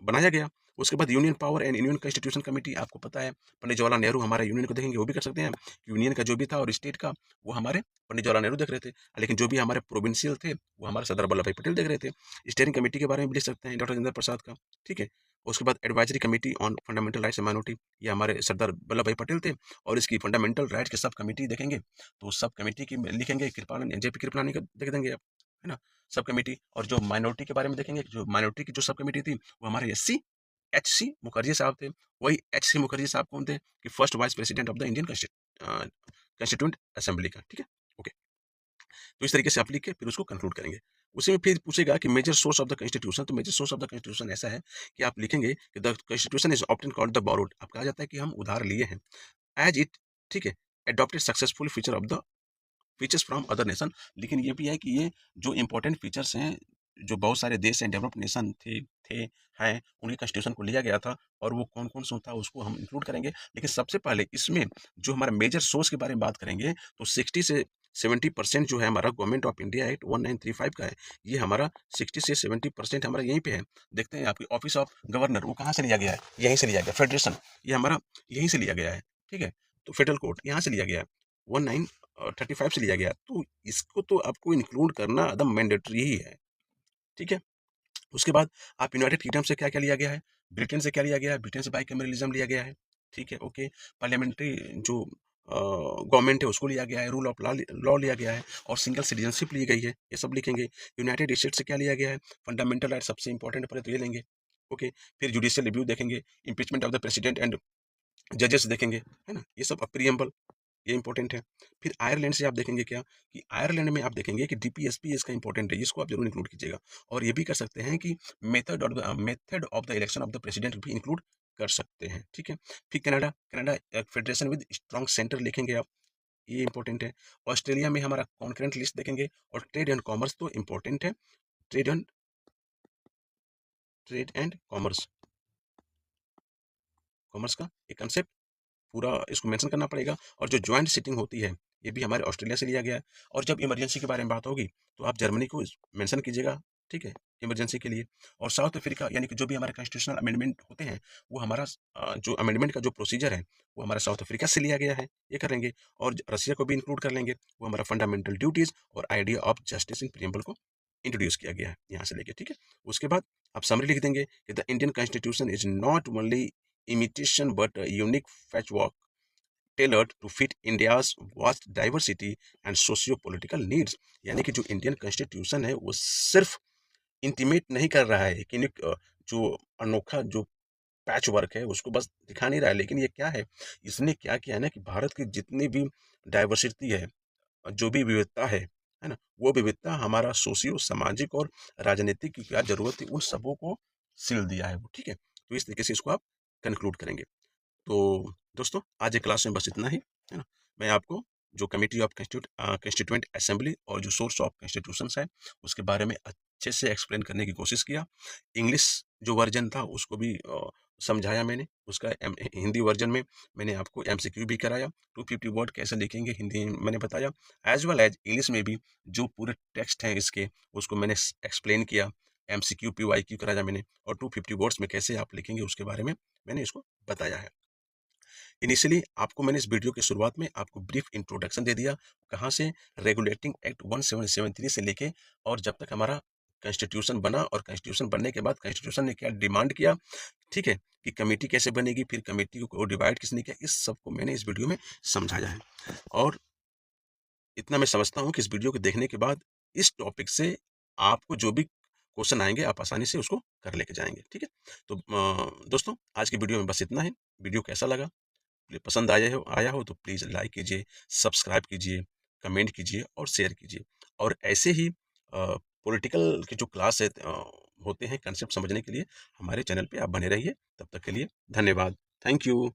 बनाया गया। उसके बाद union power and union constitution committee, आपको पता है पंडित जवाहरलाल नेहरू हमारे यूनियन को देखेंगे, वो भी कर सकते हैं। यूनियन का जो भी था और स्टेट का, वो हमारे पंडित जवाहरलाल नेहरू देख रहे थे। लेकिन जो भी हमारे प्रोविंशियल थे, वो हमारे सरदार वल्लभ भाई पटेल देख रहे थे। स्टीयरिंग कमेटी के बारे में भी लिख सकते हैं, डॉक्टर राजेंद्र प्रसाद का, ठीक है। उसके बाद advisory committee on fundamental rights and minority, ये हमारे सरदार वल्लभ भाई पटेल थे। और इसकी फंडामेंटल राइट्स की सब कमेटी देखेंगे, तो सब कमेटी की लिखेंगे, कृपानंद जेपी कृपलानी का देख देंगे आप, है ना, सब कमेटी। और जो माइनॉरिटी के बारे में देखेंगे, जो माइनॉरिटी की जो सब कमेटी थी, वो हमारे एच सी मुखर्जी साहब थे। वही एच सी मुखर्जी साहब कौन थे कि first vice president of the Indian constituent assembly का, ठीक है, ओके। तो इस तरीके से आप लिख के फिर उसको कंक्लूड करेंगे। उसी में फिर पूछेगा कि major source of the constitution, तो major source of the constitution ऐसा है कि आप लिखेंगे कि the constitution is often called the borrowed, आप कहा जाता है कि हम उधार लिए हैं, एज इट, ठीक है, adopted successful feature of the features from other nation. लेकिन ये भी है कि ये जो इंपॉर्टेंट फीचर्स हैं, जो बहुत सारे देश हैं, डेवलप्ड नेशन थे हैं, उनके कॉन्स्टिट्यूशन को लिया गया था, और वो कौन कौन सा था उसको हम इंक्लूड करेंगे। लेकिन सबसे पहले इसमें जो हमारा मेजर सोर्स के बारे में बात करेंगे, तो 60 से 70% जो है हमारा गवर्नमेंट ऑफ इंडिया एक्ट 1935 का है, ये हमारा 60 से 70% हमारा यहीं पे है। देखते हैं आपकी ऑफिस ऑफ गवर्नर वो कहाँ से लिया गया है, यहीं से लिया गया। फेडरेशन ये हमारा यहीं से लिया गया है, ठीक है। तो फेडरल कोर्ट यहाँ से लिया गया है, 1935 से लिया गया, तो इसको तो आपको इंक्लूड करना एकदम मैंडेटरी ही है, ठीक है। उसके बाद आप यूनाइटेड किंगडम से क्या-क्या लिया गया है, ब्रिटेन से क्या लिया गया है, ब्रिटेन से बाइकैमरलिज़्म लिया गया है, ठीक है, ओके। पार्लियामेंट्री जो गवर्नमेंट है उसको लिया गया है, रूल ऑफ लॉ लिया गया है और सिंगल सिटीजनशिप ली गई है, ये सब लिखेंगे। यूनाइटेड स्टेट्स से क्या लिया गया है, फंडामेंटल राइट सबसे इंपॉर्टेंट पड़े तो ये लेंगे, ओके। फिर जुडिशियल रिव्यू देखेंगे, impeachment of the president and जजेस देखेंगे, है ना, ये सब प्रीएम्बल, ये इंपॉर्टेंट है। फिर आयरलैंड से आप देखेंगे क्या कि आयरलैंड में आप देखेंगे कि डीपीएसपी इसका इंपॉर्टेंट है, इसको आप जरूर इंक्लूड कीजिएगा। और ये भी कर सकते हैं कि method of the election of the president भी इंक्लूड कर सकते हैं, ठीक है। फिर कनाडा, कनाडा एक फेडरेशन विद स्ट्रॉन्ग सेंटर लिखेंगे आप, ये इंपॉर्टेंट है। ऑस्ट्रेलिया में हमारा कॉन्करेंट लिस्ट देखेंगे। और ट्रेड एंड कॉमर्स तो इंपॉर्टेंट है, ट्रेड एंड कॉमर्स, कॉमर्स का एक कंसेप्ट पूरा इसको मेंशन करना पड़ेगा। और जो जॉइंट सिटिंग होती है ये भी हमारे ऑस्ट्रेलिया से लिया गया है। और जब इमरजेंसी के बारे में बात होगी तो आप जर्मनी को मेंशन कीजिएगा, ठीक है, इमरजेंसी के लिए। और साउथ अफ्रीका यानी कि जो भी हमारे कॉन्स्टिट्यूशनल अमेंडमेंट होते हैं वो हमारा जो अमेंडमेंट का जो प्रोसीजर है वो हमारा साउथ अफ्रीका से लिया गया है, ये करेंगे। और रसिया को भी इंक्लूड कर लेंगे, वो हमारा फंडामेंटल ड्यूटीज और idea of justice in preamble को इंट्रोड्यूस किया गया है यहाँ से लेके, ठीक है। उसके बाद आप समरी लिख देंगे कि the Indian constitution is not only imitation but a unique patchwork tailored to fit India's vast diversity and socio-political needs। यानी कि जो इंडियन कॉन्स्टिट्यूशन है वो सिर्फ इंटीमेट नहीं कर रहा है कि जो अनोखा जो पैच वर्क है उसको बस दिखा नहीं रहा है, लेकिन ये क्या है, इसने क्या किया है ना कि भारत की जितनी भी डाइवर्सिटी है, जो भी विविधता है ना, वो विविधता हमारा सोशियो सामाजिक और राजनीतिक की क्या जरूरत है उन सबों को सिल दिया है वो, ठीक है। तो इस तरीके से इसको आप कंक्लूड करेंगे। तो दोस्तों आज एक क्लास में बस इतना ही, है ना। मैं आपको जो कमेटी ऑफ कंस्टिट्यूएंट असेंबली और जो सोर्स ऑफ कॉन्स्टिट्यूशंस है उसके बारे में अच्छे से एक्सप्लेन करने की कोशिश किया। इंग्लिश जो वर्जन था उसको भी समझाया मैंने, उसका हिंदी वर्जन में मैंने आपको एमसीक्यू भी कराया, 250 वर्ड कैसे लिखेंगे हिंदी में मैंने बताया। एज वेल एज इंग्लिश में भी जो पूरे टेक्स्ट हैं इसके उसको मैंने एक्सप्लेन किया, एमसीक्यू पीवाईक्यू कराया मैंने। और 250 वर्ड्स में कैसे आप लिखेंगे उसके बारे में मैंने इसको बताया है। इनिशियली आपको मैंने इस वीडियो की शुरुआत में आपको ब्रीफ इंट्रोडक्शन दे दिया, कहाँ से, रेगुलेटिंग एक्ट 1773 से लेके और जब तक हमारा कॉन्स्टिट्यूशन बना और कॉन्स्टिट्यूशन बनने के बाद कॉन्स्टिट्यूशन ने क्या डिमांड किया, ठीक है, कि कमेटी कैसे बनेगी, फिर कमेटी को डिवाइड किसने किया, इस सबको मैंने इस वीडियो में समझाया है। और इतना मैं समझता हूँ कि इस वीडियो को देखने के बाद इस टॉपिक से आपको जो भी क्वेश्चन आएंगे आप आसानी से उसको कर लेके जाएंगे, ठीक है। तो दोस्तों आज की वीडियो में बस इतना ही। वीडियो कैसा लगा, पसंद आया हो तो प्लीज़ लाइक कीजिए, सब्सक्राइब कीजिए, कमेंट कीजिए और शेयर कीजिए। और ऐसे ही पॉलिटिकल के जो क्लास है होते हैं कंसेप्ट समझने के लिए हमारे चैनल पे आप बने रहिए। तब तक के लिए धन्यवाद। Thank you.